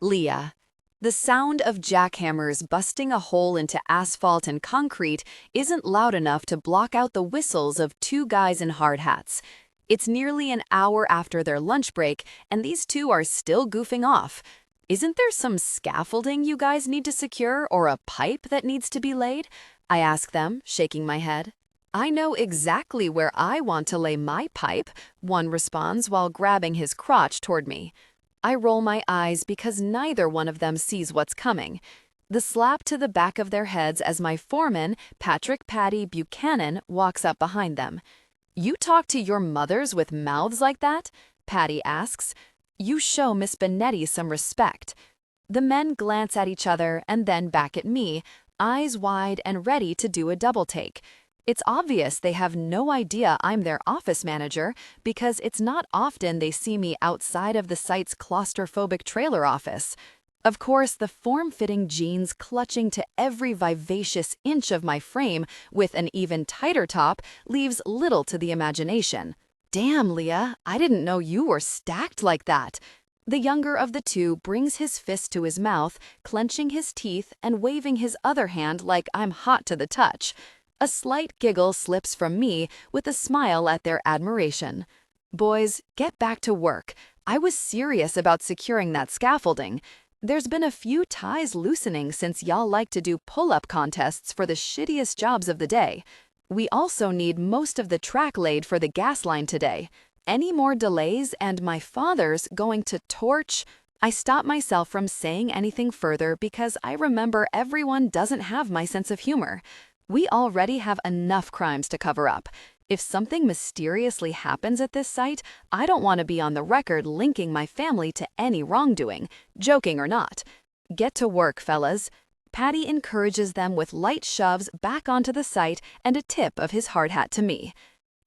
Leah. The sound of jackhammers busting a hole into asphalt and concrete isn't loud enough to block out the whistles of two guys in hard hats. It's nearly an hour after their lunch break, and these two are still goofing off. Isn't there some scaffolding you guys need to secure or a pipe that needs to be laid? I ask them, shaking my head. I know exactly where I want to lay my pipe, one responds while grabbing his crotch toward me. I roll my eyes because neither one of them sees what's coming. The slap to the back of their heads as my foreman, Patrick Patty Buchanan, walks up behind them. "You talk to your mothers with mouths like that?" Patty asks. "You show Miss Benetti some respect." The men glance at each other and then back at me, eyes wide and ready to do a double take. It's obvious they have no idea I'm their office manager because it's not often they see me outside of the site's claustrophobic trailer office. Of course, the form-fitting jeans clutching to every vivacious inch of my frame with an even tighter top leaves little to the imagination. "Damn, Leah, I didn't know you were stacked like that." The younger of the two brings his fist to his mouth, clenching his teeth and waving his other hand like I'm hot to the touch. A slight giggle slips from me with a smile at their admiration. "Boys, get back to work. I was serious about securing that scaffolding. There's been a few ties loosening since y'all like to do pull-up contests for the shittiest jobs of the day. We also need most of the track laid for the gas line today. Any more delays and my father's going to torch—" I stop myself from saying anything further because I remember everyone doesn't have my sense of humor. We already have enough crimes to cover up. If something mysteriously happens at this site, I don't want to be on the record linking my family to any wrongdoing, joking or not. Get to work, fellas. Patty encourages them with light shoves back onto the site and a tip of his hard hat to me.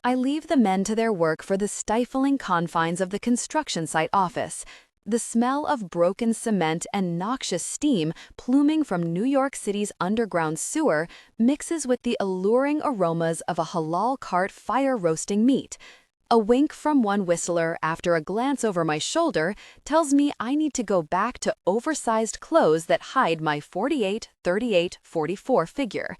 I leave the men to their work for the stifling confines of the construction site office. The smell of broken cement and noxious steam pluming from New York City's underground sewer mixes with the alluring aromas of a halal cart fire-roasting meat. A wink from one whistler after a glance over my shoulder tells me I need to go back to oversized clothes that hide my 48, 38, 44 figure.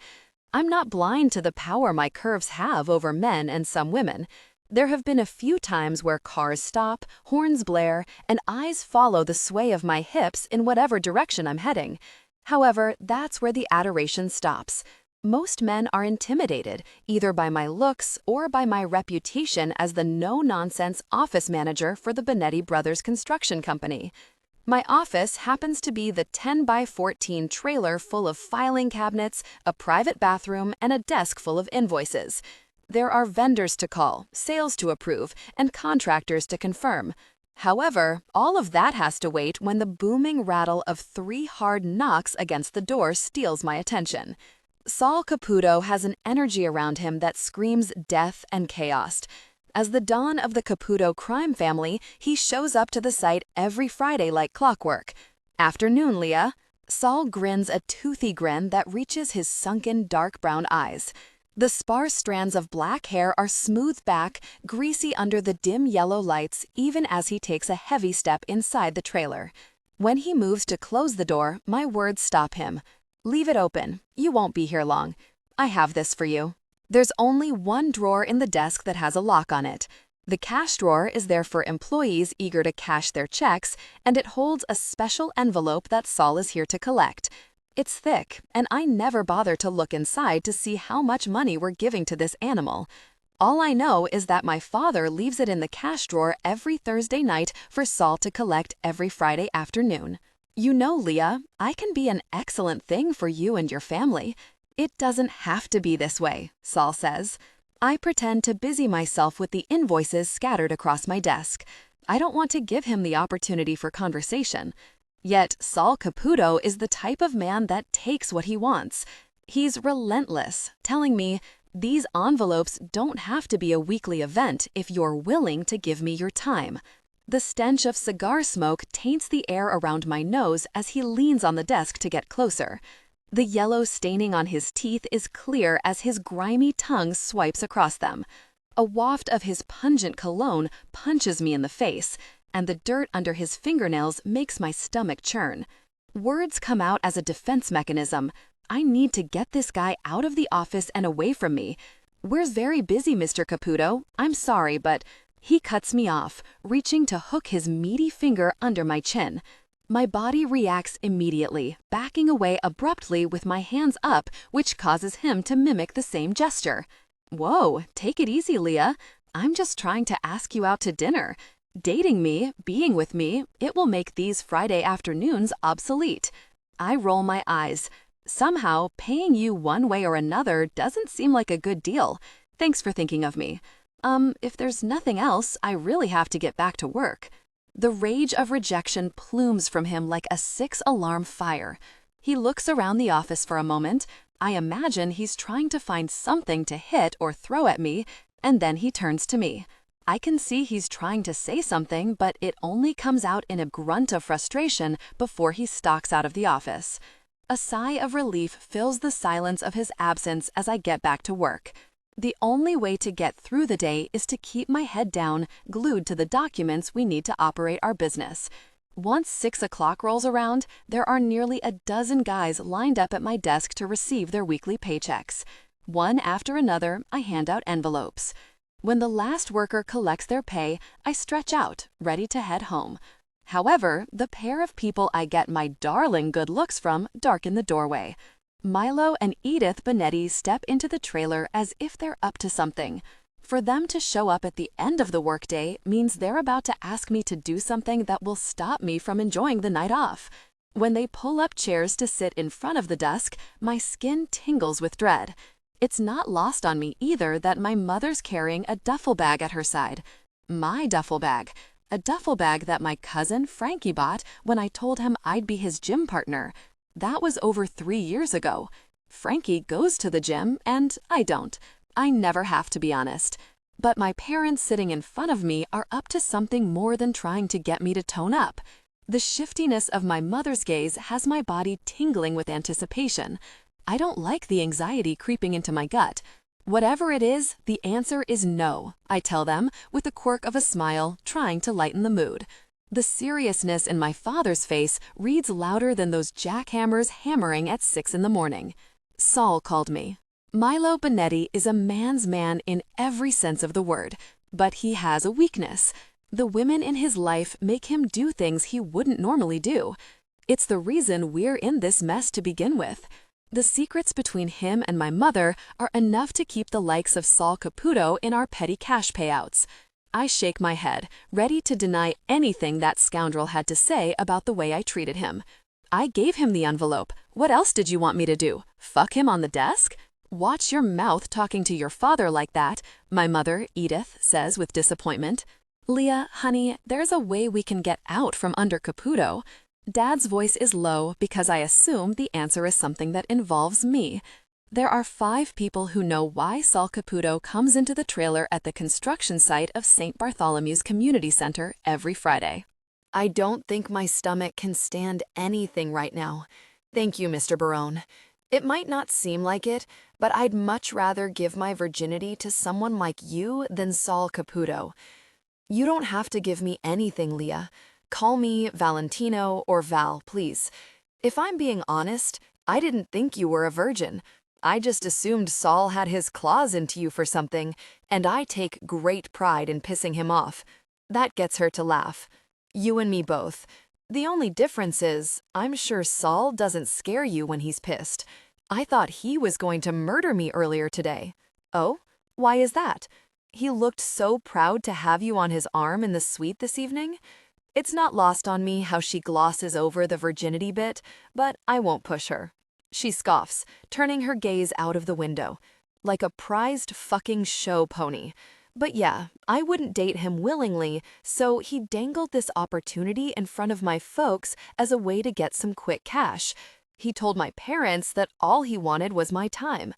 I'm not blind to the power my curves have over men and some women. There have been a few times where cars stop, horns blare, and eyes follow the sway of my hips in whatever direction I'm heading. However, that's where the adoration stops. Most men are intimidated, either by my looks or by my reputation as the no-nonsense office manager for the Benetti Brothers Construction Company. My office happens to be the 10 by 14 trailer full of filing cabinets, a private bathroom, and a desk full of invoices. There are vendors to call, sales to approve, and contractors to confirm. However, all of that has to wait when the booming rattle of 3 hard knocks against the door steals my attention. Saul Caputo has an energy around him that screams death and chaos. As the dawn of the Caputo crime family, he shows up to the site every Friday like clockwork. "Afternoon, Leah." Saul grins a toothy grin that reaches his sunken dark brown eyes. The sparse strands of black hair are smoothed back, greasy under the dim yellow lights, even as he takes a heavy step inside the trailer. When he moves to close the door, my words stop him. "Leave it open. You won't be here long. I have this for you." There's only one drawer in the desk that has a lock on it. The cash drawer is there for employees eager to cash their checks, and it holds a special envelope that Saul is here to collect. It's thick, and I never bother to look inside to see how much money we're giving to this animal. All I know is that my father leaves it in the cash drawer every Thursday night for Saul to collect every Friday afternoon. "You know, Leah, I can be an excellent thing for you and your family. It doesn't have to be this way," Saul says. I pretend to busy myself with the invoices scattered across my desk. I don't want to give him the opportunity for conversation. Yet Saul Caputo is the type of man that takes what he wants. He's relentless, telling me, "These envelopes don't have to be a weekly event if you're willing to give me your time." The stench of cigar smoke taints the air around my nose as he leans on the desk to get closer. The yellow staining on his teeth is clear as his grimy tongue swipes across them. A waft of his pungent cologne punches me in the face. and the dirt under his fingernails makes my stomach churn. Words come out as a defense mechanism. I need to get this guy out of the office and away from me. "We're very busy, Mr. Caputo. I'm sorry, but..." He cuts me off, reaching to hook his meaty finger under my chin. My body reacts immediately, backing away abruptly with my hands up, which causes him to mimic the same gesture. "Whoa, take it easy, Leah. I'm just trying to ask you out to dinner. Dating me, being with me, it will make these Friday afternoons obsolete." I roll my eyes. Somehow, paying you one way or another doesn't seem like a good deal. Thanks for thinking of me. If there's nothing else, I really have to get back to work." The rage of rejection plumes from him like a six-alarm fire. He looks around the office for a moment. I imagine he's trying to find something to hit or throw at me, and then he turns to me. I can see he's trying to say something, but it only comes out in a grunt of frustration before he stalks out of the office. A sigh of relief fills the silence of his absence as I get back to work. The only way to get through the day is to keep my head down, glued to the documents we need to operate our business. Once 6 o'clock rolls around, there are nearly a dozen guys lined up at my desk to receive their weekly paychecks. One after another, I hand out envelopes. When the last worker collects their pay, I stretch out, ready to head home. However, the pair of people I get my darling good looks from darken the doorway. Milo and Edith Benetti step into the trailer as if they're up to something. For them to show up at the end of the workday means they're about to ask me to do something that will stop me from enjoying the night off. When they pull up chairs to sit in front of the desk, my skin tingles with dread. It's not lost on me either that my mother's carrying a duffel bag at her side. My duffel bag. A duffel bag that my cousin Frankie bought when I told him I'd be his gym partner. That was over 3 years ago. Frankie goes to the gym, and I don't. I never have, to be honest. But my parents sitting in front of me are up to something more than trying to get me to tone up. The shiftiness of my mother's gaze has my body tingling with anticipation. I don't like the anxiety creeping into my gut. Whatever it is, the answer is no, I tell them, with a quirk of a smile, trying to lighten the mood. The seriousness in my father's face reads louder than those jackhammers hammering at 6 in the morning. Saul called me. Milo Benetti is a man's man in every sense of the word, but he has a weakness. The women in his life make him do things he wouldn't normally do. It's the reason we're in this mess to begin with. The secrets between him and my mother are enough to keep the likes of Saul Caputo in our petty cash payouts. I shake my head, ready to deny anything that scoundrel had to say about the way I treated him. I gave him the envelope. What else did you want me to do? Fuck him on the desk? Watch your mouth talking to your father like that, my mother, Edith, says with disappointment. Leah, honey, there's a way we can get out from under Caputo. Dad's voice is low because I assume the answer is something that involves me. There are 5 people who know why Saul Caputo comes into the trailer at the construction site of St. Bartholomew's Community Center every Friday. I don't think my stomach can stand anything right now. Thank you, Mr. Barrone. It might not seem like it, but I'd much rather give my virginity to someone like you than Saul Caputo. You don't have to give me anything, Leah. Call me Valentino or Val, please. If I'm being honest, I didn't think you were a virgin. I just assumed Saul had his claws into you for something, and I take great pride in pissing him off. That gets her to laugh. You and me both. The only difference is, I'm sure Saul doesn't scare you when he's pissed. I thought he was going to murder me earlier today. Oh? Why is that? He looked so proud to have you on his arm in the suite this evening. It's not lost on me how she glosses over the virginity bit, but I won't push her. She scoffs, turning her gaze out of the window, like a prized fucking show pony. But yeah, I wouldn't date him willingly, so he dangled this opportunity in front of my folks as a way to get some quick cash. He told my parents that all he wanted was my time.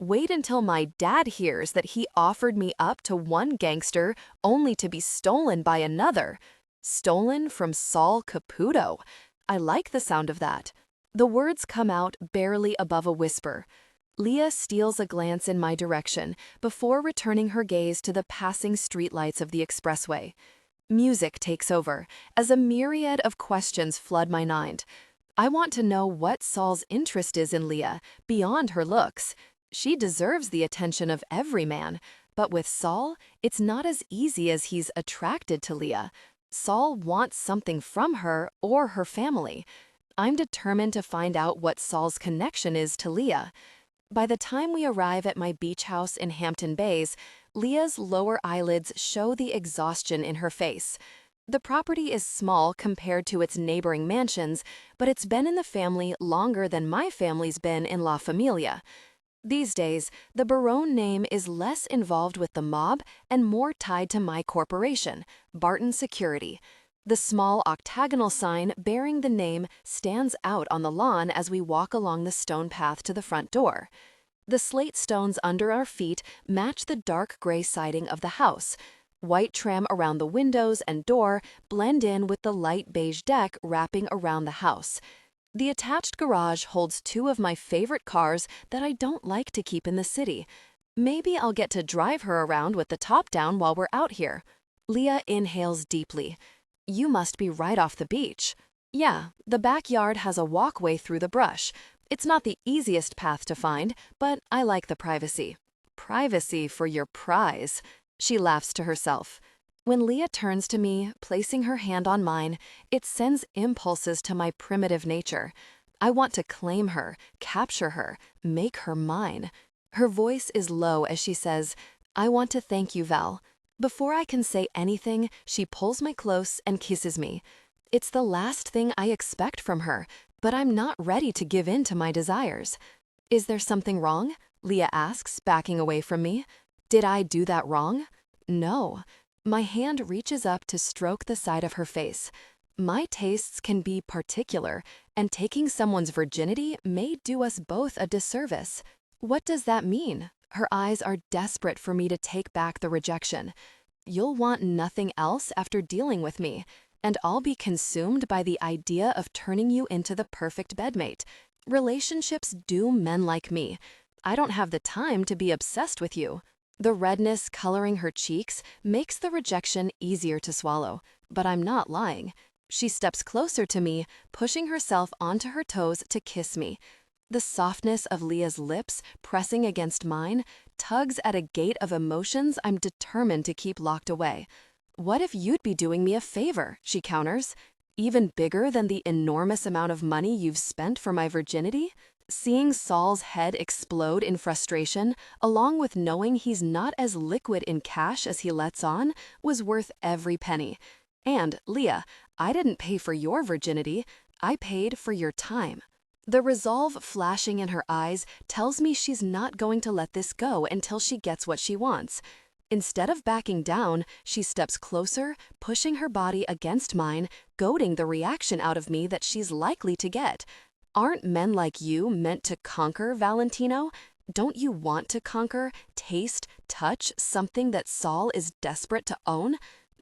Wait until my dad hears that he offered me up to one gangster only to be stolen by another. Stolen from Saul Caputo. I like the sound of that. The words come out barely above a whisper. Leah steals a glance in my direction before returning her gaze to the passing streetlights of the expressway. Music takes over, as a myriad of questions flood my mind. I want to know what Saul's interest is in Leah, beyond her looks. She deserves the attention of every man, but with Saul, it's not as easy as he's attracted to Leah. Saul wants something from her or her family. I'm determined to find out what Saul's connection is to Leah. By the time we arrive at my beach house in Hampton Bays, Leah's lower eyelids show the exhaustion in her face. The property is small compared to its neighboring mansions, but it's been in the family longer than my family's been in La Familia. These days, the Barrone name is less involved with the mob and more tied to my corporation, Barton Security. The small octagonal sign bearing the name stands out on the lawn as we walk along the stone path to the front door. The slate stones under our feet match the dark gray siding of the house. White trim around the windows and door blend in with the light beige deck wrapping around the house. The attached garage holds two of my favorite cars that I don't like to keep in the city. Maybe I'll get to drive her around with the top down while we're out here. Leah inhales deeply. You must be right off the beach. Yeah, the backyard has a walkway through the brush. It's not the easiest path to find, but I like the privacy. Privacy for your prize. She laughs to herself. When Leah turns to me, placing her hand on mine, it sends impulses to my primitive nature. I want to claim her, capture her, make her mine. Her voice is low as she says, I want to thank you, Val. Before I can say anything, she pulls me close and kisses me. It's the last thing I expect from her, but I'm not ready to give in to my desires. Is there something wrong? Leah asks, backing away from me. Did I do that wrong? No. My hand reaches up to stroke the side of her face. My tastes can be particular, and taking someone's virginity may do us both a disservice. What does that mean? Her eyes are desperate for me to take back the rejection. You'll want nothing else after dealing with me, and I'll be consumed by the idea of turning you into the perfect bedmate. Relationships doom men like me. I don't have the time to be obsessed with you. The redness coloring her cheeks makes the rejection easier to swallow, but I'm not lying. She steps closer to me, pushing herself onto her toes to kiss me. The softness of Leah's lips pressing against mine tugs at a gate of emotions I'm determined to keep locked away. What if you'd be doing me a favor, she counters. Even bigger than the enormous amount of money you've spent for my virginity? Seeing Saul's head explode in frustration, along with knowing he's not as liquid in cash as he lets on, was worth every penny. And, Leah, I didn't pay for your virginity. I paid for your time. The resolve flashing in her eyes tells me she's not going to let this go until she gets what she wants. Instead of backing down, she steps closer, pushing her body against mine, goading the reaction out of me that she's likely to get. Aren't men like you meant to conquer, Valentino? Don't you want to conquer, taste, touch something that Saul is desperate to own?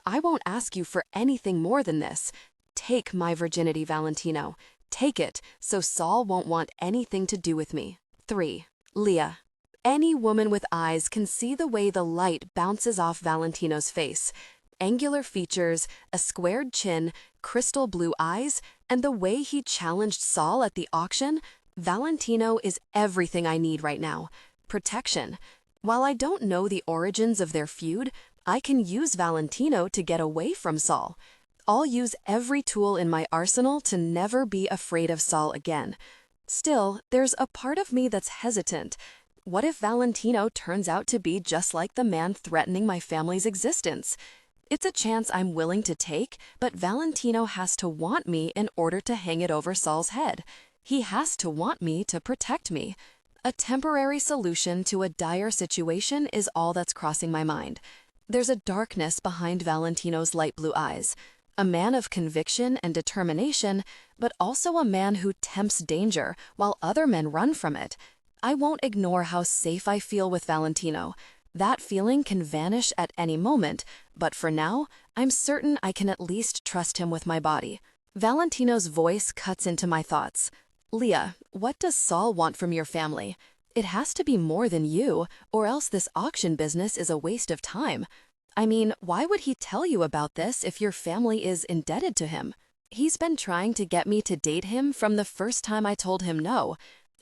I won't ask you for anything more than this. Take my virginity, Valentino. Take it, so Saul won't want anything to do with me. 3. Leah. Any woman with eyes can see the way the light bounces off Valentino's face. Angular features, a squared chin, crystal blue eyes, and the way he challenged Saul at the auction, Valentino is everything I need right now. Protection. While I don't know the origins of their feud, I can use Valentino to get away from Saul. I'll use every tool in my arsenal to never be afraid of Saul again. Still, there's a part of me that's hesitant. What if Valentino turns out to be just like the man threatening my family's existence? It's a chance I'm willing to take, but Valentino has to want me in order to hang it over Saul's head. He has to want me to protect me. A temporary solution to a dire situation is all that's crossing my mind. There's a darkness behind Valentino's light blue eyes. A man of conviction and determination, but also a man who tempts danger while other men run from it. I won't ignore how safe I feel with Valentino. That feeling can vanish at any moment, but for now, I'm certain I can at least trust him with my body. Valentino's voice cuts into my thoughts. Leah, what does Saul want from your family? It has to be more than you, or else this auction business is a waste of time. I mean, why would he tell you about this if your family is indebted to him? He's been trying to get me to date him from the first time I told him no.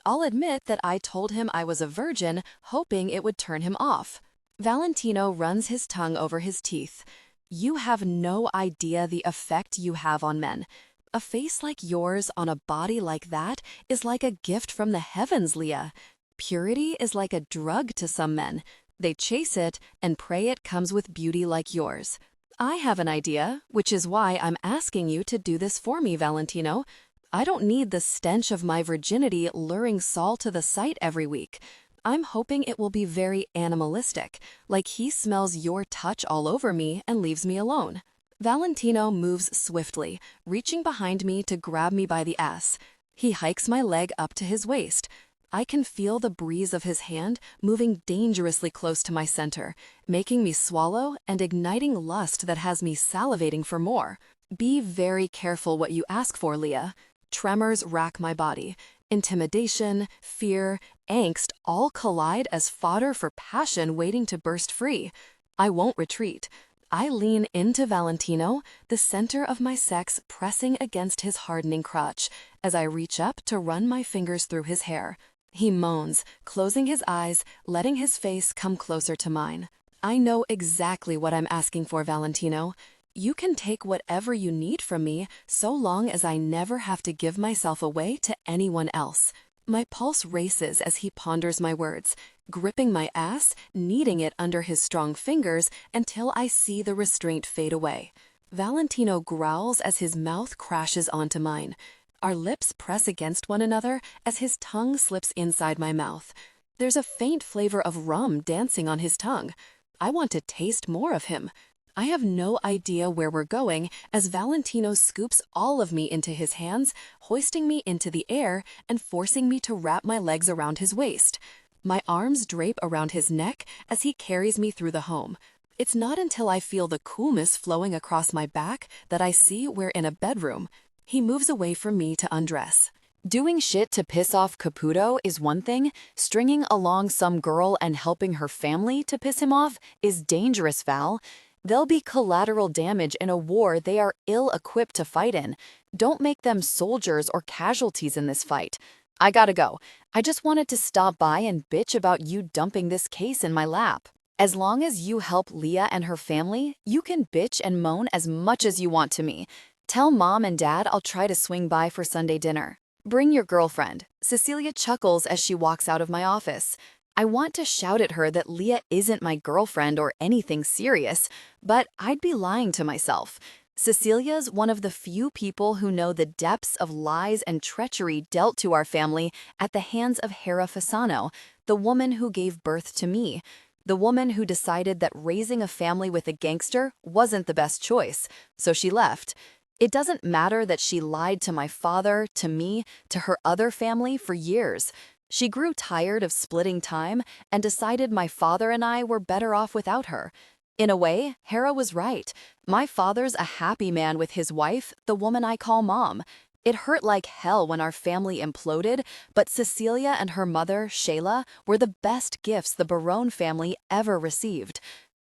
I'll admit that I told him I was a virgin, hoping it would turn him off. Valentino runs his tongue over his teeth. You have no idea the effect you have on men. A face like yours on a body like that is like a gift from the heavens, Leah. Purity is like a drug to some men. They chase it and pray it comes with beauty like yours. I have an idea, which is why I'm asking you to do this for me, Valentino. I don't need the stench of my virginity luring Saul to the site every week. I'm hoping it will be very animalistic, like he smells your touch all over me and leaves me alone. Valentino moves swiftly, reaching behind me to grab me by the ass. He hikes my leg up to his waist. I can feel the breeze of his hand moving dangerously close to my center, making me swallow and igniting lust that has me salivating for more. Be very careful what you ask for, Leah. Tremors rack my body. Intimidation, fear, angst all collide as fodder for passion waiting to burst free. I won't retreat. I lean into Valentino, the center of my sex pressing against his hardening crotch, as I reach up to run my fingers through his hair. He moans, closing his eyes, letting his face come closer to mine. I know exactly what I'm asking for, Valentino. You can take whatever you need from me so long as I never have to give myself away to anyone else. My pulse races as he ponders my words, gripping my ass, kneading it under his strong fingers until I see the restraint fade away. Valentino growls as his mouth crashes onto mine. Our lips press against one another as his tongue slips inside my mouth. There's a faint flavor of rum dancing on his tongue. I want to taste more of him. I have no idea where we're going as Valentino scoops all of me into his hands, hoisting me into the air and forcing me to wrap my legs around his waist. My arms drape around his neck as he carries me through the home. It's not until I feel the coolness flowing across my back that I see we're in a bedroom. He moves away from me to undress. Doing shit to piss off Caputo is one thing. Stringing along some girl and helping her family to piss him off is dangerous, Val. There'll be collateral damage in a war they are ill-equipped to fight in. Don't make them soldiers or casualties in this fight. I gotta go. I just wanted to stop by and bitch about you dumping this case in my lap. As long as you help Leah and her family, you can bitch and moan as much as you want to me. Tell Mom and Dad I'll try to swing by for Sunday dinner. Bring your girlfriend. Cecilia chuckles as she walks out of my office. I want to shout at her that Leah isn't my girlfriend or anything serious, but I'd be lying to myself. Cecilia's one of the few people who know the depths of lies and treachery dealt to our family at the hands of Hera Fasano, the woman who gave birth to me, the woman who decided that raising a family with a gangster wasn't the best choice, so she left. It doesn't matter that she lied to my father, to me, to her other family for years. She grew tired of splitting time and decided my father and I were better off without her. In a way, Hera was right. My father's a happy man with his wife, the woman I call Mom. It hurt like hell when our family imploded, but Cecilia and her mother, Shayla, were the best gifts the Barrone family ever received.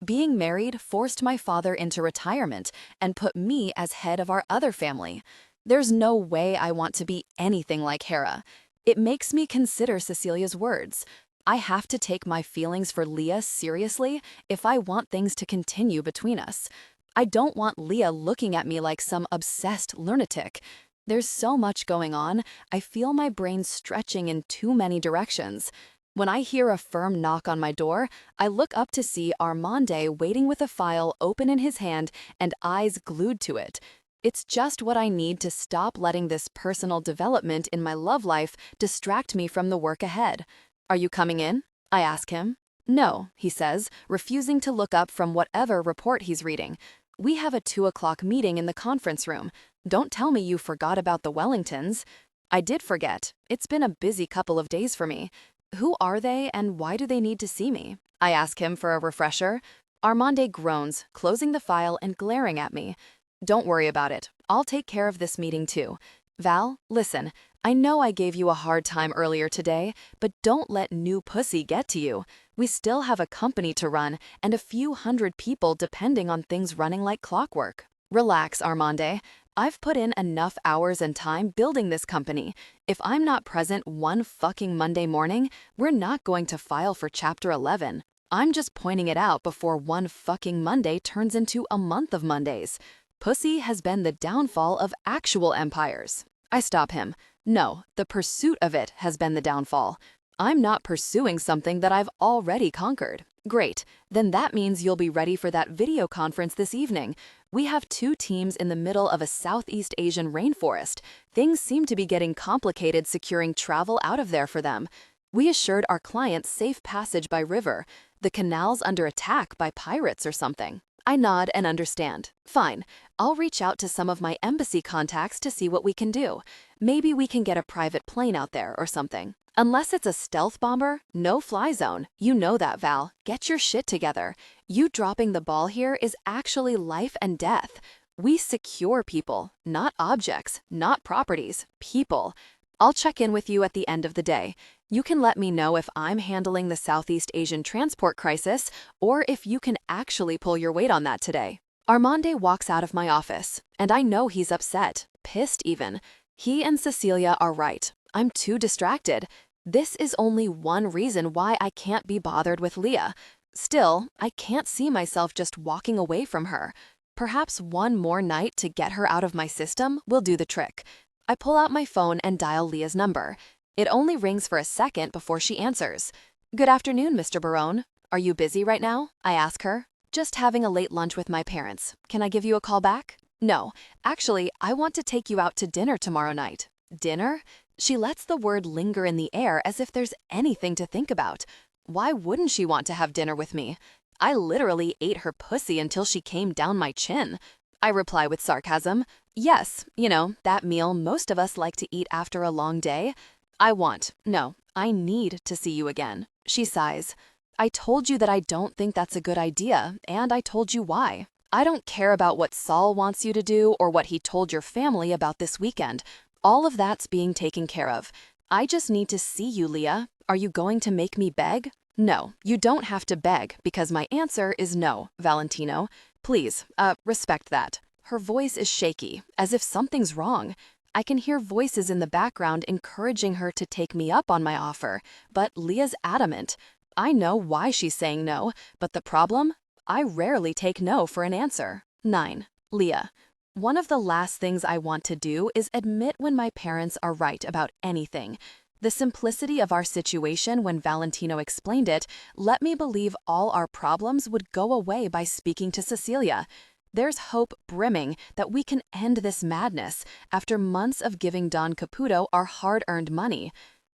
Being married forced my father into retirement and put me as head of our other family. There's no way I want to be anything like Hera. It makes me consider Cecilia's words. I have to take my feelings for Leah seriously if I want things to continue between us. I don't want Leah looking at me like some obsessed lunatic. There's so much going on, I feel my brain stretching in too many directions. When I hear a firm knock on my door, I look up to see Armande waiting with a file open in his hand and eyes glued to it. It's just what I need to stop letting this personal development in my love life distract me from the work ahead. Are you coming in? I ask him. No, he says, refusing to look up from whatever report he's reading. We have a 2 o'clock meeting in the conference room. Don't tell me you forgot about the Wellingtons. I did forget. It's been a busy couple of days for me. Who are they and why do they need to see me? I ask him for a refresher. Armande groans, closing the file and glaring at me. Don't worry about it. I'll take care of this meeting too. Val, listen, I know I gave you a hard time earlier today, but don't let new pussy get to you. We still have a company to run and a few hundred people depending on things running like clockwork. Relax, Armande. I've put in enough hours and time building this company. If I'm not present one fucking Monday morning, we're not going to file for Chapter 11. I'm just pointing it out before one fucking Monday turns into a month of Mondays. Pussy has been the downfall of actual empires. I stop him. No, the pursuit of it has been the downfall. I'm not pursuing something that I've already conquered. Great, then that means you'll be ready for that video conference this evening. We have 2 teams in the middle of a Southeast Asian rainforest. Things seem to be getting complicated securing travel out of there for them. We assured our clients safe passage by river. The canal's under attack by pirates or something. I nod and understand. Fine, I'll reach out to some of my embassy contacts to see what we can do. Maybe we can get a private plane out there or something. Unless it's a stealth bomber, no fly zone. You know that, Val. Get your shit together. You dropping the ball here is actually life and death. We secure people, not objects, not properties, people. I'll check in with you at the end of the day. You can let me know if I'm handling the Southeast Asian transport crisis or if you can actually pull your weight on that today. Armande walks out of my office, and I know he's upset, pissed even. He and Cecilia are right. I'm too distracted. This is only one reason why I can't be bothered with Leah. Still, I can't see myself just walking away from her. Perhaps one more night to get her out of my system will do the trick. I pull out my phone and dial Leah's number. It only rings for a second before she answers. Good afternoon, Mr. Barrone. Are you busy right now? I ask her. Just having a late lunch with my parents. Can I give you a call back? No, actually, I want to take you out to dinner tomorrow night. Dinner? She lets the word linger in the air as if there's anything to think about. Why wouldn't she want to have dinner with me? I literally ate her pussy until she came down my chin. I reply with sarcasm. Yes, that meal most of us like to eat after a long day. I need to see you again. She sighs. I told you that I don't think that's a good idea, and I told you why. I don't care about what Saul wants you to do or what he told your family about this weekend. All of that's being taken care of. I just need to see you, Leah. Are you going to make me beg? No, you don't have to beg, because my answer is no, Valentino. Please, respect that. Her voice is shaky, as if something's wrong. I can hear voices in the background encouraging her to take me up on my offer, but Leah's adamant. I know why she's saying no, but the problem? I rarely take no for an answer. 9. Leah. One of the last things I want to do is admit when my parents are right about anything. The simplicity of our situation when Valentino explained it let me believe all our problems would go away by speaking to Cecilia. There's hope brimming that we can end this madness after months of giving Don Caputo our hard-earned money.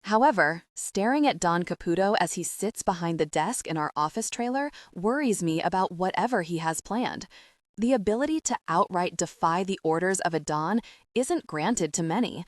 However, staring at Don Caputo as he sits behind the desk in our office trailer worries me about whatever he has planned. The ability to outright defy the orders of a Don isn't granted to many.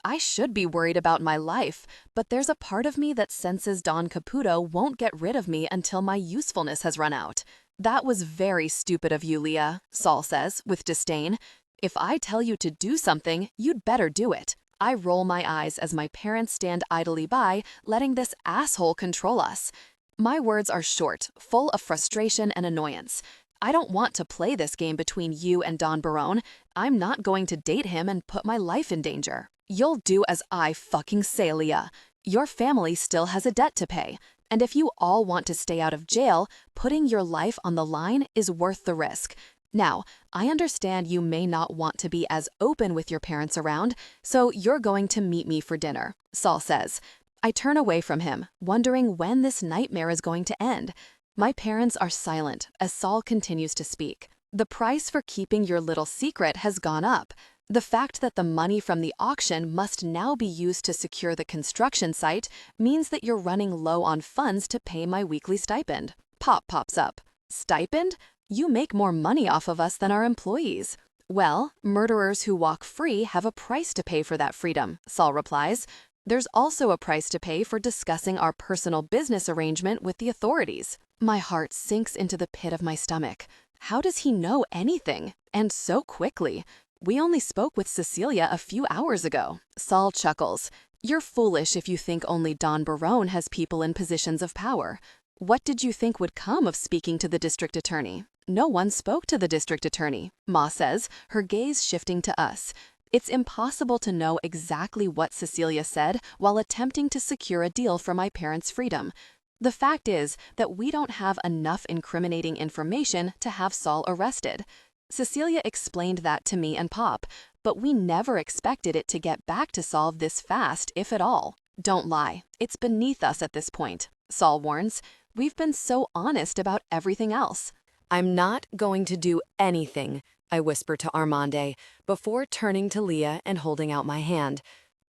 I should be worried about my life, but there's a part of me that senses Don Caputo won't get rid of me until my usefulness has run out. That was very stupid of you, Leah, Saul says, with disdain. If I tell you to do something, you'd better do it. I roll my eyes as my parents stand idly by, letting this asshole control us. My words are short, full of frustration and annoyance. I don't want to play this game between you and Don Barrone. I'm not going to date him and put my life in danger. You'll do as I fucking say, Leah. Your family still has a debt to pay. And if you all want to stay out of jail, putting your life on the line is worth the risk. Now, I understand you may not want to be as open with your parents around, so you're going to meet me for dinner, Saul says. I turn away from him, wondering when this nightmare is going to end. My parents are silent as Saul continues to speak. The price for keeping your little secret has gone up. The fact that the money from the auction must now be used to secure the construction site means that you're running low on funds to pay my weekly stipend. Pop pops up. Stipend? You make more money off of us than our employees. Well, murderers who walk free have a price to pay for that freedom, Saul replies. There's also a price to pay for discussing our personal business arrangement with the authorities. My heart sinks into the pit of my stomach. How does he know anything? And so quickly? We only spoke with Cecilia a few hours ago. Saul chuckles. You're foolish if you think only Don Barrone has people in positions of power. What did you think would come of speaking to the district attorney? No one spoke to the district attorney, Ma says, her gaze shifting to us. It's impossible to know exactly what Cecilia said while attempting to secure a deal for my parents' freedom. The fact is that we don't have enough incriminating information to have Saul arrested. Cecilia explained that to me and Pop, but we never expected it to get back to Saul this fast, if at all. Don't lie, it's beneath us at this point, Saul warns. We've been so honest about everything else. I'm not going to do anything, I whisper to Armande, before turning to Leah and holding out my hand.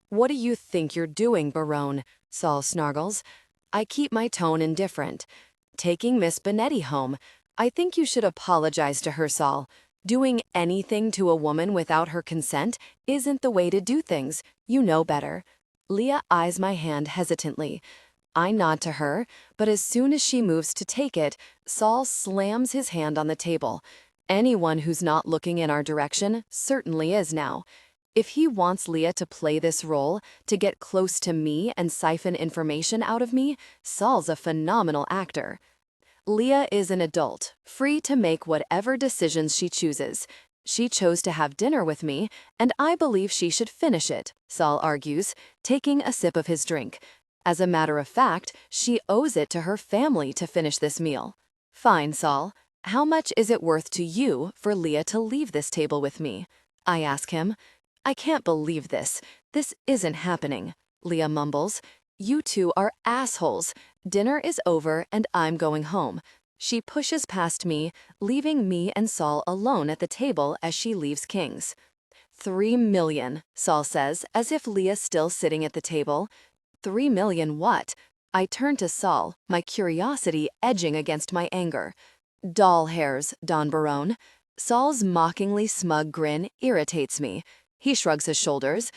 What do you think you're doing, Barrone? Saul snargles. I keep my tone indifferent. Taking Miss Bonetti home. I think you should apologize to her, Saul. Doing anything to a woman without her consent isn't the way to do things. You know better. Leah eyes my hand hesitantly. I nod to her, but as soon as she moves to take it, Saul slams his hand on the table. Anyone who's not looking in our direction certainly is now. If he wants Leah to play this role, to get close to me and siphon information out of me, Saul's a phenomenal actor. Leah is an adult, free to make whatever decisions she chooses. She chose to have dinner with me, and I believe she should finish it, Saul argues, taking a sip of his drink. As a matter of fact, she owes it to her family to finish this meal. Fine, Saul. How much is it worth to you for Leah to leave this table with me? I ask him. I can't believe this. This isn't happening, Leah mumbles. You two are assholes. Dinner is over and I'm going home. She pushes past me, leaving me and Saul alone at the table as she leaves King's. 3 million, Saul says, as if Leah's still sitting at the table. 3 million what? I turn to Saul, my curiosity edging against my anger. Doll hairs, Don Barrone. Saul's mockingly smug grin irritates me. He shrugs his shoulders.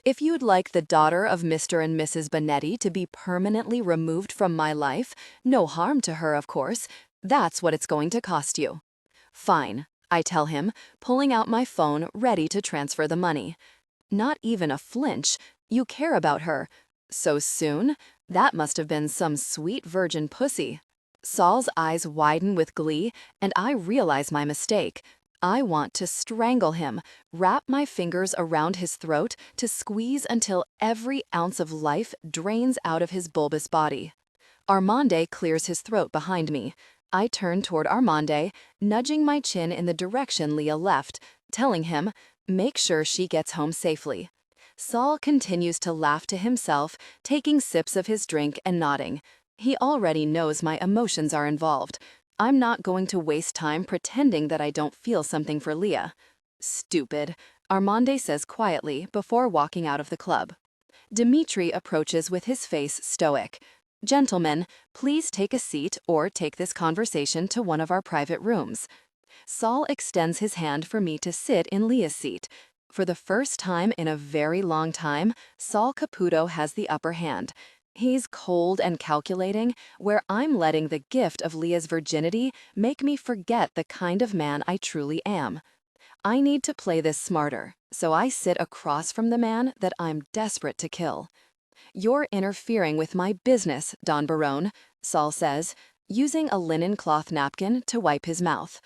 If you'd like the daughter of Mr. and Mrs. Bonetti to be permanently removed from my life, no harm to her, of course, that's what it's going to cost you. Fine, I tell him, pulling out my phone ready to transfer the money. Not even a flinch. You care about her. So soon? That must have been some sweet virgin pussy. Saul's eyes widen with glee, and I realize my mistake. I want to strangle him, wrap my fingers around his throat to squeeze until every ounce of life drains out of his bulbous body. Armande clears his throat behind me. I turn toward Armande, nudging my chin in the direction Leah left, telling him, make sure she gets home safely. Saul continues to laugh to himself, taking sips of his drink and nodding. He already knows my emotions are involved. I'm not going to waste time pretending that I don't feel something for Leah. Stupid, Armande says quietly before walking out of the club. Dimitri approaches with his face stoic. Gentlemen, please take a seat or take this conversation to one of our private rooms. Saul extends his hand for me to sit in Leah's seat. For the first time in a very long time, Saul Caputo has the upper hand. He's cold and calculating, where I'm letting the gift of Leah's virginity make me forget the kind of man I truly am. I need to play this smarter, so I sit across from the man that I'm desperate to kill. You're interfering with my business, Don Barrone, Saul says, using a linen cloth napkin to wipe his mouth.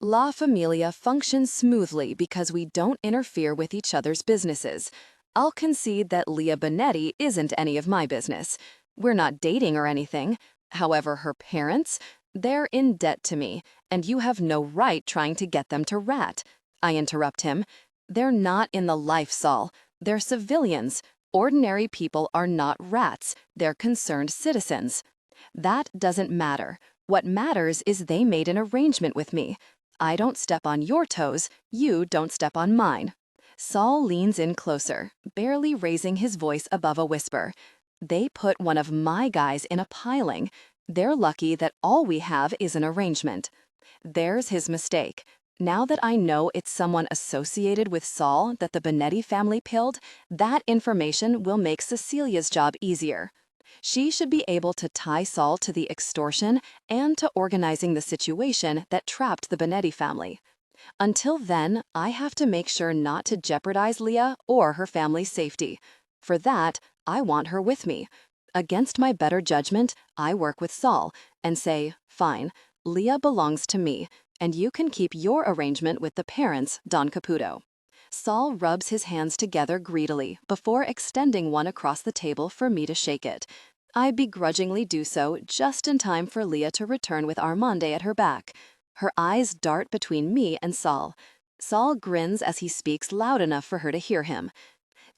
La Familia functions smoothly because we don't interfere with each other's businesses. I'll concede that Leah Bonetti isn't any of my business. We're not dating or anything. However, her parents, they're in debt to me, and you have no right trying to get them to rat. I interrupt him. They're not in the life, Saul. They're civilians. Ordinary people are not rats. They're concerned citizens. That doesn't matter. What matters is they made an arrangement with me. I don't step on your toes. You don't step on mine. Saul leans in closer, barely raising his voice above a whisper. They put one of my guys in a piling. They're lucky that all we have is an arrangement. There's his mistake. Now that I know it's someone associated with Saul that the Bonetti family pilled, that information will make Cecilia's job easier. She should be able to tie Saul to the extortion and to organizing the situation that trapped the Bonetti family. Until then, I have to make sure not to jeopardize Leah or her family's safety. For that, I want her with me. Against my better judgment, I work with Saul and say, fine, Leah belongs to me, and you can keep your arrangement with the parents, Don Caputo. Saul rubs his hands together greedily before extending one across the table for me to shake it. I begrudgingly do so just in time for Leah to return with Armande at her back. Her eyes dart between me and Saul. Saul grins as he speaks loud enough for her to hear him.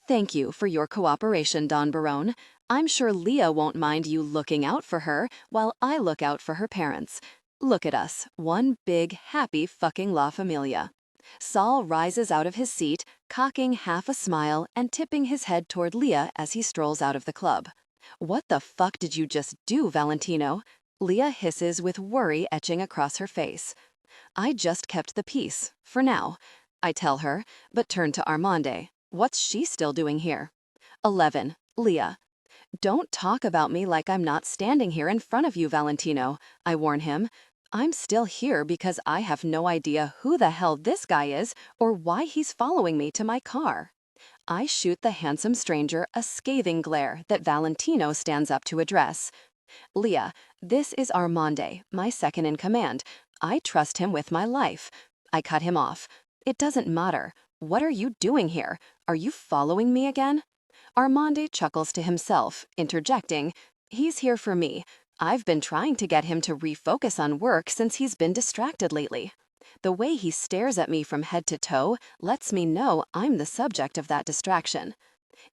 Thank you for your cooperation, Don Barrone. I'm sure Leah won't mind you looking out for her while I look out for her parents. Look at us, one big, happy fucking La Familia. Saul rises out of his seat, cocking half a smile and tipping his head toward Leah as he strolls out of the club. What the fuck did you just do, Valentino? Leah hisses with worry etching across her face. I just kept the peace, for now, I tell her, but turn to Armande. What's she still doing here? 11. Leah. Don't talk about me like I'm not standing here in front of you, Valentino, I warn him. I'm still here because I have no idea who the hell this guy is or why he's following me to my car. I shoot the handsome stranger a scathing glare that Valentino stands up to address. Leah, this is Armande, my second in command. I trust him with my life. I cut him off. It doesn't matter. What are you doing here? Are you following me again? Armande chuckles to himself, interjecting, he's here for me. I've been trying to get him to refocus on work since he's been distracted lately. The way he stares at me from head to toe lets me know I'm the subject of that distraction.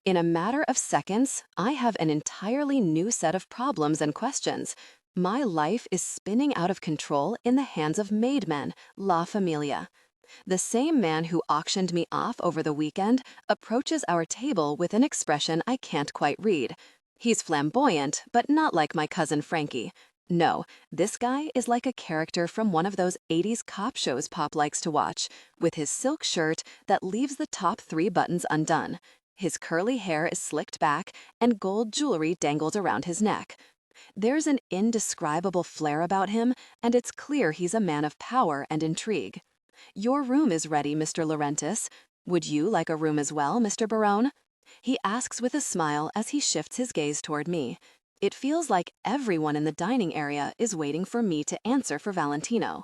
In a matter of seconds, I have an entirely new set of problems and questions. My life is spinning out of control in the hands of maidmen, La Familia. The same man who auctioned me off over the weekend approaches our table with an expression I can't quite read. He's flamboyant, but not like my cousin Frankie. No, this guy is like a character from one of those 80s cop shows Pop likes to watch, with his silk shirt that leaves the top 3 buttons undone. His curly hair is slicked back, and gold jewelry dangles around his neck. There's an indescribable flair about him, and it's clear he's a man of power and intrigue. Your room is ready, Mr. Laurentis. Would you like a room as well, Mr. Barrone? He asks with a smile as he shifts his gaze toward me. It feels like everyone in the dining area is waiting for me to answer for Valentino.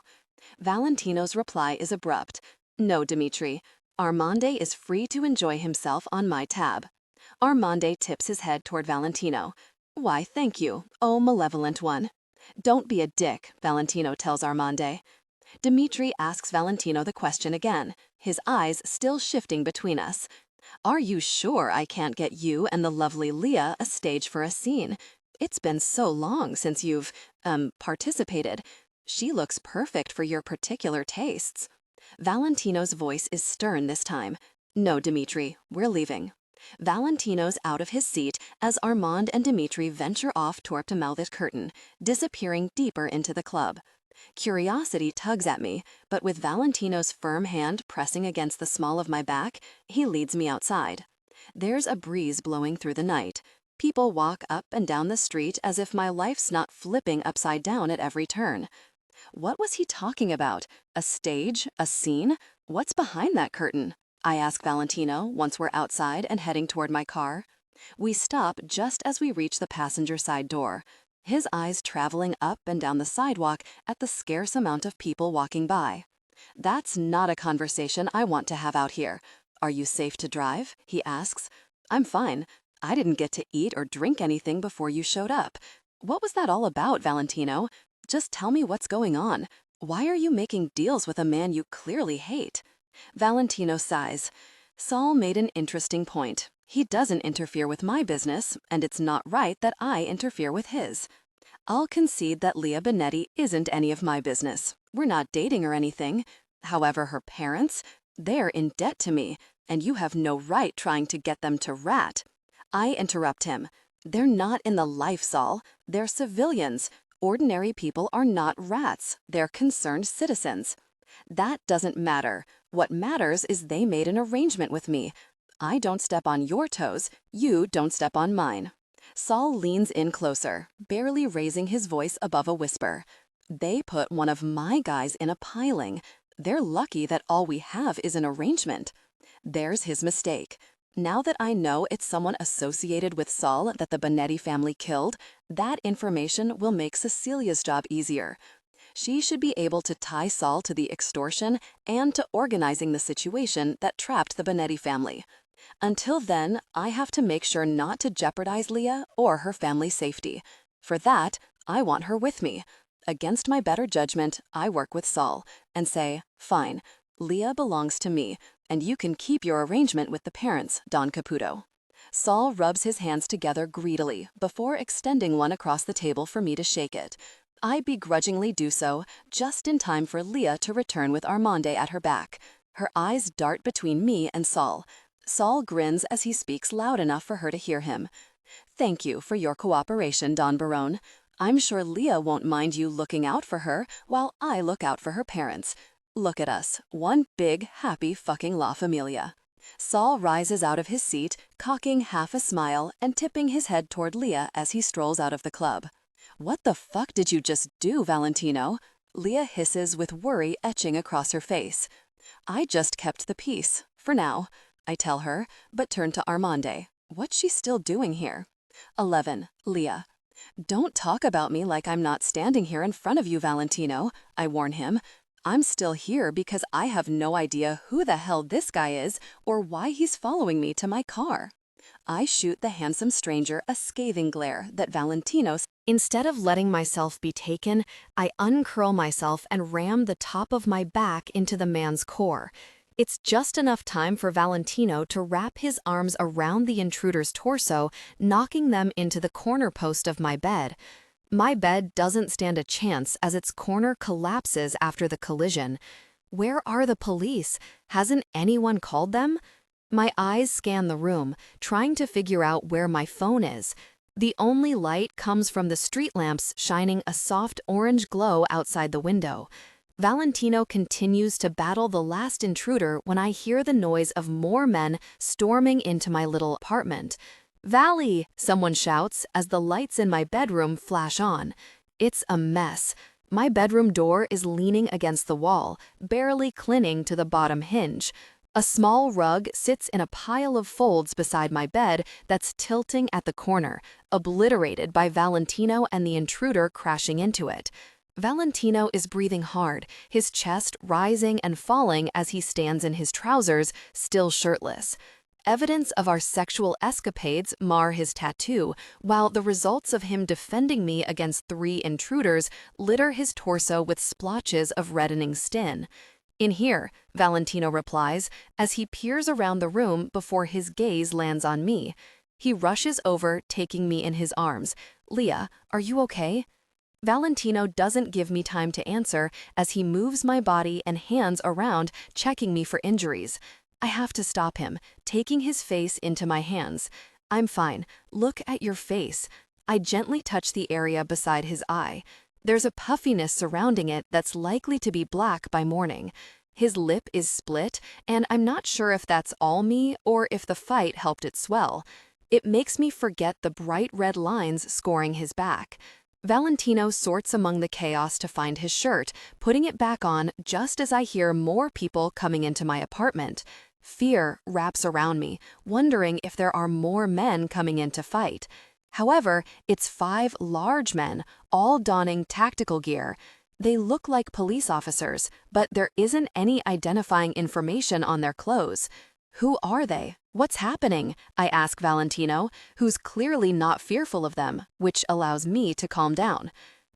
Valentino's reply is abrupt. No, Dimitri. Armande is free to enjoy himself on my tab. Armande tips his head toward Valentino. Why, thank you, oh malevolent one. Don't be a dick, Valentino tells Armande. Dimitri asks Valentino the question again, his eyes still shifting between us. Are you sure I can't get you and the lovely Leah a stage for a scene? It's been so long since you've, participated. She looks perfect for your particular tastes. Valentino's voice is stern this time. No, Dimitri, we're leaving. Valentino's out of his seat as Armand and Dimitri venture off toward the velvet curtain, disappearing deeper into the club. Curiosity tugs at me, but with Valentino's firm hand pressing against the small of my back, he leads me outside. There's a breeze blowing through the night. People walk up and down the street as if my life's not flipping upside down at every turn. What was he talking about? A stage? A scene? What's behind that curtain? I ask Valentino once we're outside and heading toward my car. We stop just as we reach the passenger side door, his eyes traveling up and down the sidewalk at the scarce amount of people walking by. That's not a conversation I want to have out here. Are you safe to drive? He asks. I'm fine. I didn't get to eat or drink anything before you showed up. What was that all about, Valentino? Just tell me what's going on. Why are you making deals with a man you clearly hate? Valentino sighs. Saul made an interesting point. He doesn't interfere with my business, and it's not right that I interfere with his. I'll concede that Leah Benetti isn't any of my business. We're not dating or anything. However, her parents, they're in debt to me, and you have no right trying to get them to rat. I interrupt him. They're not in the life, Saul. They're civilians. Ordinary people are not rats. They're concerned citizens. That doesn't matter. What matters is they made an arrangement with me. I don't step on your toes. You don't step on mine. Saul leans in closer, barely raising his voice above a whisper. They put one of my guys in a piling. They're lucky that all we have is an arrangement. There's his mistake. Now that I know it's someone associated with Saul that the Bonetti family killed, that information will make Cecilia's job easier. She should be able to tie Saul to the extortion and to organizing the situation that trapped the Bonetti family. Until then, I have to make sure not to jeopardize Leah or her family's safety. For that, I want her with me. Against my better judgment, I work with Saul and say, fine, Leah belongs to me, and you can keep your arrangement with the parents, Don Caputo. Saul rubs his hands together greedily before extending one across the table for me to shake it. I begrudgingly do so, just in time for Leah to return with Armande at her back. Her eyes dart between me and Saul. Saul grins as he speaks loud enough for her to hear him. Thank you for your cooperation, Don Barrone. I'm sure Leah won't mind you looking out for her while I look out for her parents. Look at us, one big, happy fucking La Familia. Saul rises out of his seat, cocking half a smile and tipping his head toward Leah as he strolls out of the club. What the fuck did you just do, Valentino? Leah hisses with worry etching across her face. I just kept the peace, for now, I tell her, but turn to Armande. What's she still doing here? 11. Leah. Don't talk about me like I'm not standing here in front of you, Valentino, I warn him. I'm still here because I have no idea who the hell this guy is or why he's following me to my car. I shoot the handsome stranger a scathing glare that Valentino. Instead of letting myself be taken, I uncurl myself and ram the top of my back into the man's core. It's just enough time for Valentino to wrap his arms around the intruder's torso, knocking them into the corner post of my bed. My bed doesn't stand a chance as its corner collapses after the collision. Where are the police? Hasn't anyone called them? My eyes scan the room, trying to figure out where my phone is. The only light comes from the street lamps shining a soft orange glow outside the window. Valentino continues to battle the last intruder when I hear the noise of more men storming into my little apartment. "Vally!" someone shouts as the lights in my bedroom flash on. It's a mess. My bedroom door is leaning against the wall, barely clinging to the bottom hinge. A small rug sits in a pile of folds beside my bed that's tilting at the corner, obliterated by Valentino and the intruder crashing into it. Valentino is breathing hard, his chest rising and falling as he stands in his trousers, still shirtless. Evidence of our sexual escapades mar his tattoo, while the results of him defending me against 3 intruders litter his torso with splotches of reddening skin. "In here," Valentino replies, as he peers around the room before his gaze lands on me. He rushes over, taking me in his arms. "Leah, are you okay?" Valentino doesn't give me time to answer as he moves my body and hands around, checking me for injuries. I have to stop him, taking his face into my hands. "I'm fine. Look at your face." I gently touch the area beside his eye. There's a puffiness surrounding it that's likely to be black by morning. His lip is split, and I'm not sure if that's all me or if the fight helped it swell. It makes me forget the bright red lines scoring his back. Valentino sorts among the chaos to find his shirt, putting it back on just as I hear more people coming into my apartment. Fear wraps around me, wondering if there are more men coming in to fight. However, it's 5 large men, all donning tactical gear. They look like police officers, but there isn't any identifying information on their clothes. Who are they? What's happening? I ask Valentino, who's clearly not fearful of them, which allows me to calm down.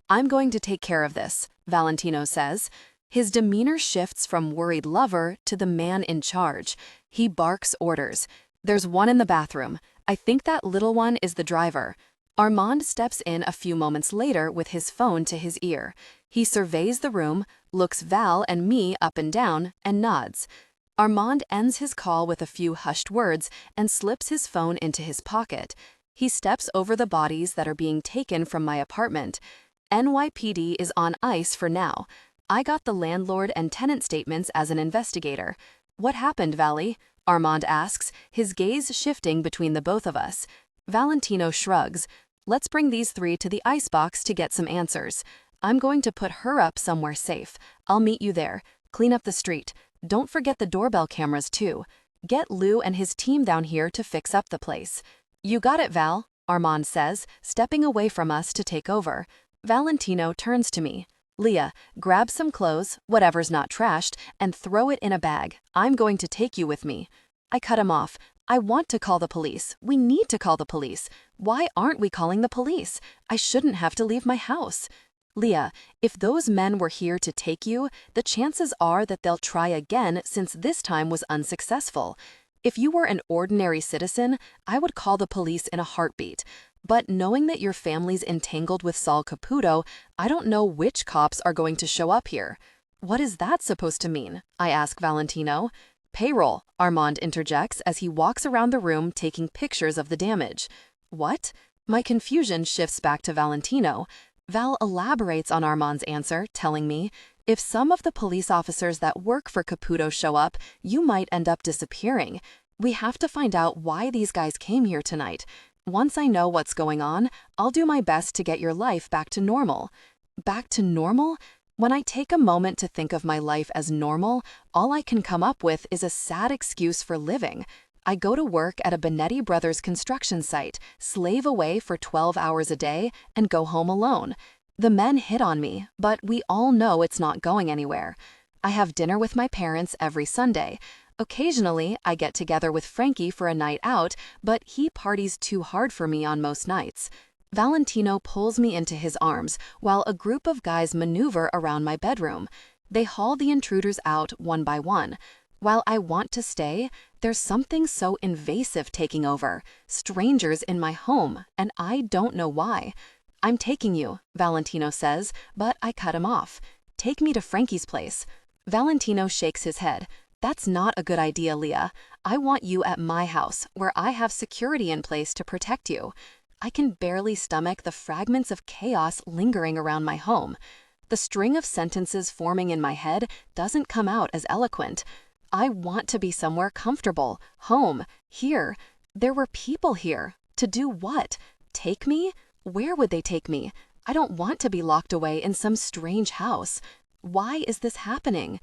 "I'm going to take care of this," Valentino says. His demeanor shifts from worried lover to the man in charge. He barks orders. "There's one in the bathroom. I think that little one is the driver." Armand steps in a few moments later with his phone to his ear. He surveys the room, looks Val and me up and down, and nods. Armand ends his call with a few hushed words and slips his phone into his pocket. He steps over the bodies that are being taken from my apartment. NYPD is on ice for now. I got the landlord and tenant statements as an investigator. "What happened, Vally?" Armand asks, his gaze shifting between the both of us. Valentino shrugs. "Let's bring these 3 to the icebox to get some answers. I'm going to put her up somewhere safe. I'll meet you there. Clean up the street. Don't forget the doorbell cameras too. Get Lou and his team down here to fix up the place." "You got it, Val," Armand says, stepping away from us to take over. Valentino turns to me. "Leah, grab some clothes, whatever's not trashed, and throw it in a bag. I'm going to take you with me." I cut him off. "I want to call the police. We need to call the police. Why aren't we calling the police? I shouldn't have to leave my house." "Leah, if those men were here to take you, the chances are that they'll try again since this time was unsuccessful. If you were an ordinary citizen, I would call the police in a heartbeat. But knowing that your family's entangled with Saul Caputo, I don't know which cops are going to show up here." "What is that supposed to mean?" I ask Valentino. "Payroll," Armand interjects as he walks around the room taking pictures of the damage. "What?" My confusion shifts back to Valentino. Val elaborates on Armand's answer, telling me, "If some of the police officers that work for Caputo show up, you might end up disappearing. We have to find out why these guys came here tonight. Once I know what's going on, I'll do my best to get your life back to normal." Back to normal? When I take a moment to think of my life as normal, all I can come up with is a sad excuse for living. I go to work at a Benetti Brothers construction site, slave away for 12 hours a day, and go home alone. The men hit on me, but we all know it's not going anywhere. I have dinner with my parents every Sunday. Occasionally, I get together with Frankie for a night out, but he parties too hard for me on most nights. Valentino pulls me into his arms while a group of guys maneuver around my bedroom. They haul the intruders out one by one. While I want to stay, there's something so invasive taking over. Strangers in my home, and I don't know why. "I'm taking you," Valentino says, but I cut him off. "Take me to Frankie's place." Valentino shakes his head. "That's not a good idea, Leah. I want you at my house, where I have security in place to protect you." I can barely stomach the fragments of chaos lingering around my home. The string of sentences forming in my head doesn't come out as eloquent. I want to be somewhere comfortable, home, here. There were people here. To do what? Take me? Where would they take me? I don't want to be locked away in some strange house. Why is this happening?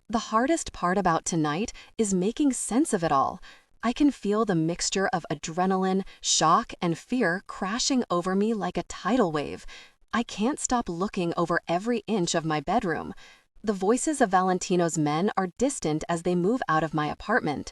The hardest part about tonight is making sense of it all. I can feel the mixture of adrenaline, shock, and fear crashing over me like a tidal wave. I can't stop looking over every inch of my bedroom. The voices of Valentino's men are distant as they move out of my apartment.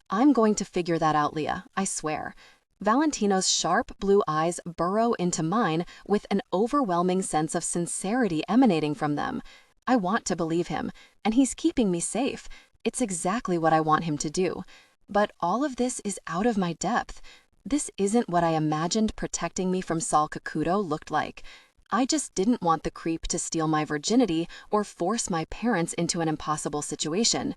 I'm going to figure that out, Leah, I swear. Valentino's sharp blue eyes burrow into mine with an overwhelming sense of sincerity emanating from them. I want to believe him, and he's keeping me safe. It's exactly what I want him to do. But all of this is out of my depth. This isn't what I imagined protecting me from Saul Caputo looked like. I just didn't want the creep to steal my virginity or force my parents into an impossible situation.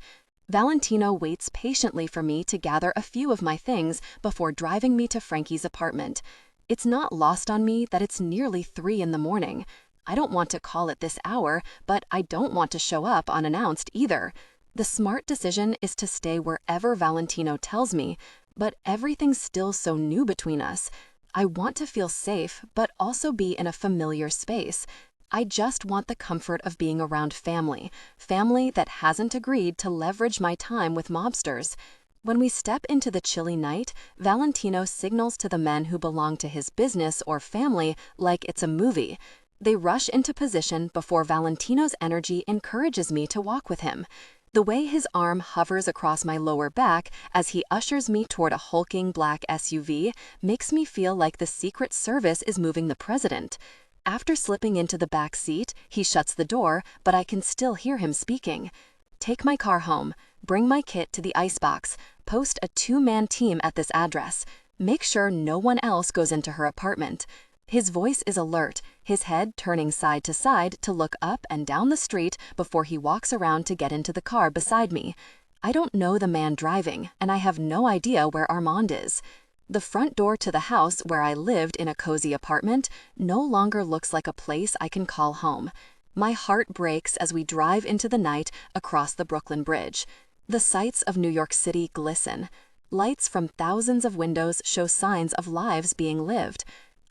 Valentino waits patiently for me to gather a few of my things before driving me to Frankie's apartment. It's not lost on me that it's nearly 3 in the morning. I don't want to call at this hour, but I don't want to show up unannounced either. The smart decision is to stay wherever Valentino tells me, but everything's still so new between us. I want to feel safe, but also be in a familiar space. I just want the comfort of being around family that hasn't agreed to leverage my time with mobsters. When we step into the chilly night, Valentino signals to the men who belong to his business or family like it's a movie. They rush into position before Valentino's energy encourages me to walk with him. The way his arm hovers across my lower back as he ushers me toward a hulking black SUV makes me feel like the Secret Service is moving the president. After slipping into the back seat, he shuts the door, but I can still hear him speaking. "Take my car home. Bring my kit to the icebox. Post a 2-man team at this address. Make sure no one else goes into her apartment." His voice is alert, his head turning side to side to look up and down the street before he walks around to get into the car beside me. I don't know the man driving, and I have no idea where Armand is. The front door to the house where I lived in a cozy apartment no longer looks like a place I can call home. My heart breaks as we drive into the night across the Brooklyn Bridge. The sights of New York City glisten. Lights from thousands of windows show signs of lives being lived.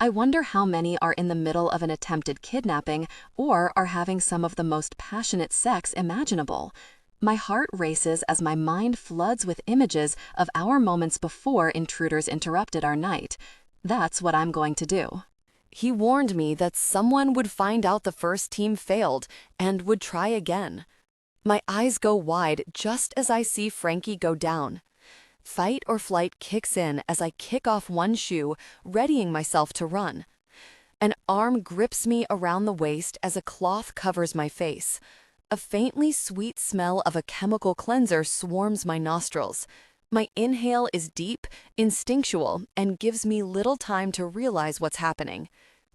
I wonder how many are in the middle of an attempted kidnapping or are having some of the most passionate sex imaginable. My heart races as my mind floods with images of our moments before intruders interrupted our night. That's what I'm going to do. He warned me that someone would find out the first team failed and would try again. My eyes go wide just as I see Frankie go down. Fight or flight kicks in as I kick off one shoe, readying myself to run. An arm grips me around the waist as a cloth covers my face. A faintly sweet smell of a chemical cleanser swarms my nostrils. My inhale is deep, instinctual, and gives me little time to realize what's happening.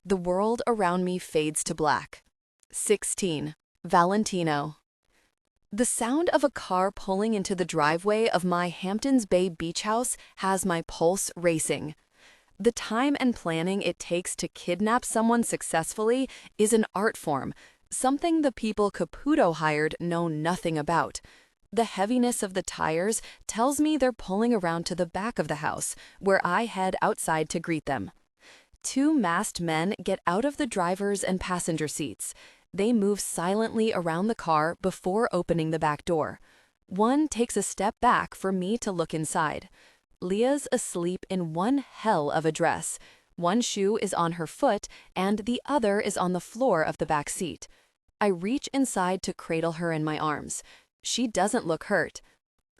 The world around me fades to black. 16. Valentino. The sound of a car pulling into the driveway of my Hamptons Bay beach house has my pulse racing. The time and planning it takes to kidnap someone successfully is an art form, something the people Caputo hired know nothing about. The heaviness of the tires tells me they're pulling around to the back of the house, where I head outside to greet them. Two masked men get out of the driver's and passenger seats. They move silently around the car before opening the back door. One takes a step back for me to look inside. Leah's asleep in one hell of a dress. One shoe is on her foot and the other is on the floor of the back seat. I reach inside to cradle her in my arms. She doesn't look hurt.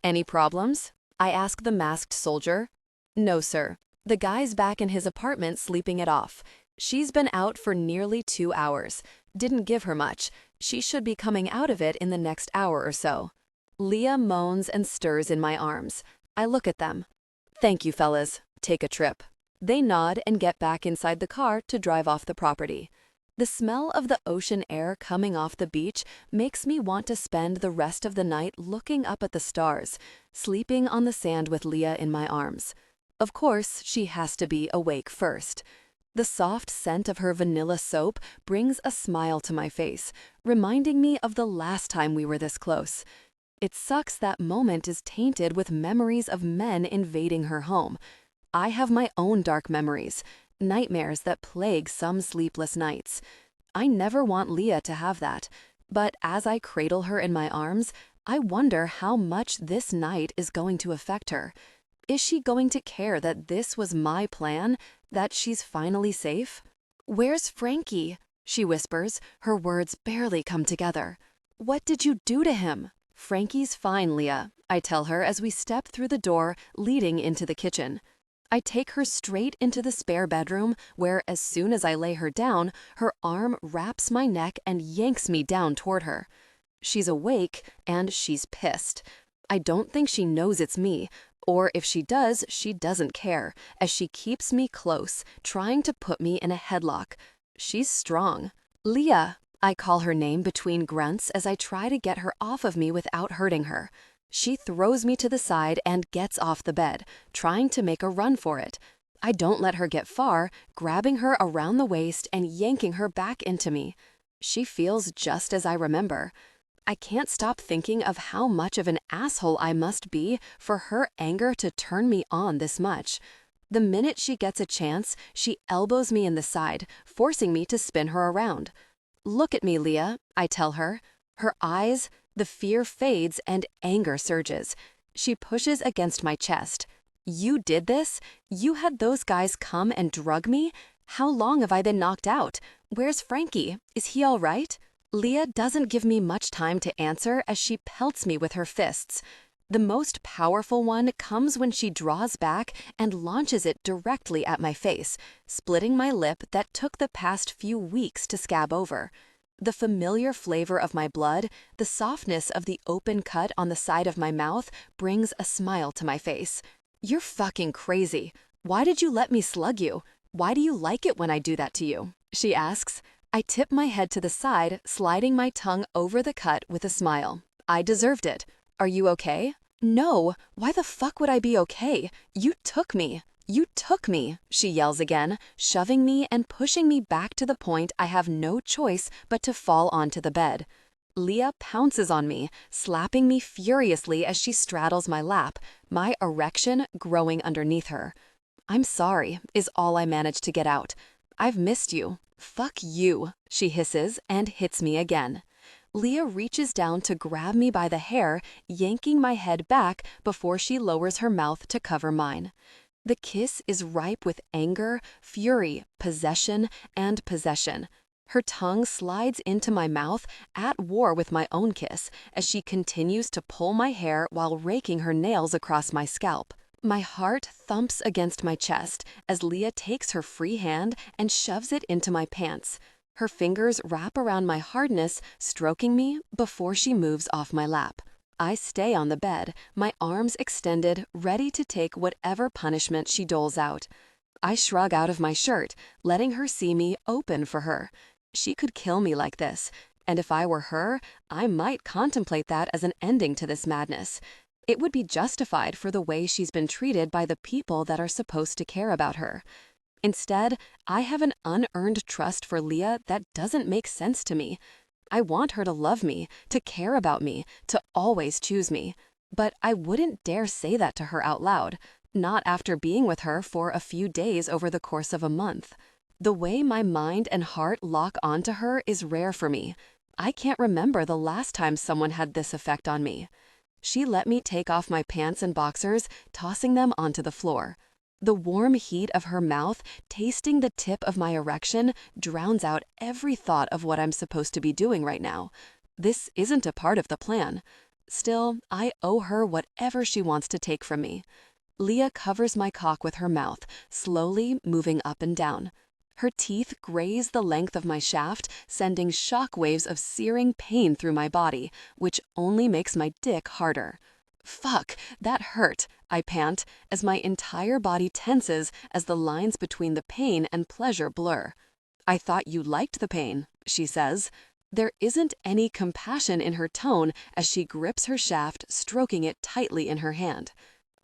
"Any problems?" I ask the masked soldier. "No, sir. The guy's back in his apartment sleeping it off. She's been out for nearly 2 hours. Didn't give her much. She should be coming out of it in the next hour or so." Leah moans and stirs in my arms. I look at them. "Thank you, fellas. Take a trip." They nod and get back inside the car to drive off the property. The smell of the ocean air coming off the beach makes me want to spend the rest of the night looking up at the stars, sleeping on the sand with Leah in my arms. Of course, she has to be awake first. The soft scent of her vanilla soap brings a smile to my face, reminding me of the last time we were this close. It sucks that moment is tainted with memories of men invading her home. I have my own dark memories, nightmares that plague some sleepless nights. I never want Leah to have that, but as I cradle her in my arms, I wonder how much this night is going to affect her. Is she going to care that this was my plan, that she's finally safe? "Where's Frankie?" she whispers, her words barely come together. "What did you do to him?" "Frankie's fine, Leah," I tell her as we step through the door leading into the kitchen. I take her straight into the spare bedroom where, as soon as I lay her down, her arm wraps my neck and yanks me down toward her. She's awake and she's pissed. I don't think she knows it's me, or if she does, she doesn't care, as she keeps me close, trying to put me in a headlock. She's strong. "Leah," I call her name between grunts as I try to get her off of me without hurting her. She throws me to the side and gets off the bed, trying to make a run for it. I don't let her get far, grabbing her around the waist and yanking her back into me. She feels just as I remember. I can't stop thinking of how much of an asshole I must be for her anger to turn me on this much. The minute she gets a chance, she elbows me in the side, forcing me to spin her around. "Look at me, Leah," I tell her. Her eyes, the fear fades and anger surges. She pushes against my chest. "You did this? You had those guys come and drug me? How long have I been knocked out? Where's Frankie? Is he all right?" Leah doesn't give me much time to answer as she pelts me with her fists. The most powerful one comes when she draws back and launches it directly at my face, splitting my lip that took the past few weeks to scab over. The familiar flavor of my blood, the softness of the open cut on the side of my mouth brings a smile to my face. "You're fucking crazy. Why did you let me slug you? Why do you like it when I do that to you?" she asks. I tip my head to the side, sliding my tongue over the cut with a smile. "I deserved it. Are you okay?" "No. Why the fuck would I be okay? You took me. You took me," she yells again, shoving me and pushing me back to the point I have no choice but to fall onto the bed. Leah pounces on me, slapping me furiously as she straddles my lap, my erection growing underneath her. "I'm sorry," is all I manage to get out. I've missed you. Fuck you, she hisses and hits me again. Leah reaches down to grab me by the hair, yanking my head back before she lowers her mouth to cover mine. The kiss is ripe with anger, fury, possession, and possession. Her tongue slides into my mouth, at war with my own kiss, as she continues to pull my hair while raking her nails across my scalp. My heart thumps against my chest as Leah takes her free hand and shoves it into my pants. Her fingers wrap around my hardness, stroking me before she moves off my lap. I stay on the bed, my arms extended, ready to take whatever punishment she doles out. I shrug out of my shirt, letting her see me open for her. She could kill me like this, and if I were her, I might contemplate that as an ending to this madness. It would be justified for the way she's been treated by the people that are supposed to care about her. Instead, I have an unearned trust for Leah that doesn't make sense to me. I want her to love me, to care about me, to always choose me. But I wouldn't dare say that to her out loud, not after being with her for a few days over the course of a month. The way my mind and heart lock onto her is rare for me. I can't remember the last time someone had this effect on me. She let me take off my pants and boxers, tossing them onto the floor. The warm heat of her mouth, tasting the tip of my erection, drowns out every thought of what I'm supposed to be doing right now. This isn't a part of the plan. Still, I owe her whatever she wants to take from me. Leah covers my cock with her mouth, slowly moving up and down. Her teeth graze the length of my shaft, sending shock waves of searing pain through my body, which only makes my dick harder. Fuck, that hurt, I pant, as my entire body tenses as the lines between the pain and pleasure blur. I thought you liked the pain, she says. There isn't any compassion in her tone as she grips her shaft, stroking it tightly in her hand.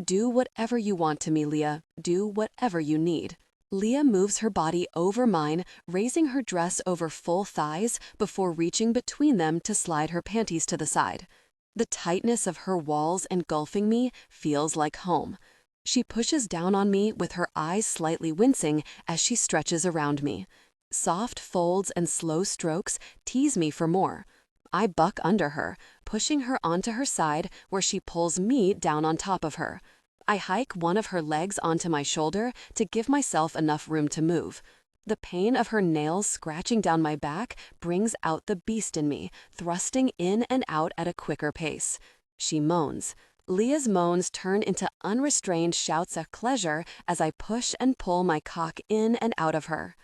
Do whatever you want to me, Leah. Do whatever you need. Leah moves her body over mine, raising her dress over full thighs before reaching between them to slide her panties to the side. The tightness of her walls engulfing me feels like home. She pushes down on me with her eyes slightly wincing as she stretches around me. Soft folds and slow strokes tease me for more. I buck under her, pushing her onto her side where she pulls me down on top of her. I hike one of her legs onto my shoulder to give myself enough room to move. The pain of her nails scratching down my back brings out the beast in me, thrusting in and out at a quicker pace. She moans. Leah's moans turn into unrestrained shouts of pleasure as I push and pull my cock in and out of her.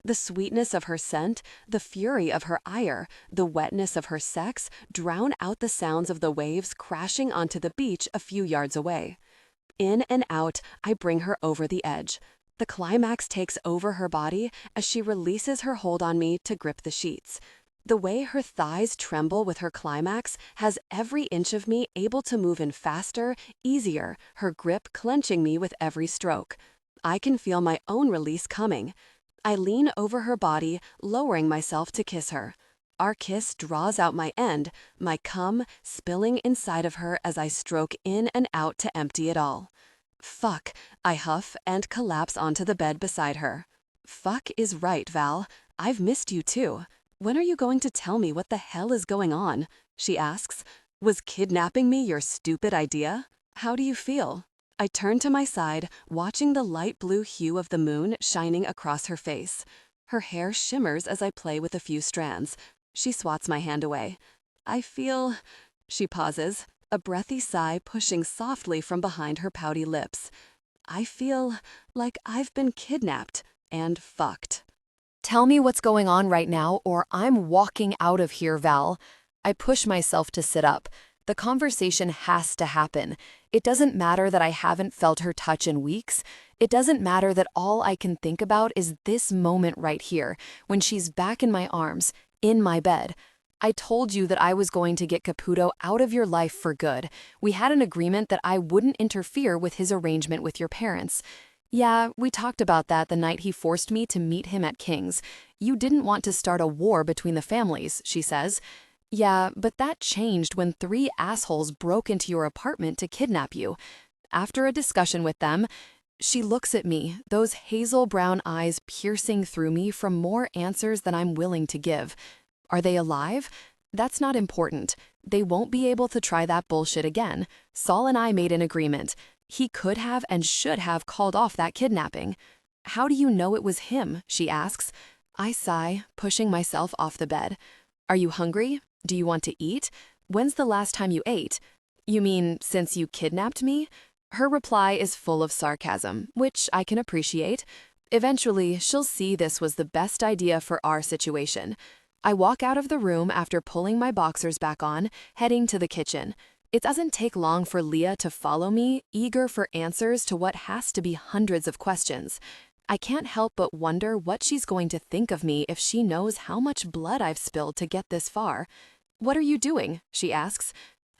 The sweetness of her scent, the fury of her ire, the wetness of her sex drown out the sounds of the waves crashing onto the beach a few yards away. In and out, I bring her over the edge. The climax takes over her body as she releases her hold on me to grip the sheets. The way her thighs tremble with her climax has every inch of me able to move in faster, easier, her grip clenching me with every stroke. I can feel my own release coming. I lean over her body, lowering myself to kiss her. Our kiss draws out my end, my cum spilling inside of her as I stroke in and out to empty it all. Fuck, I huff and collapse onto the bed beside her. Fuck is right, Val. I've missed you too. When are you going to tell me what the hell is going on? She asks. Was kidnapping me your stupid idea? How do you feel? I turn to my side, watching the light blue hue of the moon shining across her face. Her hair shimmers as I play with a few strands. She swats my hand away. I feel... She pauses, a breathy sigh pushing softly from behind her pouty lips. I feel like I've been kidnapped and fucked. Tell me what's going on right now, or I'm walking out of here, Val. I push myself to sit up. The conversation has to happen. It doesn't matter that I haven't felt her touch in weeks. It doesn't matter that all I can think about is this moment right here, when she's back in my arms, in my bed. I told you that I was going to get Caputo out of your life for good. We had an agreement that I wouldn't interfere with his arrangement with your parents. Yeah, we talked about that the night he forced me to meet him at King's. You didn't want to start a war between the families, she says. Yeah, but that changed when 3 assholes broke into your apartment to kidnap you. After a discussion with them, She looks at me, those hazel brown eyes piercing through me for more answers than I'm willing to give. Are they alive? That's not important. They won't be able to try that bullshit again. Saul and I made an agreement. He could have and should have called off that kidnapping. How do you know it was him? She asks. I sigh, pushing myself off the bed. Are you hungry? Do you want to eat? When's the last time you ate? You mean since you kidnapped me? Her reply is full of sarcasm, which I can appreciate. Eventually, she'll see this was the best idea for our situation. I walk out of the room after pulling my boxers back on, heading to the kitchen. It doesn't take long for Leah to follow me, eager for answers to what has to be hundreds of questions. I can't help but wonder what she's going to think of me if she knows how much blood I've spilled to get this far. What are you doing? She asks.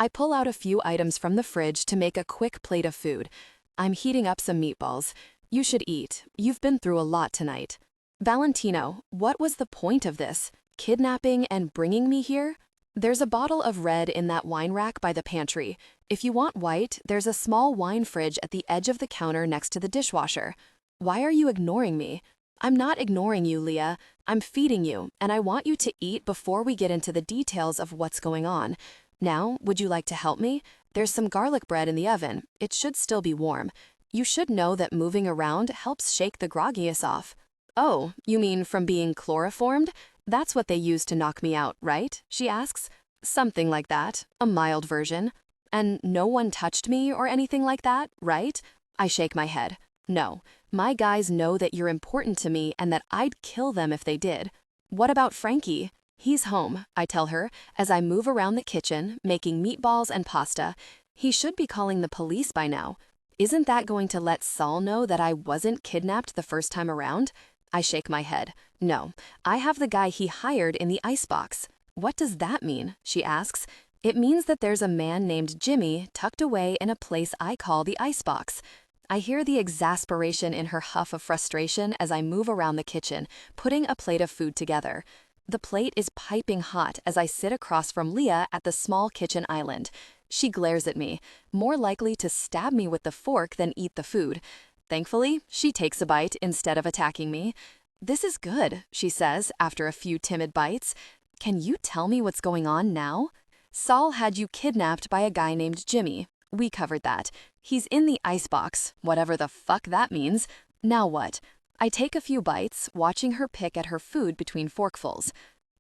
I pull out a few items from the fridge to make a quick plate of food. I'm heating up some meatballs. You should eat. You've been through a lot tonight. Valentino, what was the point of this? Kidnapping and bringing me here? There's a bottle of red in that wine rack by the pantry. If you want white, there's a small wine fridge at the edge of the counter next to the dishwasher. Why are you ignoring me? I'm not ignoring you, Leah. I'm feeding you, and I want you to eat before we get into the details of what's going on. Now, would you like to help me? There's some garlic bread in the oven. It should still be warm. You should know that moving around helps shake the grogginess off. Oh, you mean from being chloroformed? That's what they use to knock me out, right? She asks. Something like that, a mild version. And no one touched me or anything like that, right? I shake my head. No, my guys know that you're important to me and that I'd kill them if they did. What about Frankie? He's home, I tell her, as I move around the kitchen, making meatballs and pasta. He should be calling the police by now. Isn't that going to let Saul know that I wasn't kidnapped the first time around? I shake my head. No, I have the guy he hired in the icebox. What does that mean? She asks. It means that there's a man named Jimmy tucked away in a place I call the icebox. I hear the exasperation in her huff of frustration as I move around the kitchen, putting a plate of food together. The plate is piping hot as I sit across from Leah at the small kitchen island. She glares at me, more likely to stab me with the fork than eat the food. Thankfully, she takes a bite instead of attacking me. This is good, she says after a few timid bites. Can you tell me what's going on now? Saul had you kidnapped by a guy named Jimmy. We covered that. He's in the icebox, whatever the fuck that means. Now what? I take a few bites, watching her pick at her food between forkfuls.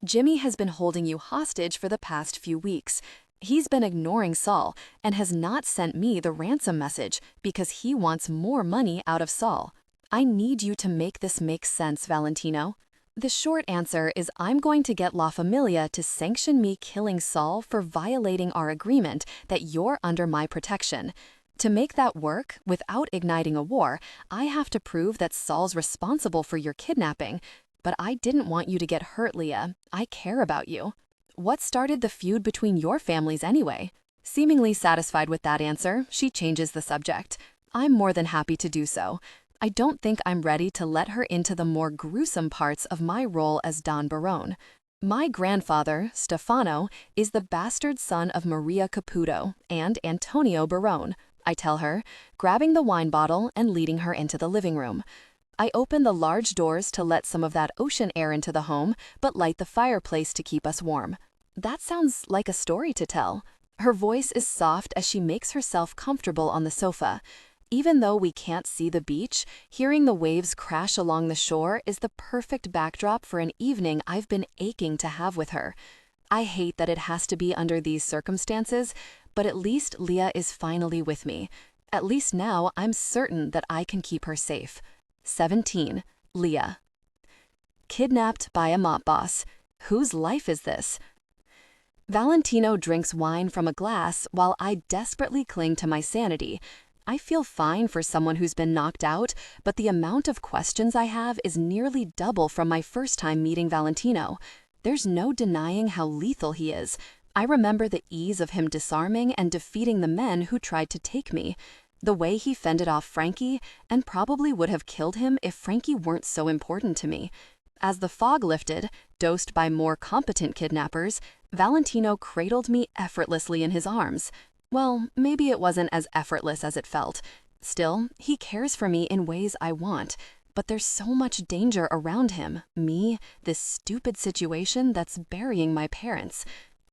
Jimmy has been holding you hostage for the past few weeks. He's been ignoring Saul and has not sent me the ransom message because he wants more money out of Saul. I need you to make this make sense, Valentino. The short answer is I'm going to get La Familia to sanction me killing Saul for violating our agreement that you're under my protection. To make that work, without igniting a war, I have to prove that Saul's responsible for your kidnapping. But I didn't want you to get hurt, Leah. I care about you. What started the feud between your families anyway? Seemingly satisfied with that answer, she changes the subject. I'm more than happy to do so. I don't think I'm ready to let her into the more gruesome parts of my role as Don Barrone. My grandfather, Stefano, is the bastard son of Maria Caputo and Antonio Barrone, I tell her, grabbing the wine bottle and leading her into the living room. I open the large doors to let some of that ocean air into the home, but light the fireplace to keep us warm. That sounds like a story to tell. Her voice is soft as she makes herself comfortable on the sofa. Even though we can't see the beach, hearing the waves crash along the shore is the perfect backdrop for an evening I've been aching to have with her. I hate that it has to be under these circumstances, but at least Leah is finally with me. At least now I'm certain that I can keep her safe. 17. Leah. Kidnapped by a mop boss. Whose life is this? Valentino drinks wine from a glass while I desperately cling to my sanity. I feel fine for someone who's been knocked out, but the amount of questions I have is nearly double from my first time meeting Valentino. There's no denying how lethal he is. I remember the ease of him disarming and defeating the men who tried to take me. The way he fended off Frankie, and probably would have killed him if Frankie weren't so important to me. As the fog lifted, dosed by more competent kidnappers, Valentino cradled me effortlessly in his arms. Well, maybe it wasn't as effortless as it felt. Still, he cares for me in ways I want. But there's so much danger around him, me, this stupid situation that's burying my parents.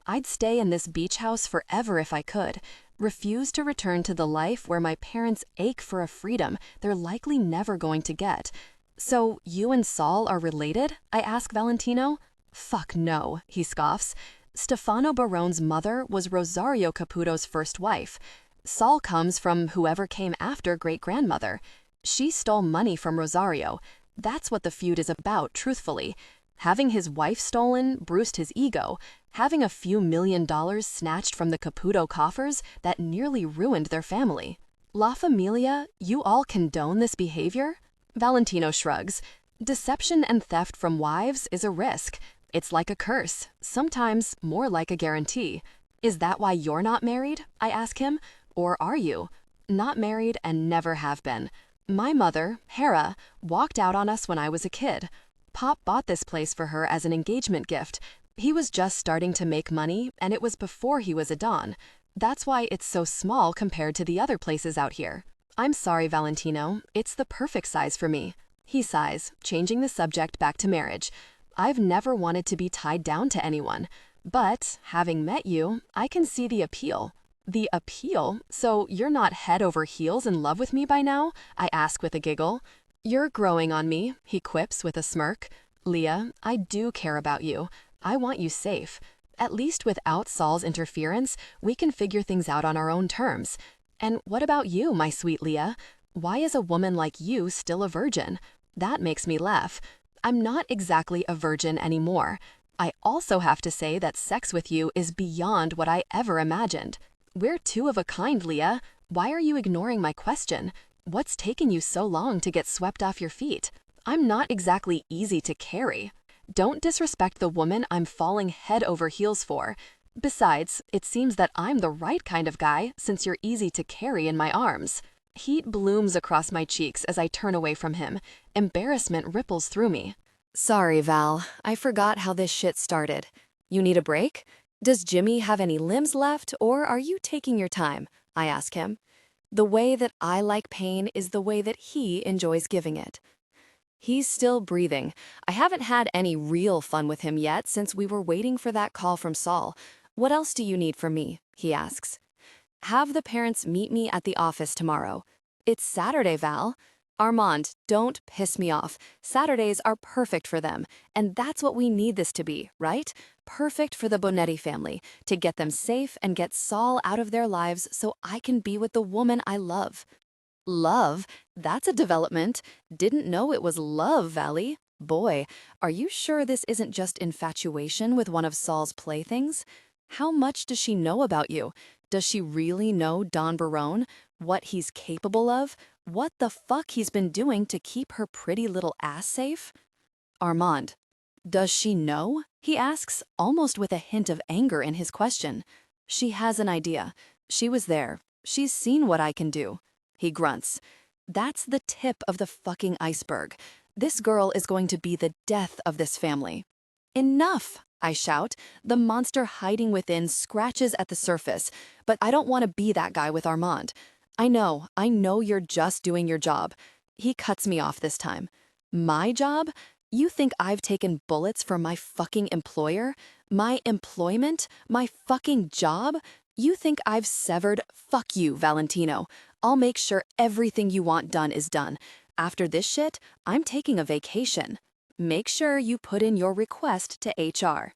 I'd stay in this beach house forever if I could, refuse to return to the life where my parents ache for a freedom they're likely never going to get. So, you and Saul are related? I ask Valentino. Fuck no, he scoffs. Stefano Barrone's mother was Rosario Caputo's first wife. Saul comes from whoever came after great-grandmother. She stole money from Rosario. That's what the feud is about, truthfully. Having his wife stolen bruised his ego. Having a few $1,000,000 snatched from the Caputo coffers that nearly ruined their family. La Familia, you all condone this behavior? Valentino shrugs. Deception and theft from wives is a risk. It's like a curse, sometimes more like a guarantee. Is that why you're not married? I ask him. Or are you? Not married and never have been. My mother, Hera, walked out on us when I was a kid. Pop bought this place for her as an engagement gift. He was just starting to make money, and it was before he was a Don. That's why it's so small compared to the other places out here. I'm sorry, Valentino. It's the perfect size for me. He sighs, changing the subject back to marriage. I've never wanted to be tied down to anyone. But, having met you, I can see the appeal. The appeal? So you're not head over heels in love with me by now? I ask with a giggle. You're growing on me, he quips with a smirk. Leah, I do care about you. I want you safe. At least without Saul's interference, we can figure things out on our own terms. And what about you, my sweet Leah? Why is a woman like you still a virgin? That makes me laugh. I'm not exactly a virgin anymore. I also have to say that sex with you is beyond what I ever imagined. We're two of a kind, Leah. Why are you ignoring my question? What's taken you so long to get swept off your feet? I'm not exactly easy to carry. Don't disrespect the woman I'm falling head over heels for. Besides, it seems that I'm the right kind of guy since you're easy to carry in my arms. Heat blooms across my cheeks as I turn away from him. Embarrassment ripples through me. Sorry, Val. I forgot how this shit started. You need a break? Does Jimmy have any limbs left, or are you taking your time? I ask him. The way that I like pain is the way that he enjoys giving it. He's still breathing. I haven't had any real fun with him yet since we were waiting for that call from Saul. What else do you need from me? He asks. Have the parents meet me at the office tomorrow. It's Saturday, Val. Armand, don't piss me off. Saturdays are perfect for them, and that's what we need this to be, right? Perfect for the Bonetti family, to get them safe and get Saul out of their lives so I can be with the woman I love. Love? That's a development. Didn't know it was love, Valley. Boy, are you sure this isn't just infatuation with one of Saul's playthings? How much does she know about you? Does she really know Don Barrone? What he's capable of? What the fuck he's been doing to keep her pretty little ass safe? Armand. Does she know? He asks, almost with a hint of anger in his question. She has an idea. She was there. She's seen what I can do. He grunts. That's the tip of the fucking iceberg. This girl is going to be the death of this family. Enough, I shout. The monster hiding within scratches at the surface, but I don't want to be that guy with Armand. I know you're just doing your job. He cuts me off this time. My job? You think I've taken bullets for my fucking employer? My employment? My fucking job? You think I've severed? Fuck you, Valentino. I'll make sure everything you want done is done. After this shit, I'm taking a vacation. Make sure you put in your request to HR.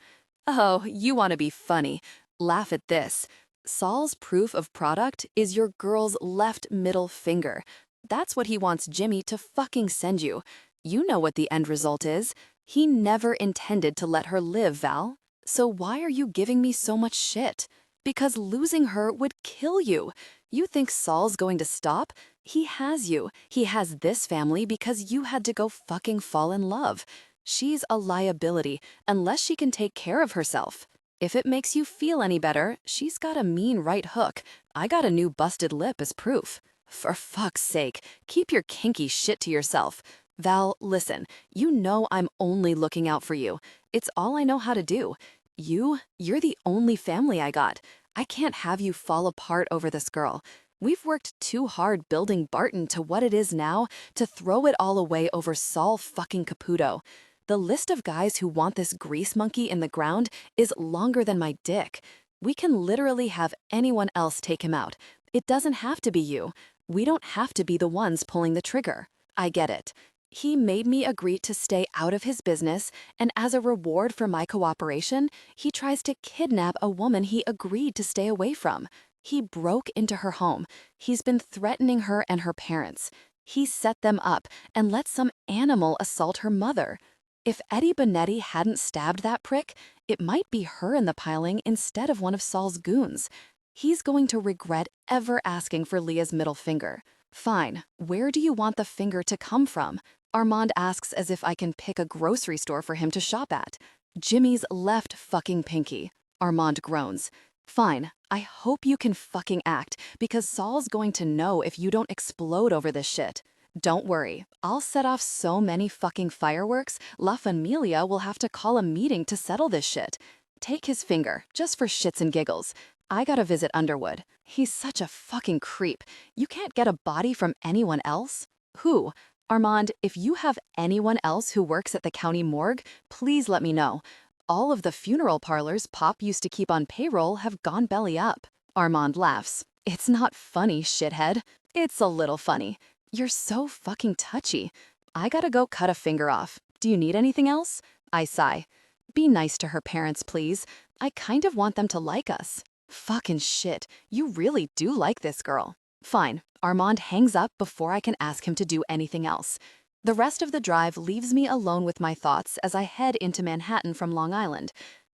Oh, you want to be funny. Laugh at this. Saul's proof of product is your girl's left middle finger. That's what he wants Jimmy to fucking send you. You know what the end result is. He never intended to let her live, Val. So why are you giving me so much shit? Because losing her would kill you. You think Saul's going to stop? He has you. He has this family because you had to go fucking fall in love. She's a liability unless she can take care of herself. If it makes you feel any better, she's got a mean right hook. I got a new busted lip as proof. For fuck's sake, keep your kinky shit to yourself. Val, listen, you know I'm only looking out for you. It's all I know how to do. You're the only family I got. I can't have you fall apart over this girl. We've worked too hard building Barton to what it is now to throw it all away over Saul fucking Caputo. The list of guys who want this grease monkey in the ground is longer than my dick. We can literally have anyone else take him out. It doesn't have to be you. We don't have to be the ones pulling the trigger. I get it. He made me agree to stay out of his business, and as a reward for my cooperation, he tries to kidnap a woman he agreed to stay away from. He broke into her home. He's been threatening her and her parents. He set them up and let some animal assault her mother. If Eddie Bonetti hadn't stabbed that prick, it might be her in the piling instead of one of Saul's goons. He's going to regret ever asking for Leah's middle finger. Fine, where do you want the finger to come from? Armand asks as if I can pick a grocery store for him to shop at. Jimmy's left fucking pinky. Armand groans. Fine, I hope you can fucking act, because Saul's going to know if you don't explode over this shit. Don't worry, I'll set off so many fucking fireworks, La Familia will have to call a meeting to settle this shit. Take his finger, just for shits and giggles. I gotta visit Underwood. He's such a fucking creep. You can't get a body from anyone else? Who? Armand, if you have anyone else who works at the county morgue, please let me know. All of the funeral parlors Pop used to keep on payroll have gone belly up. Armand laughs. It's not funny, shithead. It's a little funny. You're so fucking touchy. I gotta go cut a finger off. Do you need anything else? I sigh. Be nice to her parents, please. I kind of want them to like us. Fucking shit. You really do like this girl. Fine. Armand hangs up before I can ask him to do anything else. The rest of the drive leaves me alone with my thoughts as I head into Manhattan from Long Island.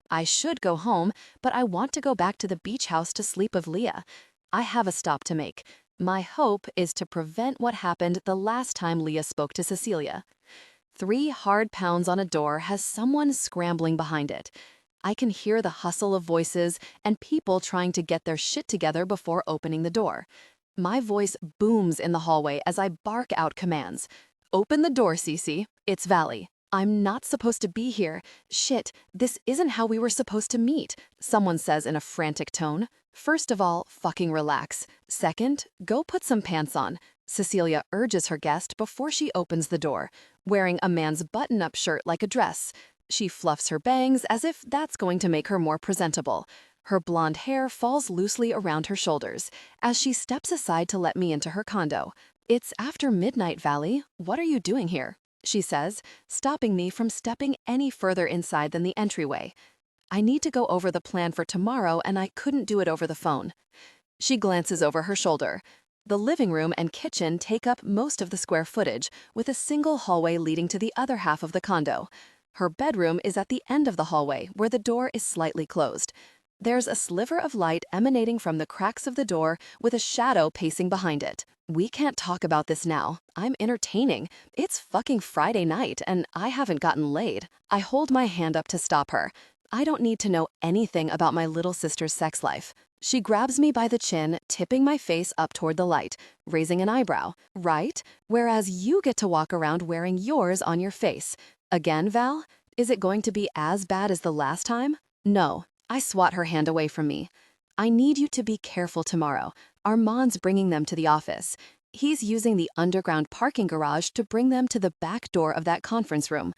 I should go home, but I want to go back to the beach house to sleep with Leah. I have a stop to make. My hope is to prevent what happened the last time Leah spoke to Cecilia. 3 hard pounds on a door has someone scrambling behind it. I can hear the hustle of voices and people trying to get their shit together before opening the door. My voice booms in the hallway as I bark out commands. Open the door, Cece. It's Valley. I'm not supposed to be here. Shit, this isn't how we were supposed to meet, someone says in a frantic tone. First of all, fucking relax. Second, go put some pants on. Cecilia urges her guest before she opens the door, wearing a man's button-up shirt like a dress. She fluffs her bangs as if that's going to make her more presentable. Her blonde hair falls loosely around her shoulders as she steps aside to let me into her condo. It's after midnight, Valley. What are you doing here? She says, stopping me from stepping any further inside than the entryway. I need to go over the plan for tomorrow and I couldn't do it over the phone. She glances over her shoulder. The living room and kitchen take up most of the square footage, with a single hallway leading to the other half of the condo. Her bedroom is at the end of the hallway, where the door is slightly closed. There's a sliver of light emanating from the cracks of the door with a shadow pacing behind it. We can't talk about this now. I'm entertaining. It's fucking Friday night and I haven't gotten laid. I hold my hand up to stop her. I don't need to know anything about my little sister's sex life. She grabs me by the chin, tipping my face up toward the light, raising an eyebrow. Right? Whereas you get to walk around wearing yours on your face. Again, Val? Is it going to be as bad as the last time? No. I swat her hand away from me. I need you to be careful tomorrow. Armand's bringing them to the office. He's using the underground parking garage to bring them to the back door of that conference room.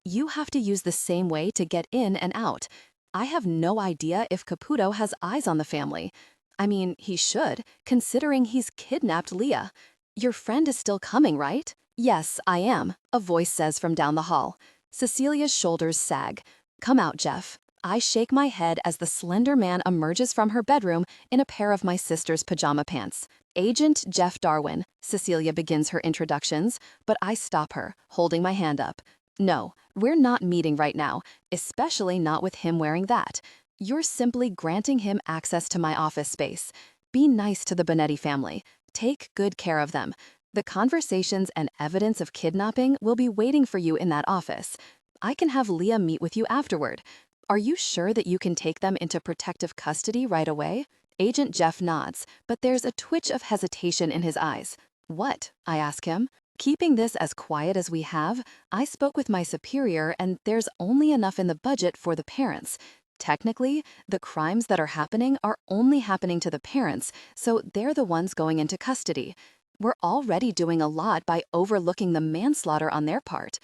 You have to use the same way to get in and out. I have no idea if Caputo has eyes on the family. I mean, he should, considering he's kidnapped Leah. Your friend is still coming, right? Yes, I am, a voice says from down the hall. Cecilia's shoulders sag. Come out, Jeff. I shake my head as the slender man emerges from her bedroom in a pair of my sister's pajama pants. Agent Jeff Darwin, Cecilia begins her introductions, but I stop her, holding my hand up. No, we're not meeting right now, especially not with him wearing that. You're simply granting him access to my office space. Be nice to the Bonetti family. Take good care of them. The conversations and evidence of kidnapping will be waiting for you in that office. I can have Leah meet with you afterward. Are you sure that you can take them into protective custody right away? Agent Jeff nods, but there's a twitch of hesitation in his eyes. What? I ask him. Keeping this as quiet as we have, I spoke with my superior and there's only enough in the budget for the parents. Technically, the crimes that are happening are only happening to the parents, so they're the ones going into custody. We're already doing a lot by overlooking the manslaughter on their part.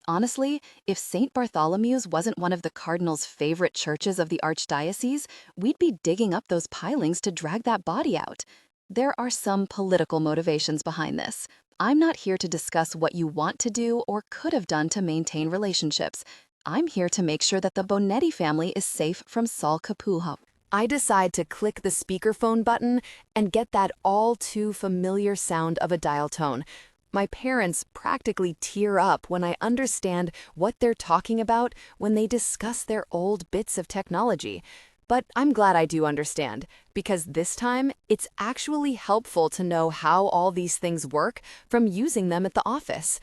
Honestly, if St. Bartholomew's wasn't one of the cardinal's favorite churches of the archdiocese, we'd be digging up those pilings to drag that body out. There are some political motivations behind this. I'm not here to discuss what you want to do or could have done to maintain relationships. I'm here to make sure that the Bonetti family is safe from Saul Capullo. I decide to click the speakerphone button and get that all too familiar sound of a dial tone. My parents practically tear up when I understand what they're talking about when they discuss their old bits of technology. But I'm glad I do understand, because this time it's actually helpful to know how all these things work from using them at the office.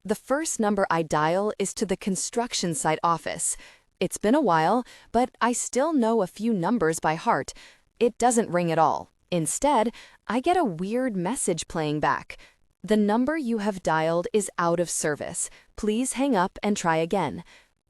The first number I dial is to the construction site office. It's been a while, but I still know a few numbers by heart. It doesn't ring at all. Instead, I get a weird message playing back. The number you have dialed is out of service. Please hang up and try again.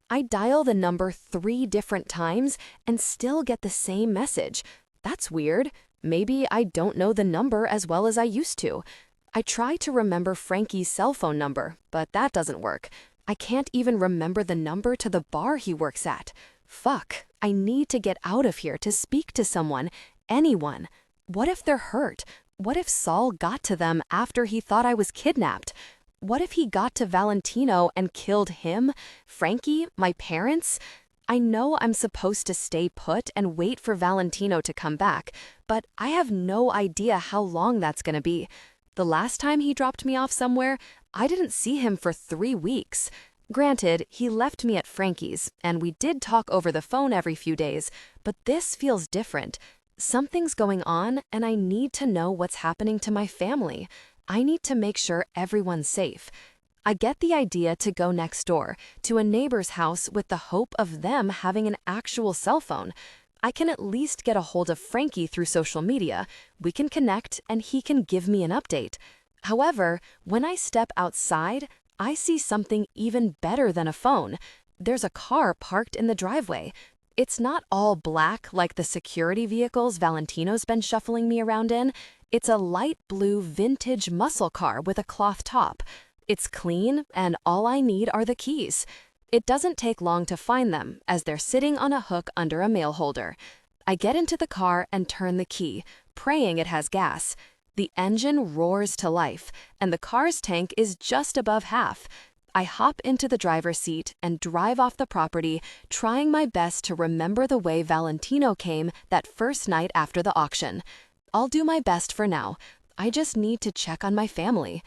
I dial the number 3 different times and still get the same message. That's weird. Maybe I don't know the number as well as I used to. I try to remember Frankie's cell phone number, but that doesn't work. I can't even remember the number to the bar he works at. Fuck, I need to get out of here to speak to someone, anyone. What if they're hurt? What if Saul got to them after he thought I was kidnapped? What if he got to Valentino and killed him, Frankie, my parents? I know I'm supposed to stay put and wait for Valentino to come back, but I have no idea how long that's gonna be. The last time he dropped me off somewhere, I didn't see him for 3 weeks. Granted, he left me at Frankie's, and we did talk over the phone every few days, but this feels different. Something's going on, and I need to know what's happening to my family. I need to make sure everyone's safe. I get the idea to go next door, to a neighbor's house with the hope of them having an actual cell phone. I can at least get a hold of Frankie through social media. We can connect, and he can give me an update. However, when I step outside, I see something even better than a phone. There's a car parked in the driveway. It's not all black like the security vehicles Valentino's been shuffling me around in. It's a light blue vintage muscle car with a cloth top. It's clean, and all I need are the keys. It doesn't take long to find them, as they're sitting on a hook under a mail holder. I get into the car and turn the key, praying it has gas. The engine roars to life, and the car's tank is just above half. I hop into the driver's seat and drive off the property, trying my best to remember the way Valentino came that first night after the auction. I'll do my best for now. I just need to check on my family.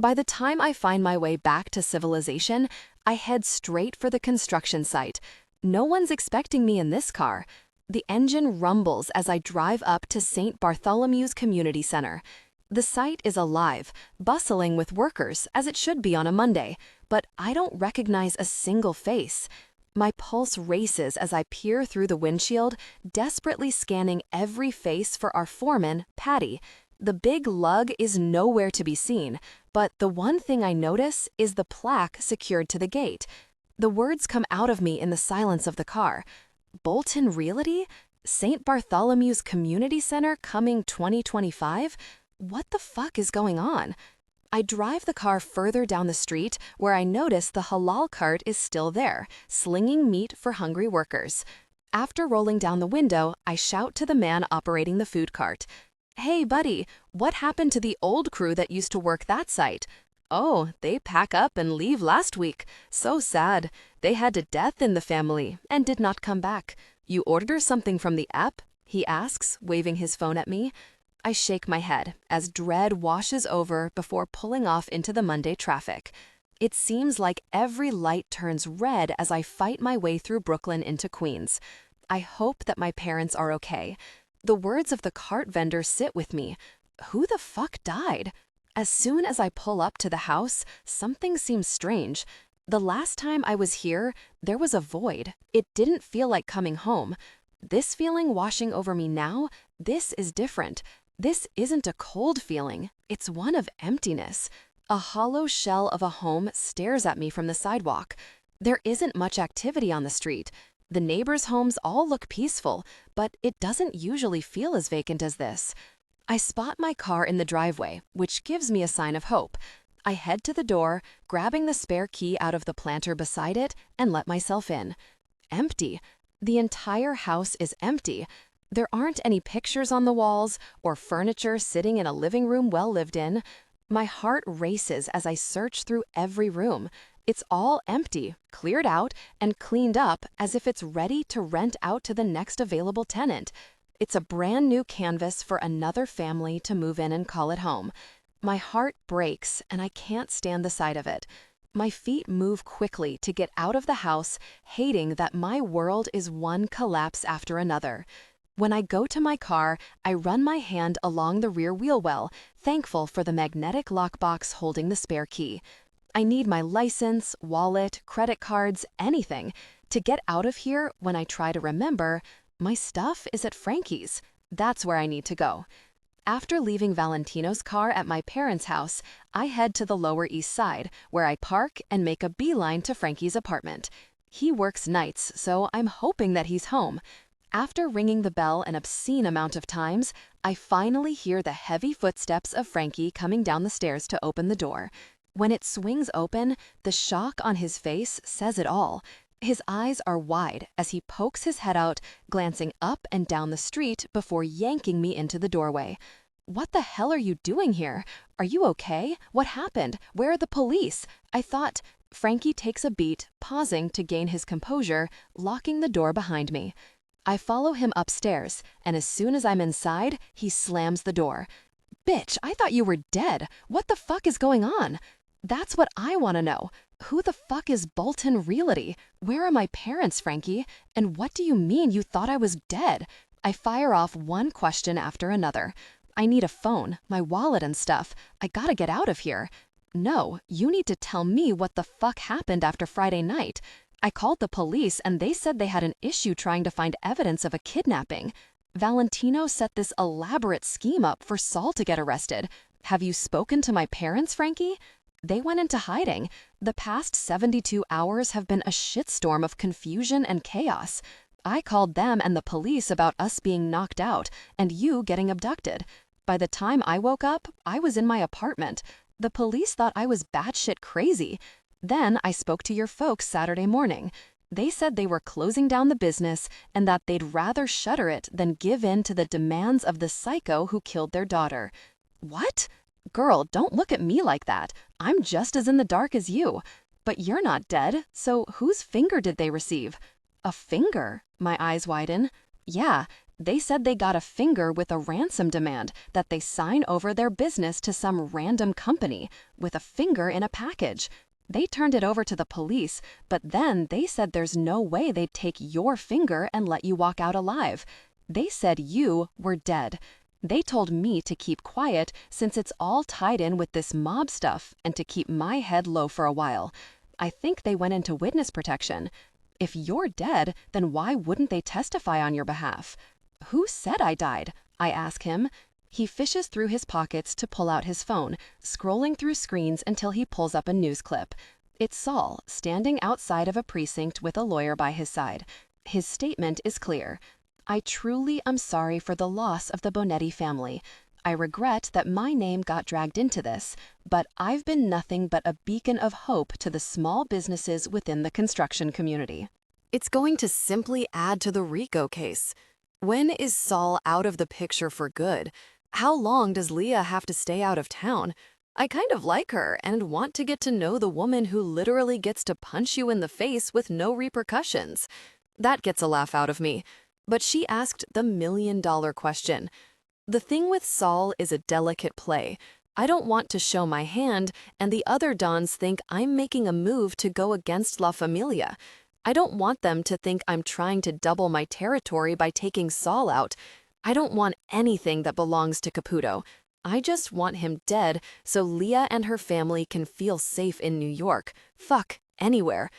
By the time I find my way back to civilization, I head straight for the construction site. No one's expecting me in this car. The engine rumbles as I drive up to St. Bartholomew's Community Center. The site is alive, bustling with workers, as it should be on a Monday, but I don't recognize a single face. My pulse races as I peer through the windshield, desperately scanning every face for our foreman, Patty. The big lug is nowhere to be seen, but the one thing I notice is the plaque secured to the gate. The words come out of me in the silence of the car. Bolton Realty? St. Bartholomew's Community Center coming 2025? What the fuck is going on? I drive the car further down the street where I notice the halal cart is still there, slinging meat for hungry workers. After rolling down the window, I shout to the man operating the food cart. "Hey, buddy, what happened to the old crew that used to work that site?" "Oh, they pack up and leave last week. So sad. They had a death in the family and did not come back. You order something from the app?" he asks, waving his phone at me. I shake my head as dread washes over before pulling off into the Monday traffic. It seems like every light turns red as I fight my way through Brooklyn into Queens. I hope that my parents are okay. The words of the cart vendor sit with me. Who the fuck died? As soon as I pull up to the house, something seems strange. The last time I was here, there was a void. It didn't feel like coming home. This feeling washing over me now, this is different. This isn't a cold feeling, it's one of emptiness. A hollow shell of a home stares at me from the sidewalk. There isn't much activity on the street. The neighbors' homes all look peaceful, but it doesn't usually feel as vacant as this. I spot my car in the driveway, which gives me a sign of hope. I head to the door, grabbing the spare key out of the planter beside it, and let myself in. Empty. The entire house is empty. There aren't any pictures on the walls or furniture sitting in a living room well lived in. My heart races as I search through every room. It's all empty, cleared out, and cleaned up as if it's ready to rent out to the next available tenant. It's a brand new canvas for another family to move in and call it home. My heart breaks and I can't stand the sight of it. My feet move quickly to get out of the house, hating that my world is one collapse after another. When I go to my car, I run my hand along the rear wheel well, thankful for the magnetic lockbox holding the spare key. I need my license, wallet, credit cards, anything. To get out of here, when I try to remember, my stuff is at Frankie's. That's where I need to go. After leaving Valentino's car at my parents' house, I head to the Lower East Side, where I park and make a beeline to Frankie's apartment. He works nights, so I'm hoping that he's home. After ringing the bell an obscene amount of times, I finally hear the heavy footsteps of Frankie coming down the stairs to open the door. When it swings open, the shock on his face says it all. His eyes are wide as he pokes his head out, glancing up and down the street before yanking me into the doorway. "What the hell are you doing here? Are you okay? What happened? Where are the police? I thought..." Frankie takes a beat, pausing to gain his composure, locking the door behind me. I follow him upstairs, and as soon as I'm inside, he slams the door. "Bitch, I thought you were dead. What the fuck is going on?" That's what I want to know. Who the fuck is Bolton Realty? Where are my parents, Frankie? And what do you mean you thought I was dead? I fire off one question after another. I need a phone, my wallet and stuff. I gotta get out of here. No, you need to tell me what the fuck happened after Friday night. I called the police and they said they had an issue trying to find evidence of a kidnapping. Valentino set this elaborate scheme up for Saul to get arrested. Have you spoken to my parents, Frankie? They went into hiding. The past 72 hours have been a shitstorm of confusion and chaos. I called them and the police about us being knocked out and you getting abducted. By the time I woke up, I was in my apartment. The police thought I was batshit crazy. Then I spoke to your folks Saturday morning. They said they were closing down the business and that they'd rather shutter it than give in to the demands of the psycho who killed their daughter. What? Girl, don't look at me like that. I'm just as in the dark as you. But you're not dead, so whose finger did they receive? A finger? My eyes widen. Yeah, they said they got a finger with a ransom demand that they sign over their business to some random company with a finger in a package. They turned it over to the police, but then they said there's no way they'd take your finger and let you walk out alive. They said you were dead. They told me to keep quiet since it's all tied in with this mob stuff and to keep my head low for a while. I think they went into witness protection. If you're dead, then why wouldn't they testify on your behalf? Who said I died? I ask him. He fishes through his pockets to pull out his phone, scrolling through screens until he pulls up a news clip. It's Saul, standing outside of a precinct with a lawyer by his side. His statement is clear. "I truly am sorry for the loss of the Bonetti family. I regret that my name got dragged into this, but I've been nothing but a beacon of hope to the small businesses within the construction community." It's going to simply add to the RICO case. When is Saul out of the picture for good? How long does Leah have to stay out of town? I kind of like her and want to get to know the woman who literally gets to punch you in the face with no repercussions. That gets a laugh out of me. But she asked the million-dollar question. The thing with Saul is a delicate play. I don't want to show my hand, and the other Dons think I'm making a move to go against La Familia. I don't want them to think I'm trying to double my territory by taking Saul out. I don't want anything that belongs to Caputo. I just want him dead so Leah and her family can feel safe in New York. Fuck, anywhere.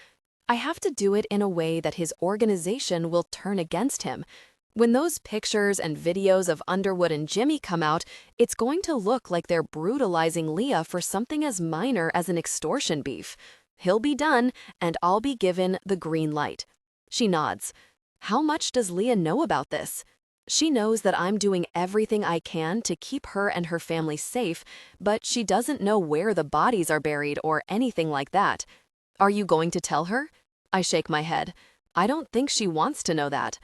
I have to do it in a way that his organization will turn against him. When those pictures and videos of Underwood and Jimmy come out, it's going to look like they're brutalizing Leah for something as minor as an extortion beef. He'll be done, and I'll be given the green light. She nods. How much does Leah know about this? She knows that I'm doing everything I can to keep her and her family safe, but she doesn't know where the bodies are buried or anything like that. Are you going to tell her? I shake my head. I don't think she wants to know that.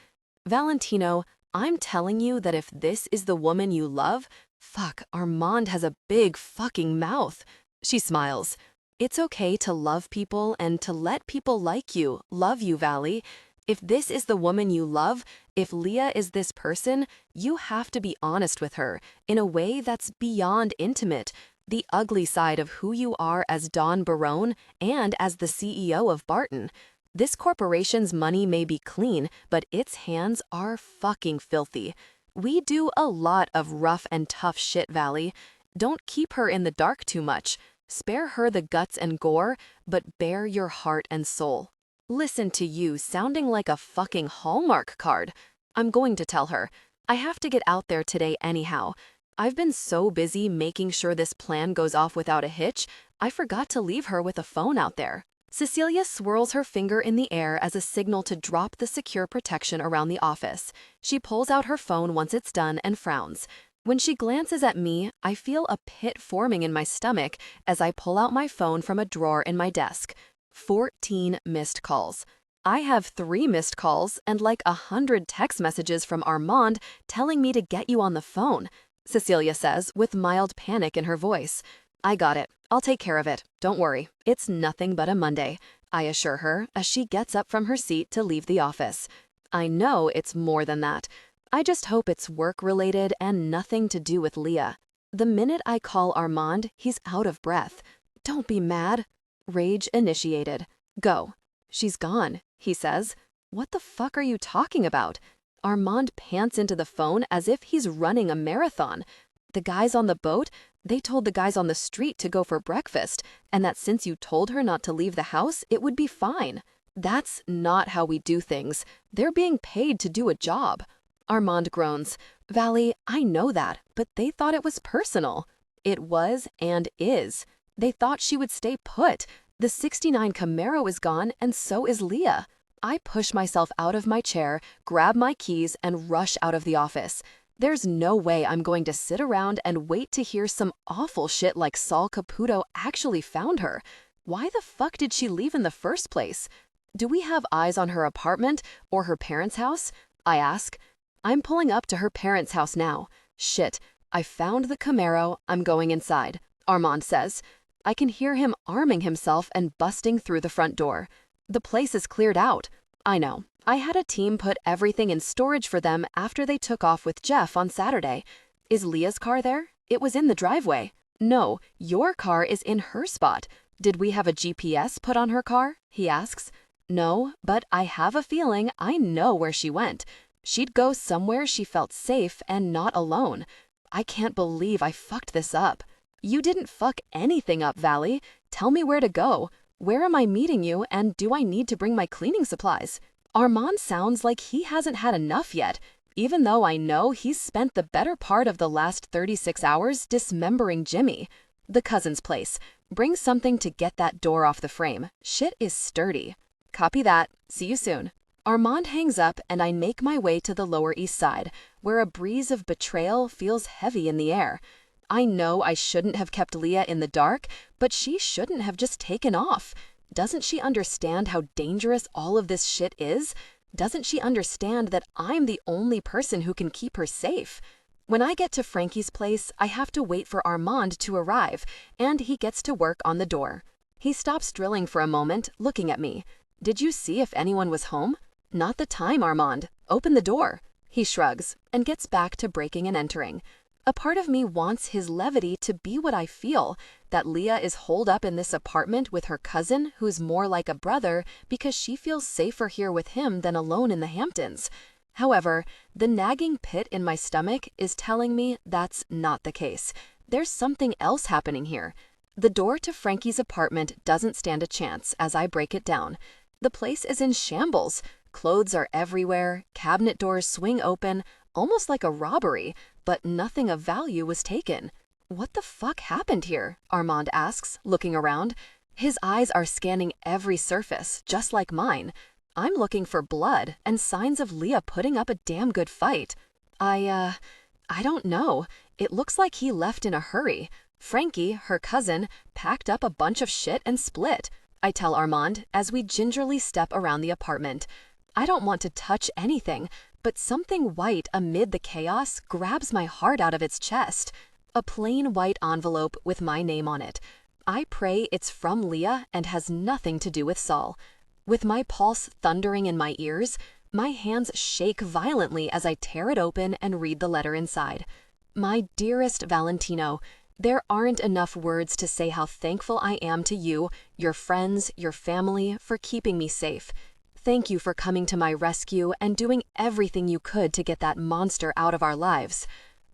Valentino, I'm telling you that if this is the woman you love, fuck, Armand has a big fucking mouth. She smiles. It's okay to love people and to let people like you, love you, Valley. If this is the woman you love, if Leah is this person, you have to be honest with her in a way that's beyond intimate, the ugly side of who you are as Don Barrone and as the CEO of Barton. This corporation's money may be clean, but its hands are fucking filthy. We do a lot of rough and tough shit, Valley. Don't keep her in the dark too much. Spare her the guts and gore, but bare your heart and soul. Listen to you sounding like a fucking Hallmark card. I'm going to tell her. I have to get out there today anyhow. I've been so busy making sure this plan goes off without a hitch, I forgot to leave her with a phone out there. Cecilia swirls her finger in the air as a signal to drop the secure protection around the office. She pulls out her phone once it's done and frowns. When she glances at me, I feel a pit forming in my stomach as I pull out my phone from a drawer in my desk. 14 missed calls. I have 3 missed calls and like 100 text messages from Armand telling me to get you on the phone, Cecilia says with mild panic in her voice. I got it. I'll take care of it. Don't worry. It's nothing but a Monday, I assure her as she gets up from her seat to leave the office. I know it's more than that. I just hope it's work-related and nothing to do with Leah. The minute I call Armand, he's out of breath. Don't be mad. Rage initiated. Go. She's gone, he says. What the fuck are you talking about? Armand pants into the phone as if he's running a marathon. The guys on the boat, they told the guys on the street to go for breakfast, and that since you told her not to leave the house, it would be fine. That's not how we do things. They're being paid to do a job. Armand groans. Valley, I know that, but they thought it was personal. It was and is. They thought she would stay put. The '69 Camaro is gone, and so is Leah. I push myself out of my chair, grab my keys, and rush out of the office. There's no way I'm going to sit around and wait to hear some awful shit like Saul Caputo actually found her. Why the fuck did she leave in the first place? Do we have eyes on her apartment or her parents' house? I ask. I'm pulling up to her parents' house now. Shit, I found the Camaro. I'm going inside, Armand says. I can hear him arming himself and busting through the front door. The place is cleared out. I know. I had a team put everything in storage for them after they took off with Jeff on Saturday. Is Leah's car there? It was in the driveway. No, your car is in her spot. Did we have a GPS put on her car? He asks. No, but I have a feeling I know where she went. She'd go somewhere she felt safe and not alone. I can't believe I fucked this up. You didn't fuck anything up, Valley. Tell me where to go. Where am I meeting you, and do I need to bring my cleaning supplies? Armand sounds like he hasn't had enough yet, even though I know he's spent the better part of the last 36 hours dismembering Jimmy. The cousin's place. Bring something to get that door off the frame. Shit is sturdy. Copy that. See you soon. Armand hangs up, and I make my way to the Lower East Side, where a breeze of betrayal feels heavy in the air. I know I shouldn't have kept Leah in the dark, but she shouldn't have just taken off. Doesn't she understand how dangerous all of this shit is? Doesn't she understand that I'm the only person who can keep her safe? When I get to Frankie's place, I have to wait for Armand to arrive, and he gets to work on the door. He stops drilling for a moment, looking at me. Did you see if anyone was home? Not the time, Armand. Open the door. He shrugs and gets back to breaking and entering. A part of me wants his levity to be what I feel, that Leah is holed up in this apartment with her cousin, who's more like a brother, because she feels safer here with him than alone in the Hamptons. However, the nagging pit in my stomach is telling me that's not the case. There's something else happening here. The door to Frankie's apartment doesn't stand a chance as I break it down. The place is in shambles. Clothes are everywhere, cabinet doors swing open, almost like a robbery, but nothing of value was taken. What the fuck happened here? Armand asks, looking around. His eyes are scanning every surface, just like mine. I'm looking for blood and signs of Leah putting up a damn good fight. I don't know. It looks like he left in a hurry. Frankie, her cousin, packed up a bunch of shit and split, I tell Armand as we gingerly step around the apartment. I don't want to touch anything, but something white amid the chaos grabs my heart out of its chest. A plain white envelope with my name on it. I pray it's from Leah and has nothing to do with Saul. With my pulse thundering in my ears, my hands shake violently as I tear it open and read the letter inside. My dearest Valentino, there aren't enough words to say how thankful I am to you, your friends, your family, for keeping me safe. Thank you for coming to my rescue and doing everything you could to get that monster out of our lives.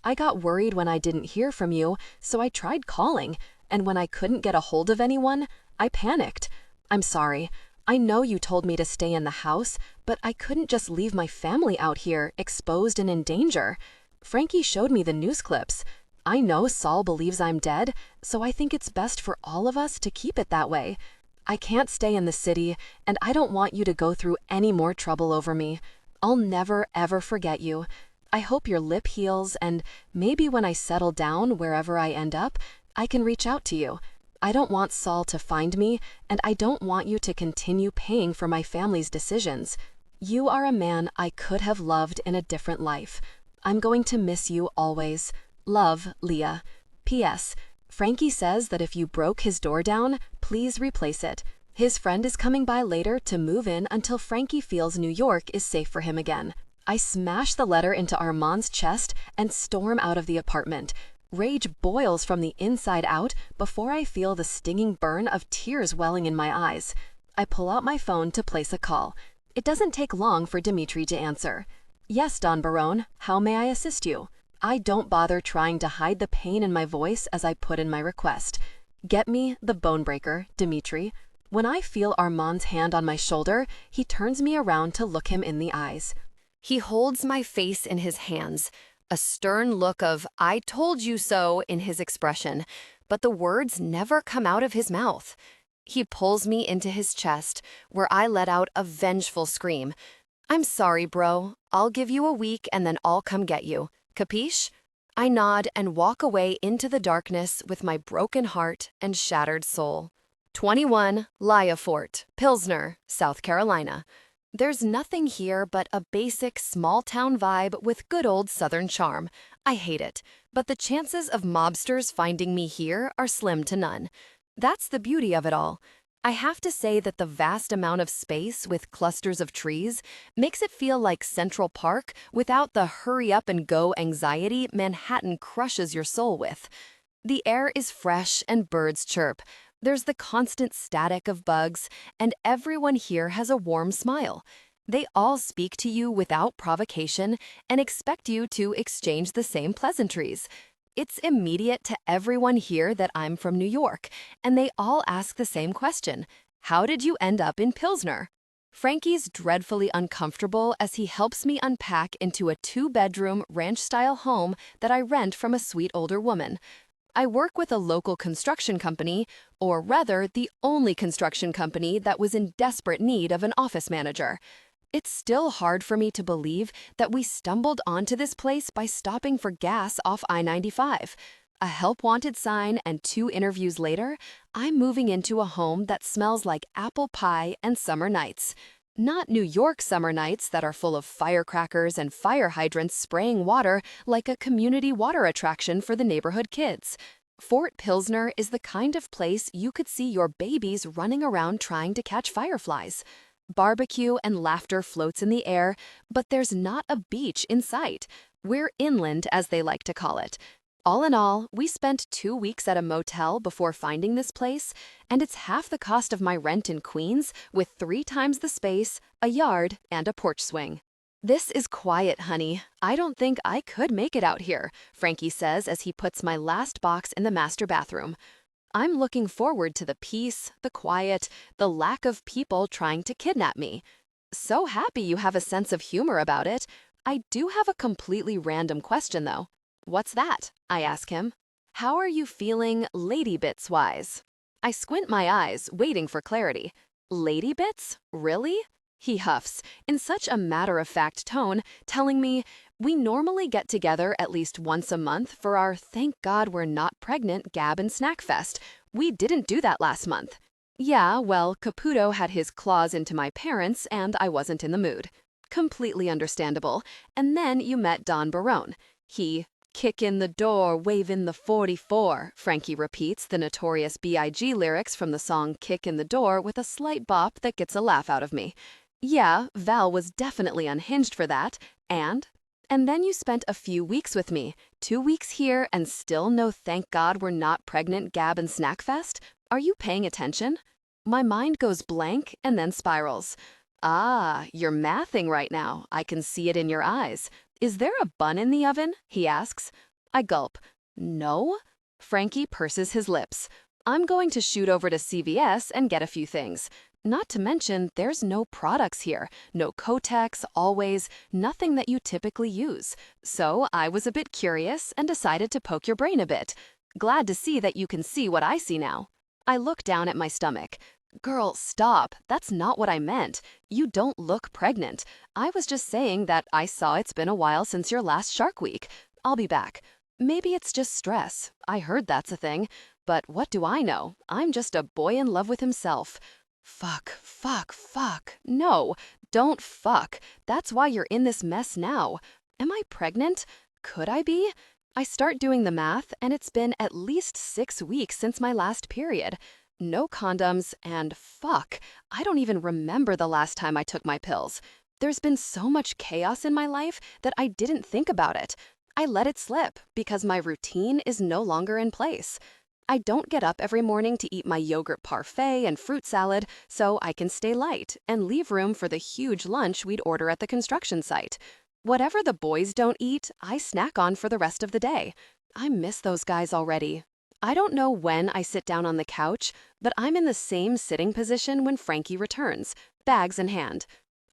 I got worried when I didn't hear from you, so I tried calling, and when I couldn't get a hold of anyone, I panicked. I'm sorry. I know you told me to stay in the house, but I couldn't just leave my family out here, exposed and in danger. Frankie showed me the news clips. I know Saul believes I'm dead, so I think it's best for all of us to keep it that way. I can't stay in the city, and I don't want you to go through any more trouble over me. I'll never, ever forget you. I hope your lip heals, and maybe when I settle down wherever I end up, I can reach out to you. I don't want Saul to find me, and I don't want you to continue paying for my family's decisions. You are a man I could have loved in a different life. I'm going to miss you always. Love, Leah. P.S. Frankie says that if you broke his door down, please replace it. His friend is coming by later to move in until Frankie feels New York is safe for him again. I smash the letter into Armand's chest and storm out of the apartment. Rage boils from the inside out before I feel the stinging burn of tears welling in my eyes. I pull out my phone to place a call. It doesn't take long for Dimitri to answer. Yes, Don Barrone, how may I assist you? I don't bother trying to hide the pain in my voice as I put in my request. Get me the bonebreaker, Dimitri. When I feel Armand's hand on my shoulder, he turns me around to look him in the eyes. He holds my face in his hands, a stern look of "I told you so" in his expression, but the words never come out of his mouth. He pulls me into his chest, where I let out a vengeful scream. "I'm sorry, bro. I'll give you a week and then I'll come get you. Capiche?" I nod and walk away into the darkness with my broken heart and shattered soul. 21 Laya Fort, Pilsner, South Carolina. There's nothing here but a basic small-town vibe with good old Southern charm. I hate it, but the chances of mobsters finding me here are slim to none. That's the beauty of it all. I have to say that the vast amount of space with clusters of trees makes it feel like Central Park without the hurry-up-and-go anxiety Manhattan crushes your soul with. The air is fresh and birds chirp. There's the constant static of bugs, and everyone here has a warm smile. They all speak to you without provocation and expect you to exchange the same pleasantries. It's immediate to everyone here that I'm from New York, and they all ask the same question: how did you end up in Pilsner? Frankie's dreadfully uncomfortable as he helps me unpack into a 2-bedroom ranch-style home that I rent from a sweet older woman. I work with a local construction company, or rather, the only construction company that was in desperate need of an office manager. It's still hard for me to believe that we stumbled onto this place by stopping for gas off I-95. A help wanted sign and 2 interviews later, I'm moving into a home that smells like apple pie and summer nights. Not New York summer nights that are full of firecrackers and fire hydrants spraying water like a community water attraction for the neighborhood kids. Fort Pilsner is the kind of place you could see your babies running around trying to catch fireflies. Barbecue and laughter floats in the air, but there's not a beach in sight. We're inland, as they like to call it. All in all, we spent 2 weeks at a motel before finding this place, and it's half the cost of my rent in Queens with 3 times the space, a yard, and a porch swing. "This is quiet, honey. I don't think I could make it out here," Frankie says as he puts my last box in the master bathroom. I'm looking forward to the peace, the quiet, the lack of people trying to kidnap me. So happy you have a sense of humor about it. I do have a completely random question, though. "What's that?" I ask him. "How are you feeling lady bits-wise?" I squint my eyes, waiting for clarity. Lady bits? Really? he huffs, in such a matter-of-fact tone, telling me, "We normally get together at least once a month for our thank God we're not pregnant gab and snack fest. We didn't do that last month." Yeah, well, Caputo had his claws into my parents, and I wasn't in the mood. Completely understandable. And then you met Don Barrone. He, "Kick in the door, wave in the 44, Frankie repeats the notorious B.I.G. lyrics from the song Kick in the Door with a slight bop that gets a laugh out of me. Yeah, Val was definitely unhinged for that, and then you spent a few weeks with me. 2 weeks here and still no thank God we're not pregnant gab and snack fest? Are you paying attention? My mind goes blank and then spirals. Ah, you're mathing right now. I can see it in your eyes. Is there a bun in the oven? He asks. I gulp. No? Frankie purses his lips. I'm going to shoot over to CVS and get a few things. Not to mention, there's no products here. No Kotex, Always, nothing that you typically use. So I was a bit curious and decided to poke your brain a bit. Glad to see that you can see what I see now. I look down at my stomach. Girl, stop. That's not what I meant. You don't look pregnant. I was just saying that I saw it's been a while since your last Shark Week. I'll be back. Maybe it's just stress. I heard that's a thing. But what do I know? I'm just a boy in love with himself. Fuck. No, don't fuck. That's why you're in this mess now. Am I pregnant? Could I be? I start doing the math, and it's been at least 6 weeks since my last period. No condoms, and fuck, I don't even remember the last time I took my pills. There's been so much chaos in my life that I didn't think about it. I let it slip because my routine is no longer in place. I don't get up every morning to eat my yogurt parfait and fruit salad, so I can stay light and leave room for the huge lunch we'd order at the construction site. Whatever the boys don't eat, I snack on for the rest of the day. I miss those guys already. I don't know when I sit down on the couch, but I'm in the same sitting position when Frankie returns, bags in hand.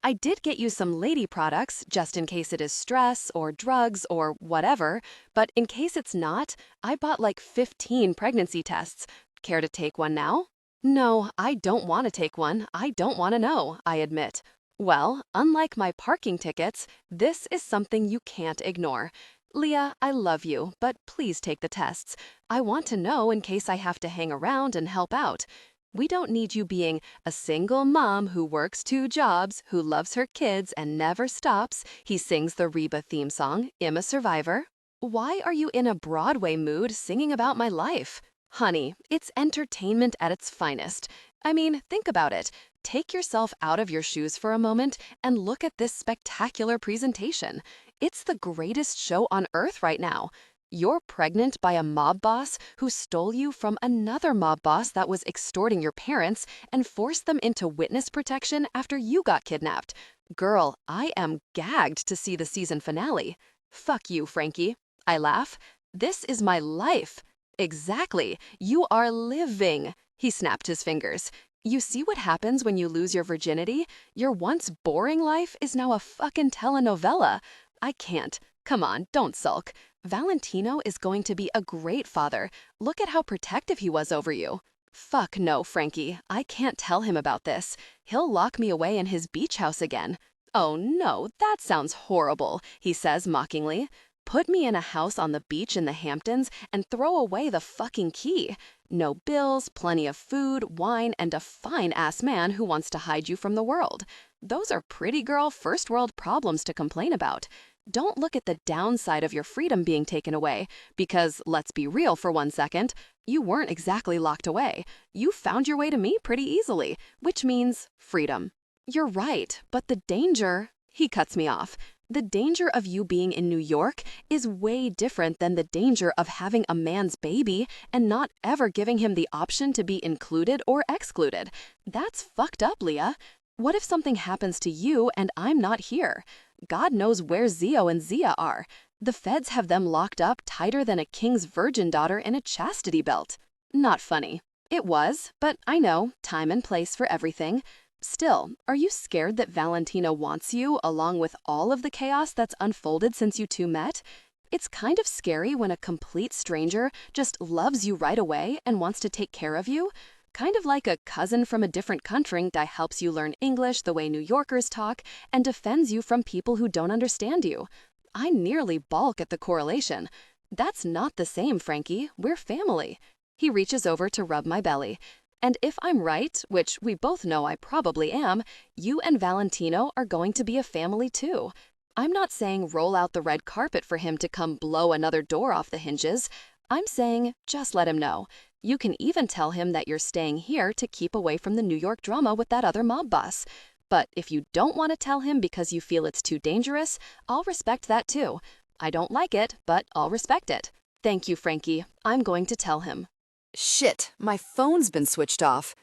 I did get you some lady products, just in case it is stress or drugs or whatever, but in case it's not, I bought like 15 pregnancy tests. Care to take one now? No, I don't want to take one. I don't want to know, I admit. Well, unlike my parking tickets, this is something you can't ignore. Leah, I love you, but please take the tests. I want to know in case I have to hang around and help out. We don't need you being a single mom who works 2 jobs, who loves her kids and never stops. He sings the Reba theme song, I'm a Survivor. Why are you in a Broadway mood singing about my life? Honey, it's entertainment at its finest. I mean, think about it. Take yourself out of your shoes for a moment and look at this spectacular presentation. It's the greatest show on earth right now. You're pregnant by a mob boss who stole you from another mob boss that was extorting your parents and forced them into witness protection after you got kidnapped. Girl, I am gagged to see the season finale. Fuck you, Frankie. I laugh. This is my life. Exactly. You are living. He snapped his fingers. You see what happens when you lose your virginity? Your once boring life is now a fucking telenovela. I can't. Come on, don't sulk. Valentino is going to be a great father. Look at how protective he was over you. Fuck no, Frankie. I can't tell him about this. He'll lock me away in his beach house again. Oh no, that sounds horrible, he says mockingly. Put me in a house on the beach in the Hamptons and throw away the fucking key. No bills, plenty of food, wine, and a fine-ass man who wants to hide you from the world. Those are pretty girl first world problems to complain about. Don't look at the downside of your freedom being taken away, because, let's be real for 1 second, you weren't exactly locked away. You found your way to me pretty easily, which means freedom. You're right, but the danger... He cuts me off. The danger of you being in New York is way different than the danger of having a man's baby and not ever giving him the option to be included or excluded. That's fucked up, Leah. What if something happens to you and I'm not here? God knows where Zio and Zia are. The feds have them locked up tighter than a king's virgin daughter in a chastity belt. Not funny. It was, but I know, time and place for everything. Still, are you scared that Valentino wants you along with all of the chaos that's unfolded since you two met? It's kind of scary when a complete stranger just loves you right away and wants to take care of you. Kind of like a cousin from a different country that helps you learn English the way New Yorkers talk and defends you from people who don't understand you. I nearly balk at the correlation. That's not the same, Frankie. We're family. He reaches over to rub my belly. And if I'm right, which we both know I probably am, you and Valentino are going to be a family too. I'm not saying roll out the red carpet for him to come blow another door off the hinges. I'm saying just let him know. You can even tell him that you're staying here to keep away from the New York drama with that other mob boss. But if you don't want to tell him because you feel it's too dangerous, I'll respect that too. I don't like it, but I'll respect it. Thank you, Frankie. I'm going to tell him. Shit, my phone's been switched off.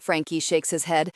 Frankie shakes his head.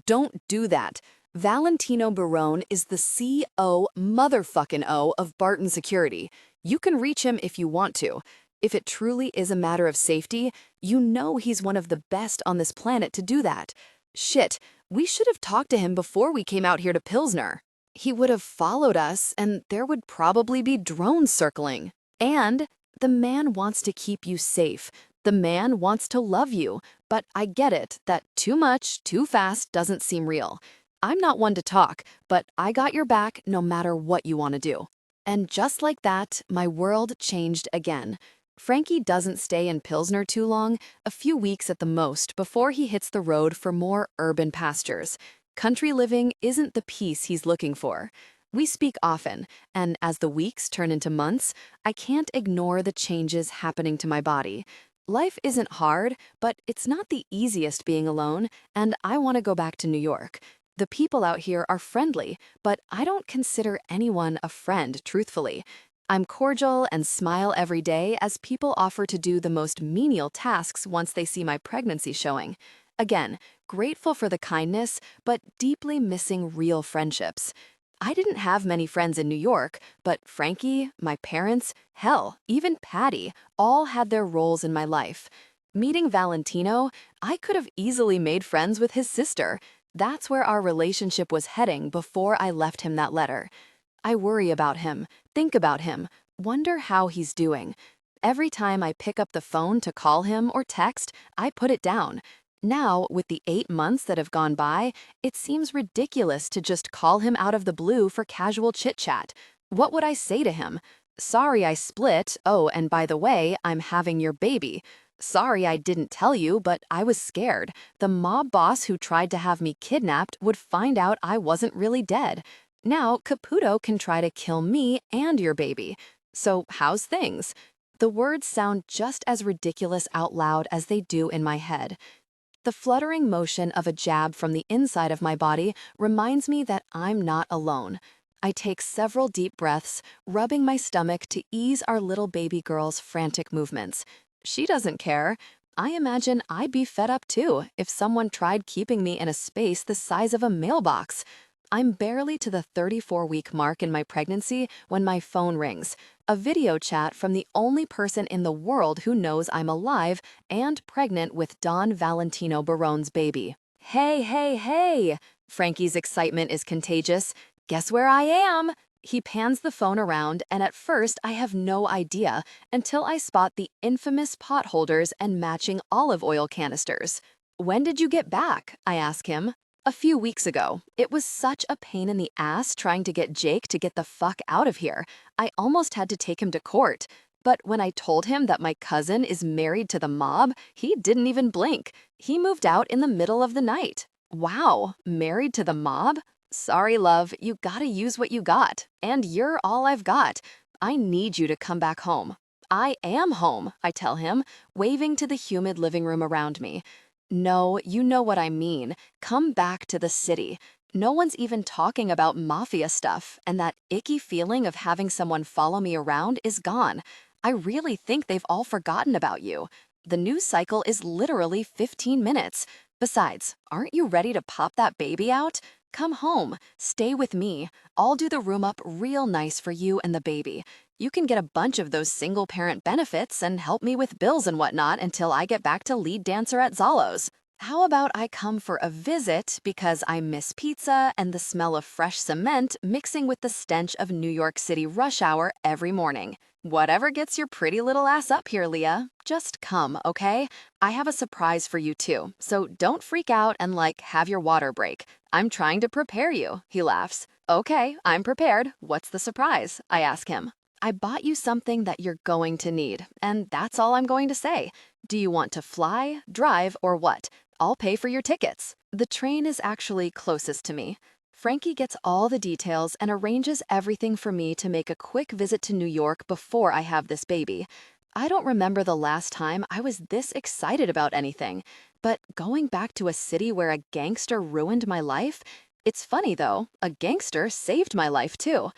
Don't do that. Valentino Barrone is the C.O. motherfucking O of Barton Security. You can reach him if you want to. If it truly is a matter of safety, you know he's one of the best on this planet to do that. Shit, we should have talked to him before we came out here to Pilsner. He would have followed us, and there would probably be drones circling. And the man wants to keep you safe. The man wants to love you. But I get it that too much, too fast doesn't seem real. I'm not one to talk, but I got your back no matter what you want to do. And just like that, my world changed again. Frankie doesn't stay in Pilsner too long, a few weeks at the most, before he hits the road for more urban pastures. Country living isn't the peace he's looking for. We speak often, and as the weeks turn into months, I can't ignore the changes happening to my body. Life isn't hard, but it's not the easiest being alone, and I want to go back to New York. The people out here are friendly, but I don't consider anyone a friend, truthfully. I'm cordial and smile every day as people offer to do the most menial tasks once they see my pregnancy showing. Again, grateful for the kindness, but deeply missing real friendships. I didn't have many friends in New York, but Frankie, my parents, hell, even Patty, all had their roles in my life. Meeting Valentino, I could have easily made friends with his sister. That's where our relationship was heading before I left him that letter. I worry about him, think about him, wonder how he's doing. Every time I pick up the phone to call him or text, I put it down. Now, with the 8 months that have gone by, it seems ridiculous to just call him out of the blue for casual chit-chat. What would I say to him? Sorry I split, oh, and by the way, I'm having your baby. Sorry I didn't tell you, but I was scared. The mob boss who tried to have me kidnapped would find out I wasn't really dead. Now, Caputo can try to kill me and your baby. So how's things? The words sound just as ridiculous out loud as they do in my head. The fluttering motion of a jab from the inside of my body reminds me that I'm not alone. I take several deep breaths, rubbing my stomach to ease our little baby girl's frantic movements. She doesn't care. I imagine I'd be fed up too if someone tried keeping me in a space the size of a mailbox. I'm barely to the 34-week mark in my pregnancy when my phone rings. A video chat from the only person in the world who knows I'm alive and pregnant with Don Valentino Barrone's baby. Hey, hey, hey! Frankie's excitement is contagious. Guess where I am? He pans the phone around, and at first I have no idea until I spot the infamous pot holders and matching olive oil canisters. When did you get back? I ask him. A few weeks ago. It was such a pain in the ass trying to get Jake to get the fuck out of here. I almost had to take him to court. But when I told him that my cousin is married to the mob, he didn't even blink. He moved out in the middle of the night. Wow, married to the mob? Sorry, love, you gotta use what you got. And you're all I've got. I need you to come back home. I am home, I tell him, waving to the humid living room around me. No, you know what I mean. Come back to the city. No one's even talking about Mafia stuff, and that icky feeling of having someone follow me around is gone. I really think they've all forgotten about you. The news cycle is literally 15 minutes. Besides, aren't you ready to pop that baby out? Come home. Stay with me. I'll do the room up real nice for you and the baby. You can get a bunch of those single-parent benefits and help me with bills and whatnot until I get back to lead dancer at Zalo's. How about I come for a visit because I miss pizza and the smell of fresh cement mixing with the stench of New York City rush hour every morning? Whatever gets your pretty little ass up here, Leah. Just come, okay? I have a surprise for you too, so don't freak out and have your water break. I'm trying to prepare you, he laughs. Okay, I'm prepared. What's the surprise? I ask him. I bought you something that you're going to need, and that's all I'm going to say. Do you want to fly, drive, or what? I'll pay for your tickets. The train is actually closest to me. Frankie gets all the details and arranges everything for me to make a quick visit to New York before I have this baby. I don't remember the last time I was this excited about anything, but going back to a city where a gangster ruined my life? It's funny though, a gangster saved my life too.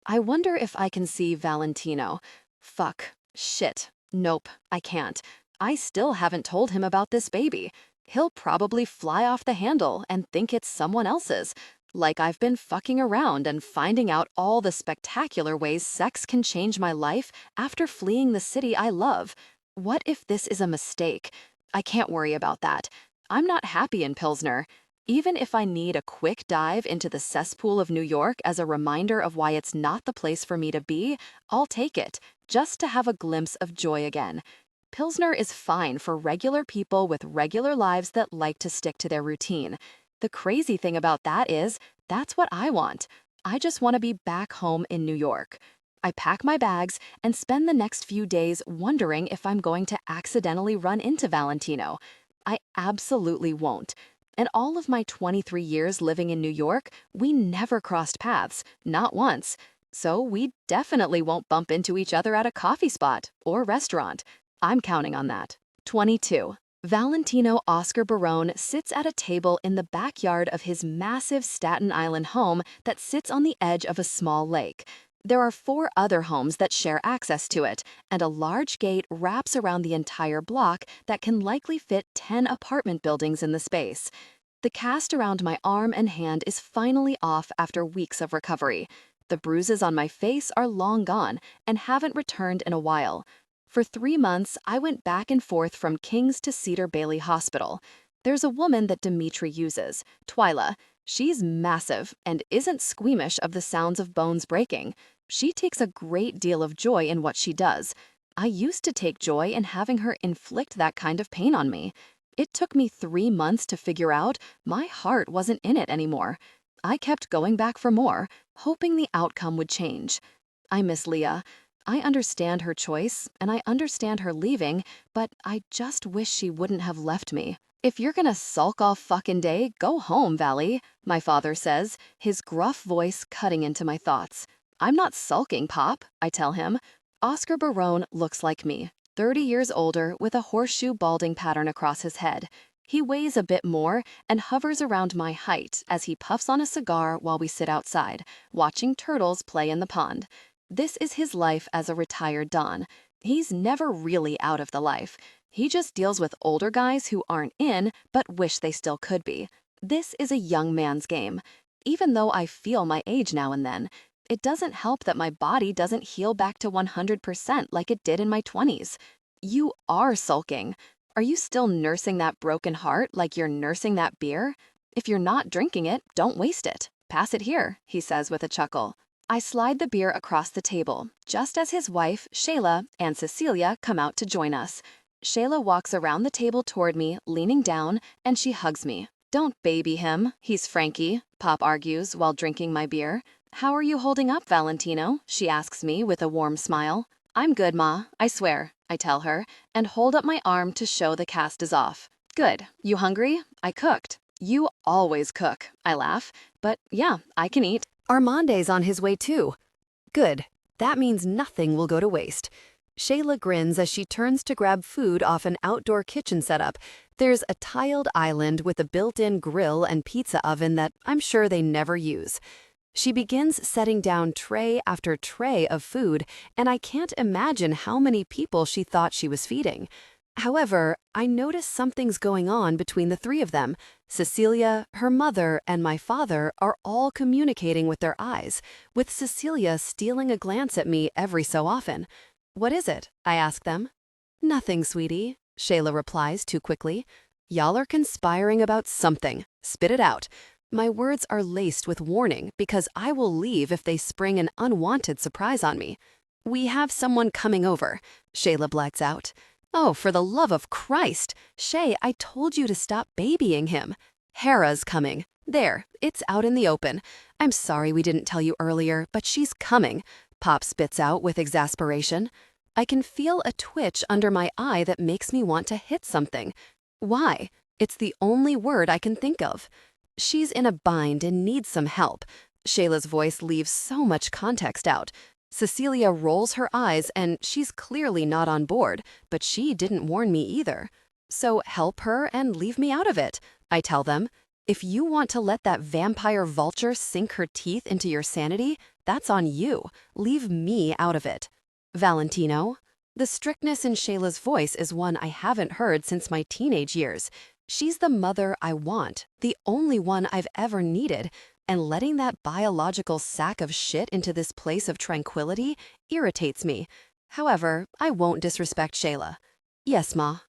I wonder if I can see Valentino. Fuck. Shit. Nope, I can't. I still haven't told him about this baby. He'll probably fly off the handle and think it's someone else's. Like I've been fucking around and finding out all the spectacular ways sex can change my life after fleeing the city I love. What if this is a mistake? I can't worry about that. I'm not happy in Pilsner. Even if I need a quick dive into the cesspool of New York as a reminder of why it's not the place for me to be, I'll take it, just to have a glimpse of joy again. Pilsner is fine for regular people with regular lives that like to stick to their routine. The crazy thing about that is, that's what I want. I just want to be back home in New York. I pack my bags and spend the next few days wondering if I'm going to accidentally run into Valentino. I absolutely won't. In all of my 23 years living in New York, we never crossed paths, not once. So we definitely won't bump into each other at a coffee spot or restaurant. I'm counting on that. 22. Valentino Oscar Barrone sits at a table in the backyard of his massive Staten Island home that sits on the edge of a small lake. There are 4 other homes that share access to it, and a large gate wraps around the entire block that can likely fit 10 apartment buildings in the space. The cast around my arm and hand is finally off after weeks of recovery. The bruises on my face are long gone and haven't returned in a while. For 3 months, I went back and forth from King's to Cedar Bailey Hospital. There's a woman that Dimitri uses, Twyla. She's massive and isn't squeamish of the sounds of bones breaking. She takes a great deal of joy in what she does. I used to take joy in having her inflict that kind of pain on me. It took me 3 months to figure out my heart wasn't in it anymore. I kept going back for more, hoping the outcome would change. I miss Leah. I understand her choice, and I understand her leaving, but I just wish she wouldn't have left me. If you're gonna sulk all fucking day, go home, Valley, my father says, his gruff voice cutting into my thoughts. I'm not sulking, Pop, I tell him. Oscar Barrone looks like me, 30 years older with a horseshoe balding pattern across his head. He weighs a bit more and hovers around my height as he puffs on a cigar while we sit outside, watching turtles play in the pond. This is his life as a retired Don. He's never really out of the life. He just deals with older guys who aren't in, but wish they still could be. This is a young man's game. Even though I feel my age now and then, it doesn't help that my body doesn't heal back to 100% like it did in my 20s. You are sulking. Are you still nursing that broken heart like you're nursing that beer? If you're not drinking it, don't waste it. Pass it here, he says with a chuckle. I slide the beer across the table, just as his wife, Shayla, and Cecilia come out to join us. Shayla walks around the table toward me, leaning down, and she hugs me. Don't baby him, he's Frankie, Pop argues while drinking my beer. How are you holding up, Valentino? She asks me with a warm smile. I'm good, Ma, I swear, I tell her, and hold up my arm to show the cast is off. Good. You hungry? I cooked. You always cook, I laugh. But yeah, I can eat. Armand's on his way too. Good. That means nothing will go to waste. Shayla grins as she turns to grab food off an outdoor kitchen setup. There's a tiled island with a built-in grill and pizza oven that I'm sure they never use. She begins setting down tray after tray of food, and I can't imagine how many people she thought she was feeding. However, I notice something's going on between the 3 of them. Cecilia, her mother, and my father are all communicating with their eyes, with Cecilia stealing a glance at me every so often. What is it? I ask them. Nothing, sweetie, Shayla replies too quickly. Y'all are conspiring about something. Spit it out. My words are laced with warning because I will leave if they spring an unwanted surprise on me. We have someone coming over, Shayla blurts out. Oh, for the love of Christ! Shay, I told you to stop babying him. Hera's coming. There, it's out in the open. I'm sorry we didn't tell you earlier, but she's coming, Pop spits out with exasperation. I can feel a twitch under my eye that makes me want to hit something. Why? It's the only word I can think of. She's in a bind and needs some help. Shayla's voice leaves so much context out. Cecilia rolls her eyes and she's clearly not on board, but she didn't warn me either. So help her and leave me out of it, I tell them. If you want to let that vampire vulture sink her teeth into your sanity, that's on you. Leave me out of it. Valentino. The strictness in Shayla's voice is one I haven't heard since my teenage years. She's the mother I want, the only one I've ever needed, and letting that biological sack of shit into this place of tranquility irritates me. However, I won't disrespect Shayla. Yes, Ma.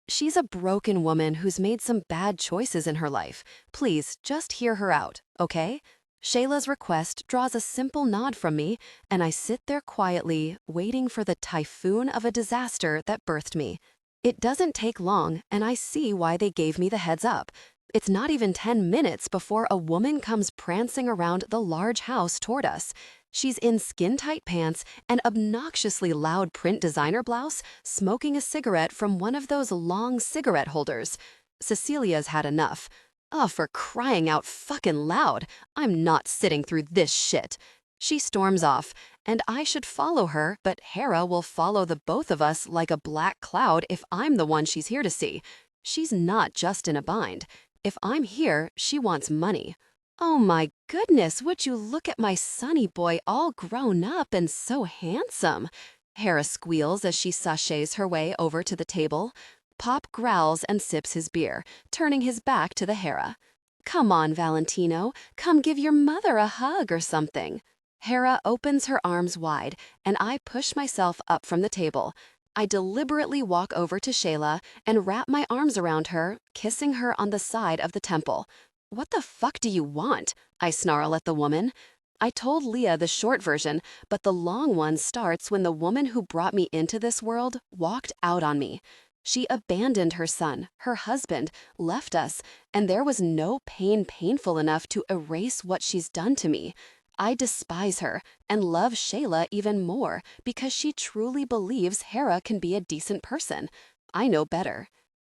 She's a broken woman who's made some bad choices in her life. Please, just hear her out, okay? Shayla's request draws a simple nod from me, and I sit there quietly, waiting for the typhoon of a disaster that birthed me. It doesn't take long, and I see why they gave me the heads up. It's not even 10 minutes before a woman comes prancing around the large house toward us. She's in skin-tight pants and obnoxiously loud print designer blouse, smoking a cigarette from one of those long cigarette holders. Cecilia's had enough. Oh, for crying out fucking loud, I'm not sitting through this shit. She storms off, and I should follow her, but Hera will follow the both of us like a black cloud if I'm the one she's here to see. She's not just in a bind. If I'm here, she wants money. Oh my goodness, would you look at my sonny boy all grown up and so handsome? Hera squeals as she sachets her way over to the table. Pop growls and sips his beer, turning his back to the Hera. Come on, Valentino, come give your mother a hug or something. Hera opens her arms wide, and I push myself up from the table. I deliberately walk over to Shayla and wrap my arms around her, kissing her on the side of the temple. What the fuck do you want? I snarl at the woman. I told Leah the short version, but the long one starts when the woman who brought me into this world walked out on me. She abandoned her son, her husband, left us, and there was no pain painful enough to erase what she's done to me. I despise her and love Shayla even more because she truly believes Hera can be a decent person. I know better.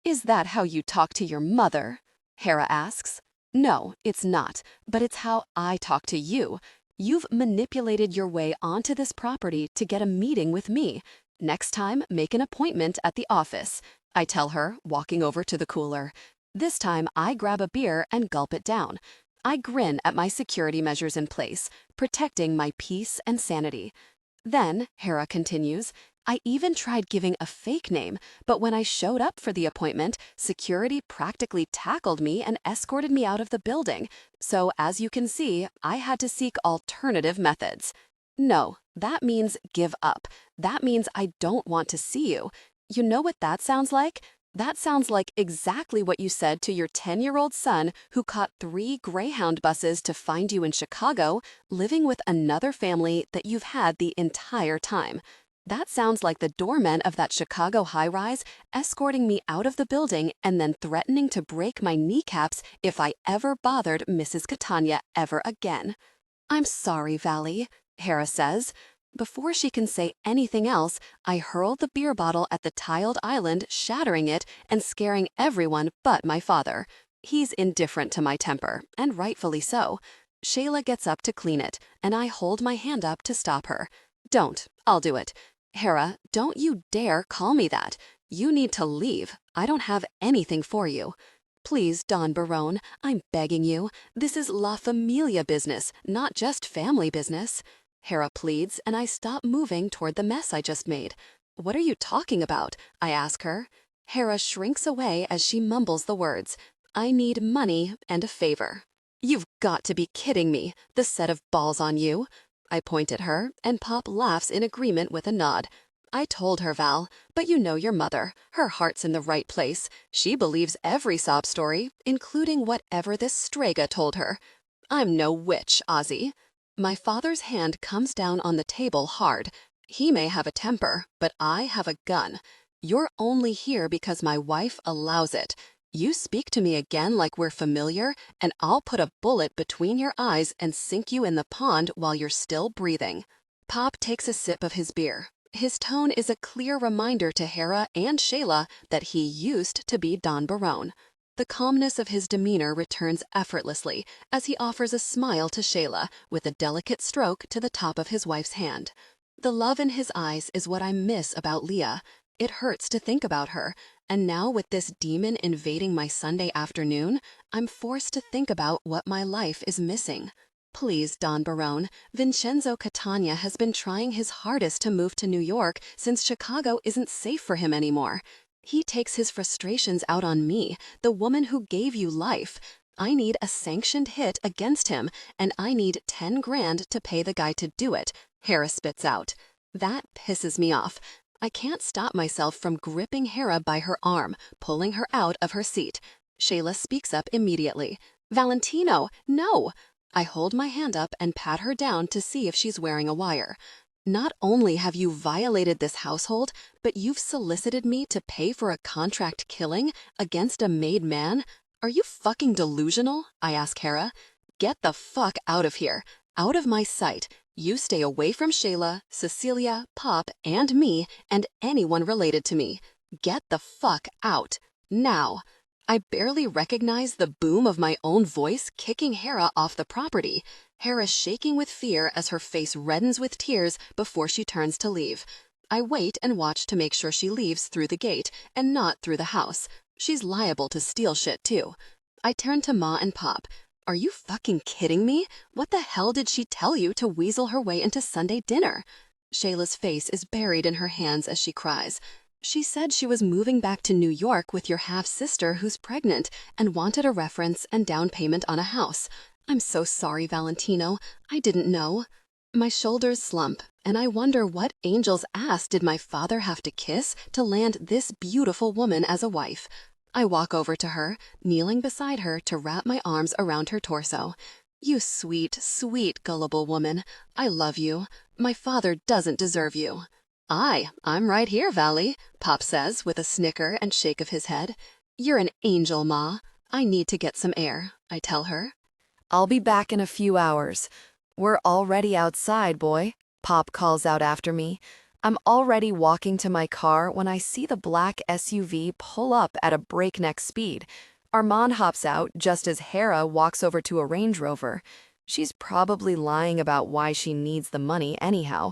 Is that how you talk to your mother? Hera asks. No, it's not, but it's how I talk to you. You've manipulated your way onto this property to get a meeting with me. Next time, make an appointment at the office, I tell her, walking over to the cooler. This time, I grab a beer and gulp it down. I grin at my security measures in place, protecting my peace and sanity. Then, Hera continues, I even tried giving a fake name, but when I showed up for the appointment, security practically tackled me and escorted me out of the building. So, as you can see, I had to seek alternative methods. No, that means give up. That means I don't want to see you. You know what that sounds like? That sounds like exactly what you said to your 10-year-old son who caught 3 Greyhound buses to find you in Chicago, living with another family that you've had the entire time. That sounds like the doorman of that Chicago high-rise escorting me out of the building and then threatening to break my kneecaps if I ever bothered Mrs. Catania ever again. I'm sorry, Valley, Hera says. Before she can say anything else, I hurl the beer bottle at the tiled island, shattering it and scaring everyone but my father. He's indifferent to my temper, and rightfully so. Shayla gets up to clean it, and I hold my hand up to stop her. Don't. I'll do it. Hera, don't you dare call me that. You need to leave. I don't have anything for you. Please, Don Barrone, I'm begging you. This is La Familia business, not just family business. Hera pleads, and I stop moving toward the mess I just made. What are you talking about? I ask her. Hera shrinks away as she mumbles the words. I need money and a favor. You've got to be kidding me. The set of balls on you. I point at her, and Pop laughs in agreement with a nod. I told her, Val, but you know your mother. Her heart's in the right place. She believes every sob story, including whatever this Strega told her. I'm no witch, Ozzy. My father's hand comes down on the table hard. He may have a temper, but I have a gun. You're only here because my wife allows it. You speak to me again like we're familiar, and I'll put a bullet between your eyes and sink you in the pond while you're still breathing. Pop takes a sip of his beer. His tone is a clear reminder to Hera and Shayla that he used to be Don Barrone. The calmness of his demeanor returns effortlessly as he offers a smile to Shayla with a delicate stroke to the top of his wife's hand. The love in his eyes is what I miss about Leah. It hurts to think about her, and now with this demon invading my Sunday afternoon, I'm forced to think about what my life is missing. Please, Don Barrone, Vincenzo Catania has been trying his hardest to move to New York since Chicago isn't safe for him anymore. He takes his frustrations out on me, the woman who gave you life. I need a sanctioned hit against him, and I need 10 grand to pay the guy to do it, Hera spits out. That pisses me off. I can't stop myself from gripping Hera by her arm, pulling her out of her seat. Shayla speaks up immediately. Valentino, no! I hold my hand up and pat her down to see if she's wearing a wire. Not only have you violated this household, but you've solicited me to pay for a contract killing against a made man? Are you fucking delusional? I ask Hera. Get the fuck out of here. Out of my sight. You stay away from Shayla, Cecilia, Pop, and me, and anyone related to me. Get the fuck out. Now. I barely recognize the boom of my own voice kicking Hera off the property. Hera shaking with fear as her face reddens with tears before she turns to leave. I wait and watch to make sure she leaves through the gate and not through the house. She's liable to steal shit too. I turn to Ma and Pop. Are you fucking kidding me? What the hell did she tell you to weasel her way into Sunday dinner? Shayla's face is buried in her hands as she cries. She said she was moving back to New York with your half-sister who's pregnant and wanted a reference and down payment on a house. I'm so sorry, Valentino. I didn't know. My shoulders slump, and I wonder what angel's ass did my father have to kiss to land this beautiful woman as a wife. I walk over to her, kneeling beside her to wrap my arms around her torso. You sweet, sweet, gullible woman. I love you. My father doesn't deserve you. I'm right here, Valley, Pop says with a snicker and shake of his head. You're an angel, Ma. I need to get some air, I tell her. I'll be back in a few hours. We're already outside, boy, Pop calls out after me. I'm already walking to my car when I see the black SUV pull up at a breakneck speed. Armand hops out just as Hera walks over to a Range Rover. She's probably lying about why she needs the money anyhow.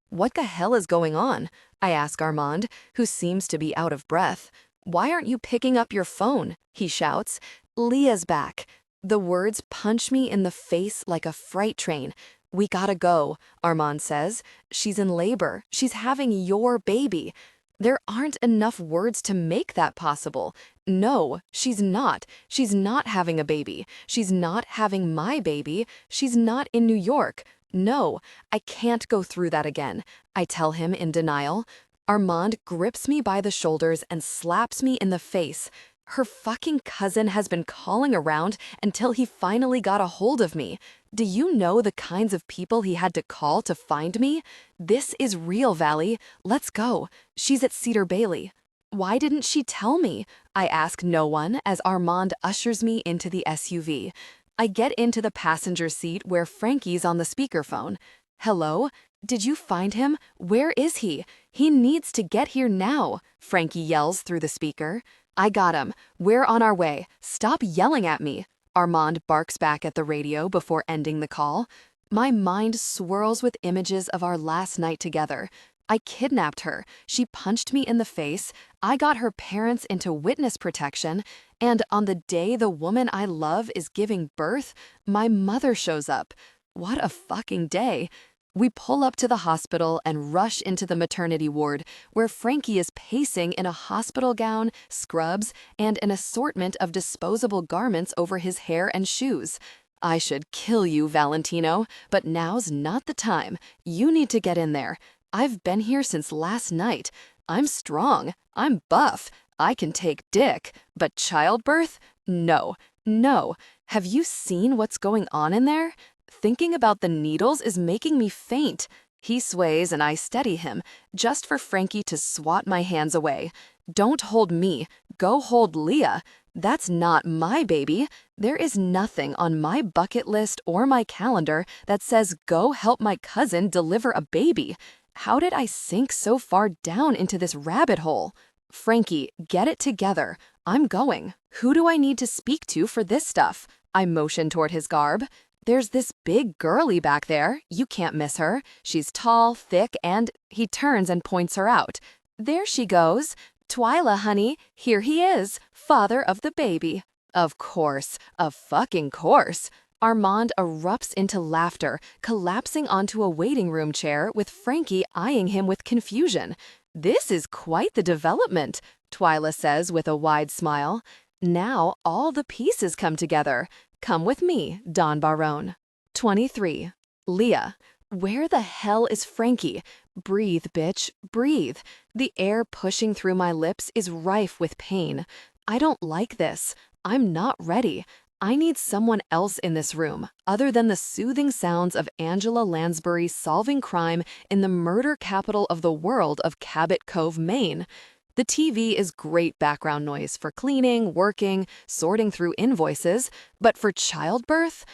What the hell is going on? I ask Armand, who seems to be out of breath. Why aren't you picking up your phone? He shouts. Leah's back. The words punch me in the face like a freight train. We gotta go, Armand says. She's in labor. She's having your baby. There aren't enough words to make that possible. No, she's not. She's not having a baby. She's not having my baby. She's not in New York. No, I can't go through that again, I tell him in denial. Armand grips me by the shoulders and slaps me in the face. Her fucking cousin has been calling around until he finally got a hold of me. Do you know the kinds of people he had to call to find me? This is real, Valley. Let's go. She's at Cedar Bailey. Why didn't she tell me? I ask no one as Armand ushers me into the SUV. I get into the passenger seat where Frankie's on the speakerphone. Hello? Did you find him? Where is he? He needs to get here now, Frankie yells through the speaker. I got him. We're on our way. Stop yelling at me. Armand barks back at the radio before ending the call. My mind swirls with images of our last night together. I kidnapped her. She punched me in the face. I got her parents into witness protection. And on the day the woman I love is giving birth, my mother shows up. What a fucking day. We pull up to the hospital and rush into the maternity ward, where Frankie is pacing in a hospital gown, scrubs, and an assortment of disposable garments over his hair and shoes. I should kill you, Valentino, but now's not the time. You need to get in there. I've been here since last night. I'm strong. I'm buff. I can take dick. But childbirth? No. No. Have you seen what's going on in there? Thinking about the needles is making me faint. He sways and I steady him, just for Frankie to swat my hands away. Don't hold me. Go hold Leah. That's not my baby. There is nothing on my bucket list or my calendar that says go help my cousin deliver a baby. How did I sink so far down into this rabbit hole? Frankie, get it together. I'm going. Who do I need to speak to for this stuff? I motion toward his garb. There's this big girlie back there. You can't miss her. She's tall, thick, and he turns and points her out. There she goes. Twyla, honey, here he is, father of the baby. Of course, of fucking course. Armand erupts into laughter, collapsing onto a waiting room chair with Frankie eyeing him with confusion. This is quite the development, Twyla says with a wide smile. Now all the pieces come together. Come with me, Don Barrone. 23. Leah. Where the hell is Frankie? Breathe, bitch, breathe. The air pushing through my lips is rife with pain. I don't like this. I'm not ready. I need someone else in this room, other than the soothing sounds of Angela Lansbury solving crime in the murder capital of the world of Cabot Cove, Maine. The TV is great background noise for cleaning, working, sorting through invoices, but for childbirth?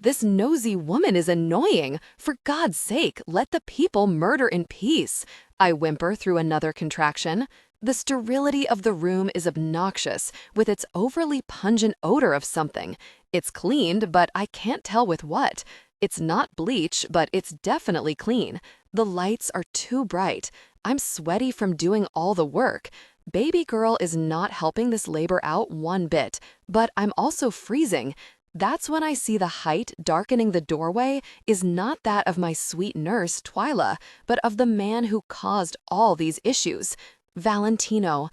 This nosy woman is annoying. For God's sake, let the people murder in peace. I whimper through another contraction. The sterility of the room is obnoxious, with its overly pungent odor of something. It's cleaned, but I can't tell with what. It's not bleach, but it's definitely clean. The lights are too bright. I'm sweaty from doing all the work. Baby girl is not helping this labor out one bit, but I'm also freezing. That's when I see the height darkening the doorway is not that of my sweet nurse, Twyla, but of the man who caused all these issues. Valentino.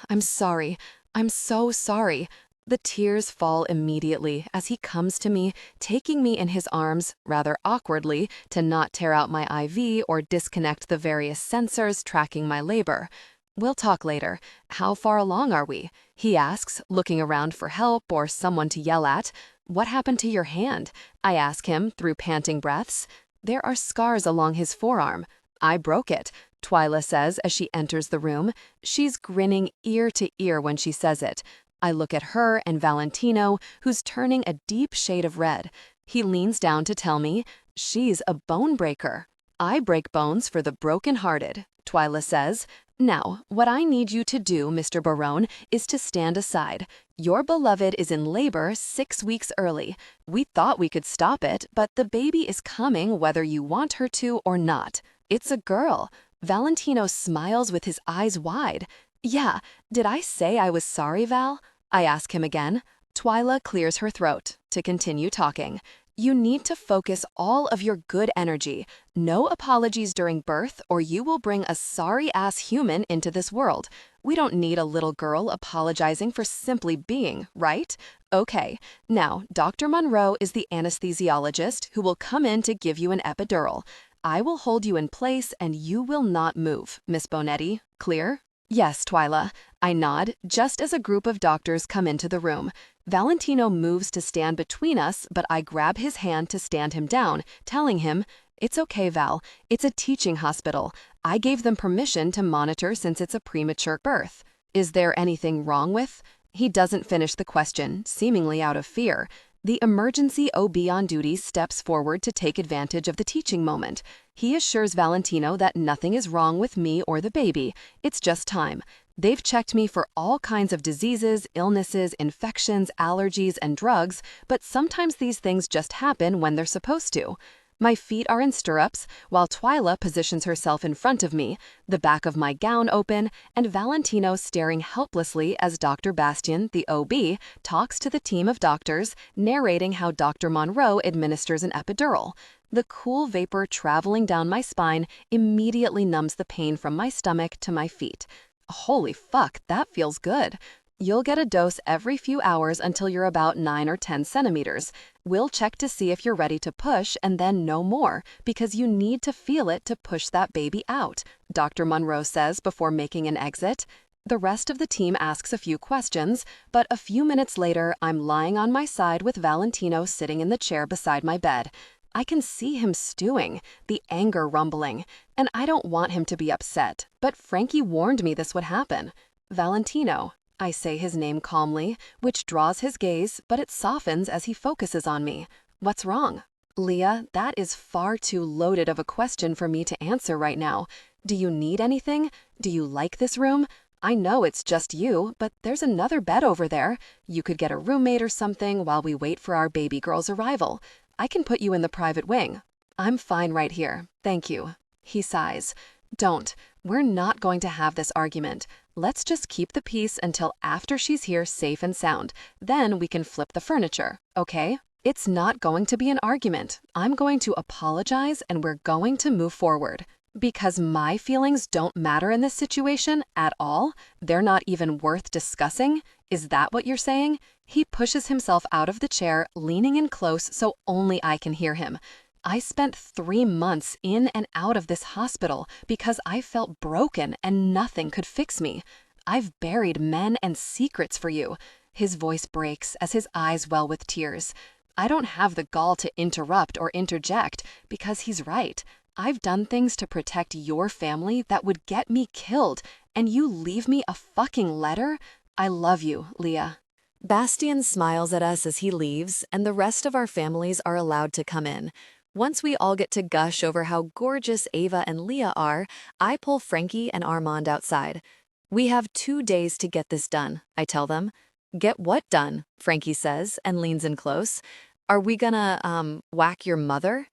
I'm sorry. I'm so sorry. The tears fall immediately as he comes to me, taking me in his arms, rather awkwardly, to not tear out my IV or disconnect the various sensors tracking my labor. We'll talk later. How far along are we? He asks, looking around for help or someone to yell at. What happened to your hand? I ask him through panting breaths. There are scars along his forearm. I broke it, Twyla says as she enters the room. She's grinning ear to ear when she says it. I look at her and Valentino, who's turning a deep shade of red. He leans down to tell me, she's a bone breaker. I break bones for the broken-hearted, Twyla says. Now, what I need you to do, Mr. Barrone, is to stand aside. Your beloved is in labor 6 weeks early. We thought we could stop it, but the baby is coming whether you want her to or not. It's a girl. Valentino smiles with his eyes wide. Yeah, did I say I was sorry, Val? I ask him again. Twyla clears her throat to continue talking. You need to focus all of your good energy. No apologies during birth or you will bring a sorry-ass human into this world. We don't need a little girl apologizing for simply being, right? Okay, now Dr. Monroe is the anesthesiologist who will come in to give you an epidural. I will hold you in place and you will not move, Miss Bonetti. Clear? Yes, Twyla. I nod, just as a group of doctors come into the room. Valentino moves to stand between us, but I grab his hand to stand him down, telling him, it's okay, Val. It's a teaching hospital. I gave them permission to monitor since it's a premature birth. Is there anything wrong with? He doesn't finish the question, seemingly out of fear. The emergency OB on duty steps forward to take advantage of the teaching moment. He assures Valentino that nothing is wrong with me or the baby. It's just time. They've checked me for all kinds of diseases, illnesses, infections, allergies, and drugs, but sometimes these things just happen when they're supposed to. My feet are in stirrups, while Twyla positions herself in front of me, the back of my gown open, and Valentino staring helplessly as Dr. Bastian, the OB, talks to the team of doctors, narrating how Dr. Monroe administers an epidural. The cool vapor traveling down my spine immediately numbs the pain from my stomach to my feet. Holy fuck, that feels good. You'll get a dose every few hours until you're about 9 or 10 centimeters. We'll check to see if you're ready to push and then no more, because you need to feel it to push that baby out, Dr. Monroe says before making an exit. The rest of the team asks a few questions, but a few minutes later, I'm lying on my side with Valentino sitting in the chair beside my bed. I can see him stewing, the anger rumbling, and I don't want him to be upset, but Frankie warned me this would happen. Valentino. I say his name calmly, which draws his gaze, but it softens as he focuses on me. What's wrong? Leah, that is far too loaded of a question for me to answer right now. Do you need anything? Do you like this room? I know it's just you, but there's another bed over there. You could get a roommate or something while we wait for our baby girl's arrival. I can put you in the private wing. I'm fine right here, thank you. He sighs. Don't. We're not going to have this argument. Let's just keep the peace until after she's here safe and sound. Then we can flip the furniture, okay? It's not going to be an argument. I'm going to apologize and we're going to move forward. Because my feelings don't matter in this situation at all? They're not even worth discussing? Is that what you're saying? He pushes himself out of the chair, leaning in close so only I can hear him. I spent 3 months in and out of this hospital because I felt broken and nothing could fix me. I've buried men and secrets for you. His voice breaks as his eyes well with tears. I don't have the gall to interrupt or interject because he's right. I've done things to protect your family that would get me killed, and you leave me a fucking letter? I love you, Leah. Bastian smiles at us as he leaves, and the rest of our families are allowed to come in. Once we all get to gush over how gorgeous Ava and Leah are, I pull Frankie and Armand outside. We have 2 days to get this done, I tell them. Get what done? Frankie says and leans in close. Are we gonna, whack your mother?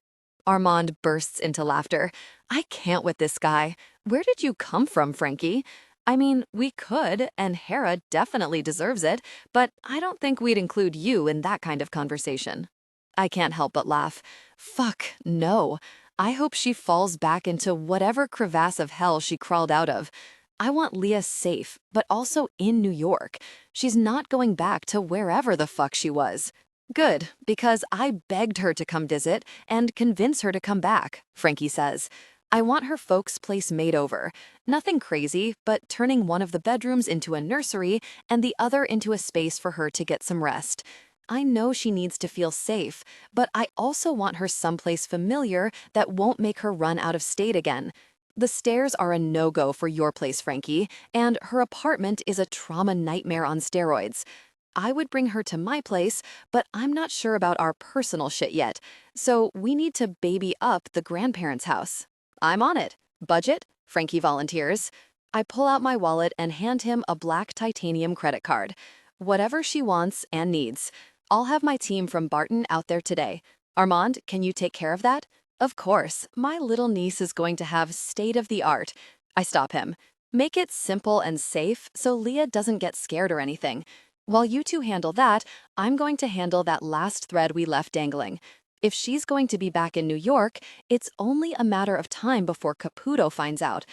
Armand bursts into laughter. I can't with this guy. Where did you come from, Frankie? I mean, we could, and Hera definitely deserves it, but I don't think we'd include you in that kind of conversation. I can't help but laugh. Fuck, no. I hope she falls back into whatever crevasse of hell she crawled out of. I want Leah safe, but also in New York. She's not going back to wherever the fuck she was. Good, because I begged her to come visit and convince her to come back, Frankie says. I want her folks' place made over. Nothing crazy, but turning one of the bedrooms into a nursery and the other into a space for her to get some rest. I know she needs to feel safe, but I also want her someplace familiar that won't make her run out of state again. The stairs are a no-go for your place, Frankie, and her apartment is a trauma nightmare on steroids. I would bring her to my place, but I'm not sure about our personal shit yet, so we need to baby up the grandparents' house. I'm on it. Budget? Frankie volunteers. I pull out my wallet and hand him a black titanium credit card. Whatever she wants and needs. I'll have my team from Barton out there today. Armand, can you take care of that? Of course, my little niece is going to have state-of-the-art. I stop him. Make it simple and safe so Leah doesn't get scared or anything. While you two handle that, I'm going to handle that last thread we left dangling. If she's going to be back in New York, it's only a matter of time before Caputo finds out.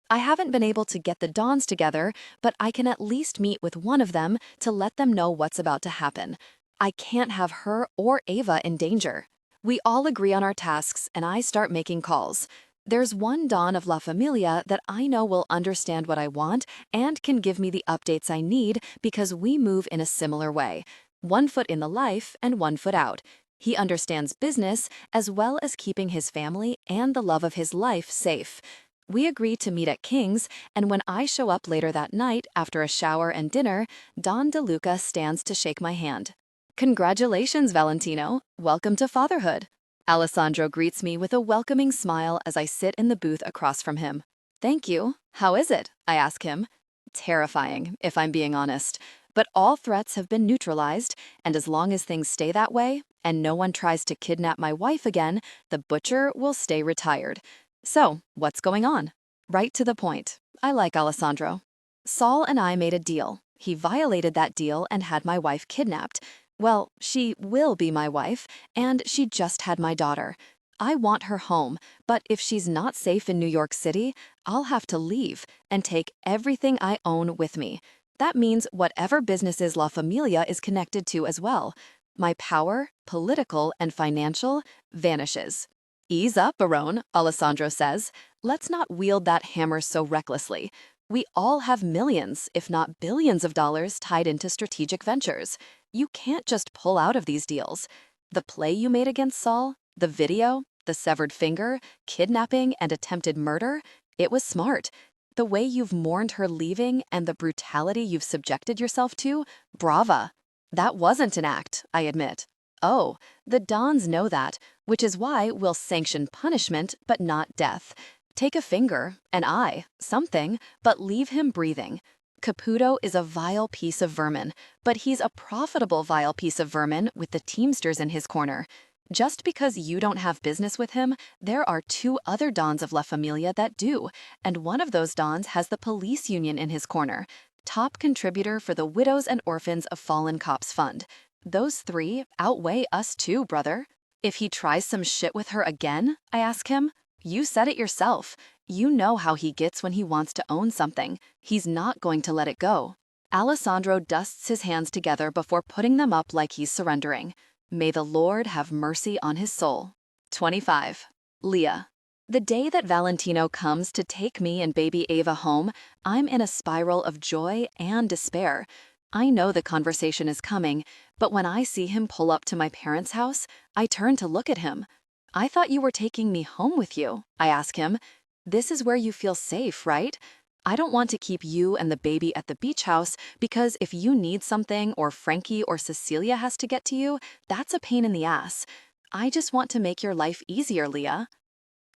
I haven't been able to get the Dons together, but I can at least meet with one of them to let them know what's about to happen. I can't have her or Ava in danger. We all agree on our tasks, and I start making calls. There's one Don of La Familia that I know will understand what I want and can give me the updates I need because we move in a similar way. 1 foot in the life and 1 foot out. He understands business as well as keeping his family and the love of his life safe. We agree to meet at King's, and when I show up later that night after a shower and dinner, Don DeLuca stands to shake my hand. Congratulations, Valentino. Welcome to fatherhood. Alessandro greets me with a welcoming smile as I sit in the booth across from him. Thank you. How is it? I ask him. Terrifying, if I'm being honest. But all threats have been neutralized, and as long as things stay that way, and no one tries to kidnap my wife again, the butcher will stay retired. So, what's going on? Right to the point. I like Alessandro. Saul and I made a deal. He violated that deal and had my wife kidnapped. Well, she will be my wife, and she just had my daughter. I want her home, but if she's not safe in New York City, I'll have to leave and take everything I own with me. That means whatever businesses La Familia is connected to as well. My power, political and financial, vanishes. Ease up, Barone, Alessandro says. Let's not wield that hammer so recklessly. We all have millions, if not billions of dollars tied into strategic ventures. You can't just pull out of these deals. The play you made against Saul, the video, the severed finger, kidnapping and attempted murder, it was smart. The way you've mourned her leaving and the brutality you've subjected yourself to, brava. That wasn't an act, I admit. Oh, the Dons know that, which is why we'll sanction punishment but not death. Take a finger, an eye, something, but leave him breathing. Caputo is a vile piece of vermin, but he's a profitable vile piece of vermin with the Teamsters in his corner. Just because you don't have business with him, there are two other Dons of La Familia that do, and one of those Dons has the police union in his corner, top contributor for the Widows and Orphans of Fallen Cops Fund. Those three outweigh us too, brother. If he tries some shit with her again, I ask him, you said it yourself. You know how he gets when he wants to own something. He's not going to let it go. Alessandro dusts his hands together before putting them up like he's surrendering. May the Lord have mercy on his soul. 25. Leah. The day that Valentino comes to take me and baby Ava home, I'm in a spiral of joy and despair. I know the conversation is coming, but when I see him pull up to my parents' house, I turn to look at him. I thought you were taking me home with you, I ask him. This is where you feel safe, right? I don't want to keep you and the baby at the beach house because if you need something or Frankie or Cecilia has to get to you, that's a pain in the ass. I just want to make your life easier, Leah.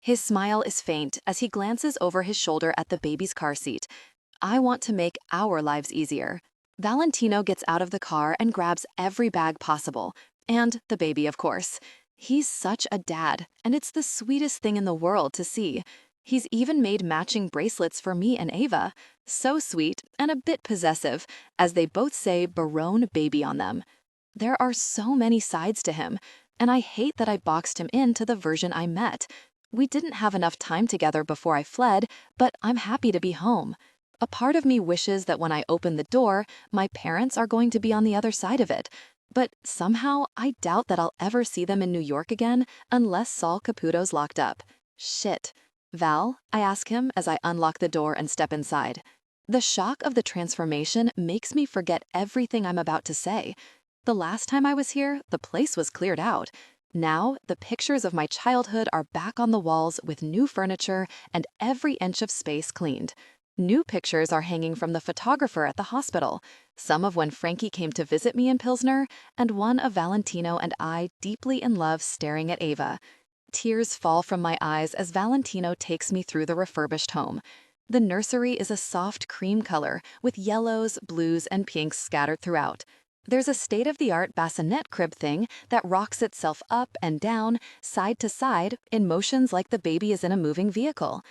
His smile is faint as he glances over his shoulder at the baby's car seat. I want to make our lives easier. Valentino gets out of the car and grabs every bag possible. And the baby, of course. He's such a dad, and it's the sweetest thing in the world to see. He's even made matching bracelets for me and Ava. So sweet and a bit possessive, as they both say Barrone baby on them. There are so many sides to him, and I hate that I boxed him into the version I met. We didn't have enough time together before I fled, but I'm happy to be home. A part of me wishes that when I open the door, my parents are going to be on the other side of it. But somehow, I doubt that I'll ever see them in New York again unless Saul Caputo's locked up. Shit. Val, I ask him as I unlock the door and step inside. The shock of the transformation makes me forget everything I'm about to say. The last time I was here, the place was cleared out. Now, the pictures of my childhood are back on the walls with new furniture and every inch of space cleaned. New pictures are hanging from the photographer at the hospital, some of when Frankie came to visit me in Pilsner, and one of Valentino and I deeply in love staring at Ava. Tears fall from my eyes as Valentino takes me through the refurbished home. The nursery is a soft cream color with yellows, blues, and pinks scattered throughout. There's a state-of-the-art bassinet crib thing that rocks itself up and down, side to side, in motions like the baby is in a moving vehicle.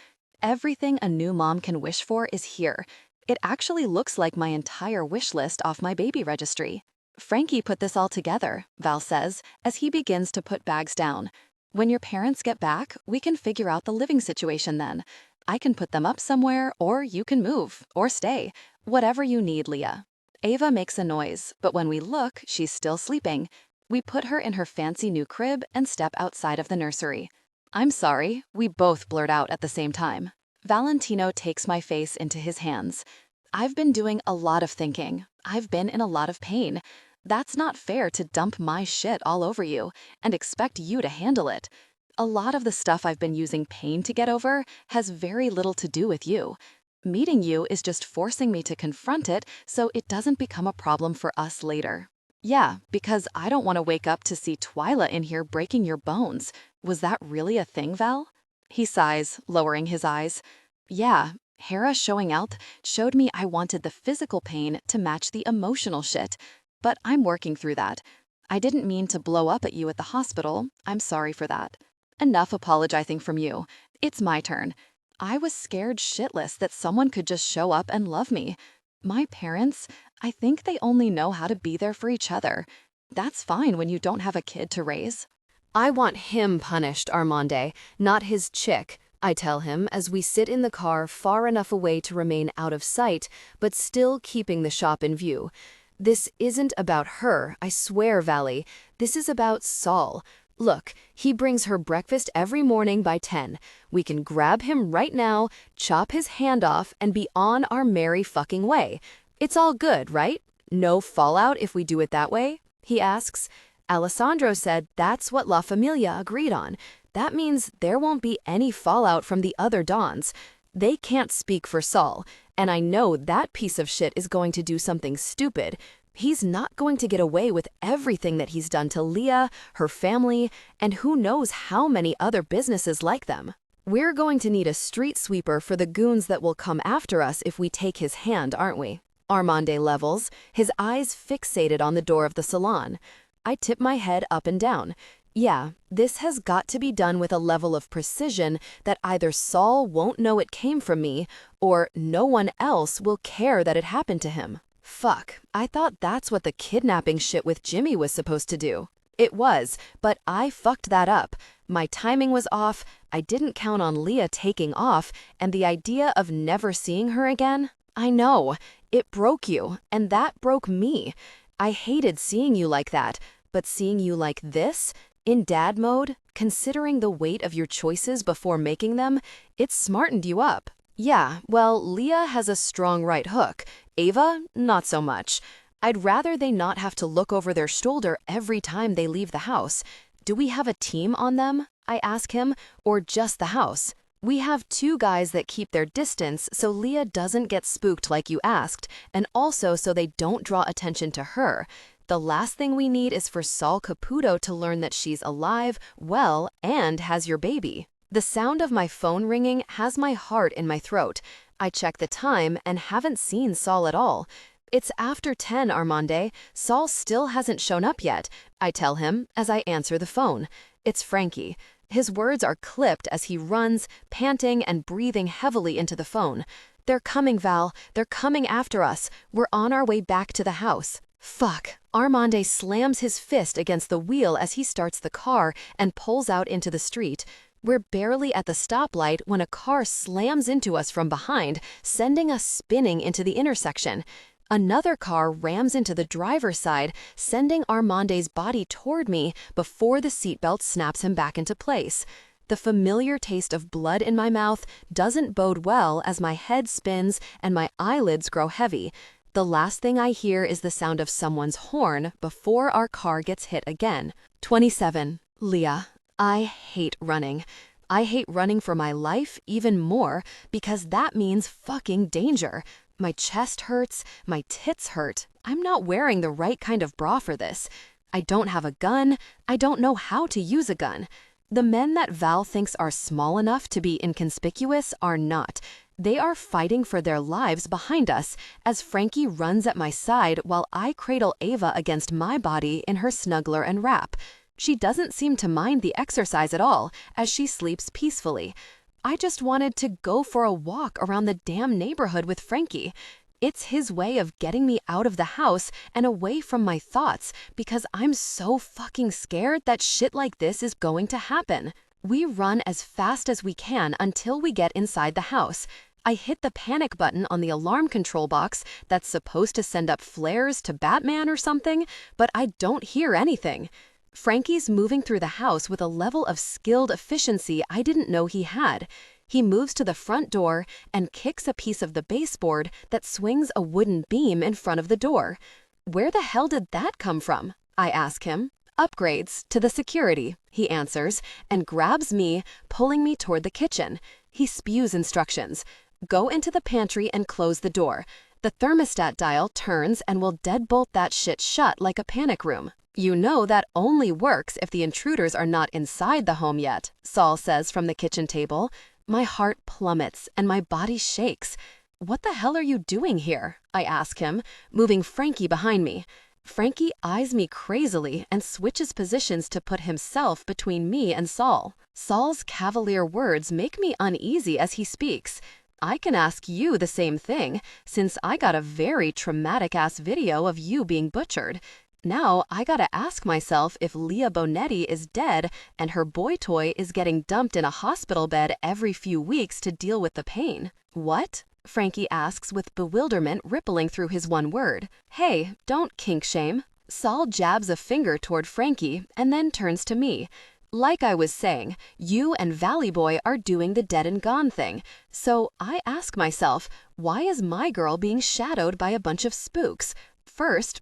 Everything a new mom can wish for is here. It actually looks like my entire wish list off my baby registry. Frankie put this all together, Val says, as he begins to put bags down. When your parents get back, we can figure out the living situation then. I can put them up somewhere, or you can move, or stay. Whatever you need, Leah. Ava makes a noise, but when we look, she's still sleeping. We put her in her fancy new crib and step outside of the nursery. I'm sorry, we both blurt out at the same time. Valentino takes my face into his hands. I've been doing a lot of thinking. I've been in a lot of pain. That's not fair to dump my shit all over you and expect you to handle it. A lot of the stuff I've been using pain to get over has very little to do with you. Meeting you is just forcing me to confront it so it doesn't become a problem for us later. Yeah, because I don't want to wake up to see Twyla in here breaking your bones. Was that really a thing, Val? He sighs, lowering his eyes. Yeah, Hera showing out showed me I wanted the physical pain to match the emotional shit. But I'm working through that. I didn't mean to blow up at you at the hospital. I'm sorry for that. Enough apologizing from you. It's my turn. I was scared shitless that someone could just show up and love me. My parents, I think they only know how to be there for each other. That's fine when you don't have a kid to raise. I want him punished, Armande, not his chick. I tell him as we sit in the car far enough away to remain out of sight, but still keeping the shop in view. This isn't about her, I swear, Valley. This is about Saul. Look, he brings her breakfast every morning by 10. We can grab him right now, chop his hand off, and be on our merry fucking way. It's all good, right? No fallout if we do it that way? He asks. Alessandro said that's what La Familia agreed on. That means there won't be any fallout from the other Dons. They can't speak for Saul, and I know that piece of shit is going to do something stupid. He's not going to get away with everything that he's done to Leah, her family, and who knows how many other businesses like them. We're going to need a street sweeper for the goons that will come after us if we take his hand, aren't we? Armande levels, his eyes fixated on the door of the salon. I tip my head up and down. Yeah, this has got to be done with a level of precision that either Saul won't know it came from me, or no one else will care that it happened to him. Fuck, I thought that's what the kidnapping shit with Jimmy was supposed to do. It was, but I fucked that up. My timing was off, I didn't count on Leah taking off, and the idea of never seeing her again? I know, it broke you, and that broke me. I hated seeing you like that, but seeing you like this? In dad mode, considering the weight of your choices before making them, it smartened you up. Yeah, well, Leah has a strong right hook. Ava, not so much. I'd rather they not have to look over their shoulder every time they leave the house. Do we have a team on them? I ask him, or just the house? We have 2 guys that keep their distance so Leah doesn't get spooked like you asked, and also so they don't draw attention to her. The last thing we need is for Saul Caputo to learn that she's alive, well, and has your baby. The sound of my phone ringing has my heart in my throat. I check the time and haven't seen Saul at all. It's after 10, Armande. Saul still hasn't shown up yet, I tell him as I answer the phone. It's Frankie. His words are clipped as he runs, panting and breathing heavily into the phone. They're coming, Val. They're coming after us. We're on our way back to the house. Fuck. Armande slams his fist against the wheel as he starts the car and pulls out into the street. We're barely at the stoplight when a car slams into us from behind, sending us spinning into the intersection. Another car rams into the driver's side, sending Armande's body toward me before the seatbelt snaps him back into place. The familiar taste of blood in my mouth doesn't bode well as my head spins and my eyelids grow heavy. The last thing I hear is the sound of someone's horn before our car gets hit again. 27. Leah. I hate running. I hate running for my life even more because that means fucking danger. My chest hurts, my tits hurt. I'm not wearing the right kind of bra for this. I don't have a gun. I don't know how to use a gun. The men that Val thinks are small enough to be inconspicuous are not. They are fighting for their lives behind us as Frankie runs at my side while I cradle Ava against my body in her snuggler and wrap. She doesn't seem to mind the exercise at all as she sleeps peacefully. I just wanted to go for a walk around the damn neighborhood with Frankie. It's his way of getting me out of the house and away from my thoughts because I'm so fucking scared that shit like this is going to happen. We run as fast as we can until we get inside the house. I hit the panic button on the alarm control box that's supposed to send up flares to Batman or something, but I don't hear anything. Frankie's moving through the house with a level of skilled efficiency I didn't know he had. He moves to the front door and kicks a piece of the baseboard that swings a wooden beam in front of the door. Where the hell did that come from? I ask him. Upgrades to the security, he answers, and grabs me, pulling me toward the kitchen. He spews instructions. Go into the pantry and close the door. The thermostat dial turns and will deadbolt that shit shut like a panic room. You know that only works if the intruders are not inside the home yet, Saul says from the kitchen table. My heart plummets and my body shakes. What the hell are you doing here? I ask him, moving Frankie behind me. Frankie eyes me crazily and switches positions to put himself between me and Saul. Saul's cavalier words make me uneasy as he speaks. I can ask you the same thing, since I got a very traumatic-ass video of you being butchered. Now I gotta ask myself if Leah Bonetti is dead and her boy toy is getting dumped in a hospital bed every few weeks to deal with the pain. What? Frankie asks with bewilderment rippling through his one word. Hey, don't kink shame. Saul jabs a finger toward Frankie and then turns to me. Like I was saying, you and Valley Boy are doing the dead and gone thing. So I ask myself, why is my girl being shadowed by a bunch of spooks? First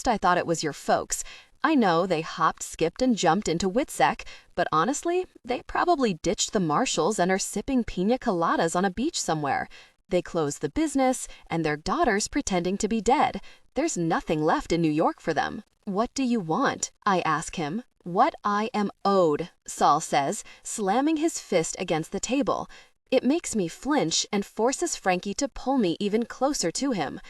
I thought it was your folks. I know they hopped, skipped, and jumped into Witsec, but honestly, they probably ditched the marshals and are sipping pina coladas on a beach somewhere. They closed the business, and their daughter's pretending to be dead. There's nothing left in New York for them. What do you want? I ask him. What I am owed, Saul says, slamming his fist against the table. It makes me flinch and forces Frankie to pull me even closer to him.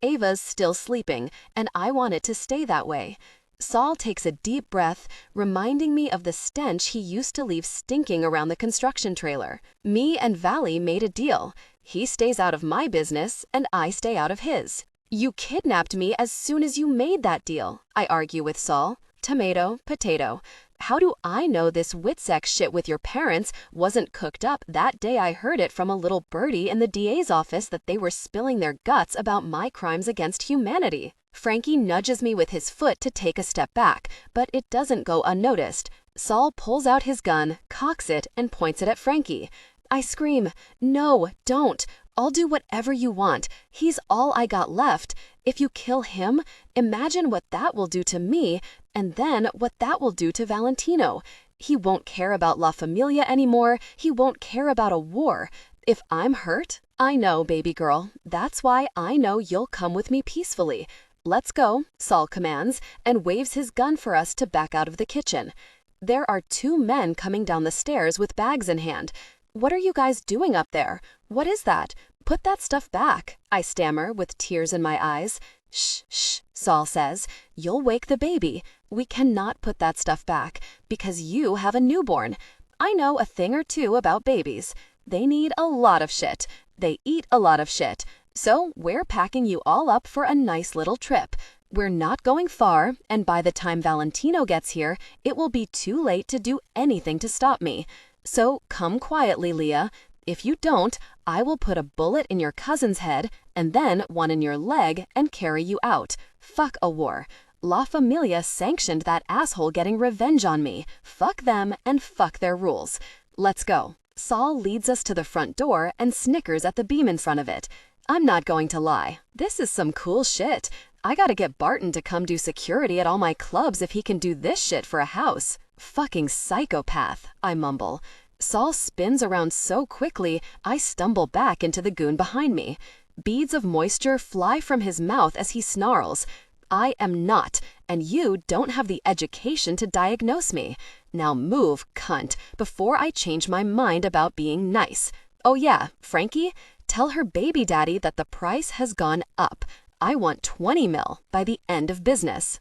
Ava's still sleeping, and I want it to stay that way. Saul takes a deep breath, reminding me of the stench he used to leave stinking around the construction trailer. Me and Valley made a deal. He stays out of my business, and I stay out of his. You kidnapped me as soon as you made that deal, I argue with Saul. Tomato, potato. How do I know this Witsec shit with your parents wasn't cooked up that day I heard it from a little birdie in the DA's office that they were spilling their guts about my crimes against humanity? Frankie nudges me with his foot to take a step back, but it doesn't go unnoticed. Saul pulls out his gun, cocks it, and points it at Frankie. I scream, "No, don't. I'll do whatever you want. He's all I got left. If you kill him, imagine what that will do to me, and then what that will do to Valentino. He won't care about La Familia anymore. He won't care about a war. If I'm hurt, I know, baby girl. That's why I know you'll come with me peacefully. Let's go," Saul commands, and waves his gun for us to back out of the kitchen. There are two men coming down the stairs with bags in hand. What are you guys doing up there? What is that? Put that stuff back, I stammer with tears in my eyes. Shh, shh, Saul says. You'll wake the baby. We cannot put that stuff back because you have a newborn. I know a thing or two about babies. They need a lot of shit. They eat a lot of shit. So we're packing you all up for a nice little trip. We're not going far, and by the time Valentino gets here, it will be too late to do anything to stop me. So come quietly, Leah. If you don't, I will put a bullet in your cousin's head and then one in your leg and carry you out. Fuck a war. La Familia sanctioned that asshole getting revenge on me. Fuck them and fuck their rules. Let's go. Saul leads us to the front door and snickers at the beam in front of it. I'm not going to lie. This is some cool shit. I gotta get Barton to come do security at all my clubs if he can do this shit for a house. Fucking psychopath, I mumble. Saul spins around so quickly, I stumble back into the goon behind me. Beads of moisture fly from his mouth as he snarls. I am not, and you don't have the education to diagnose me. Now move, cunt, before I change my mind about being nice. Oh yeah, Frankie, tell her baby daddy that the price has gone up. I want 20 mil by the end of business.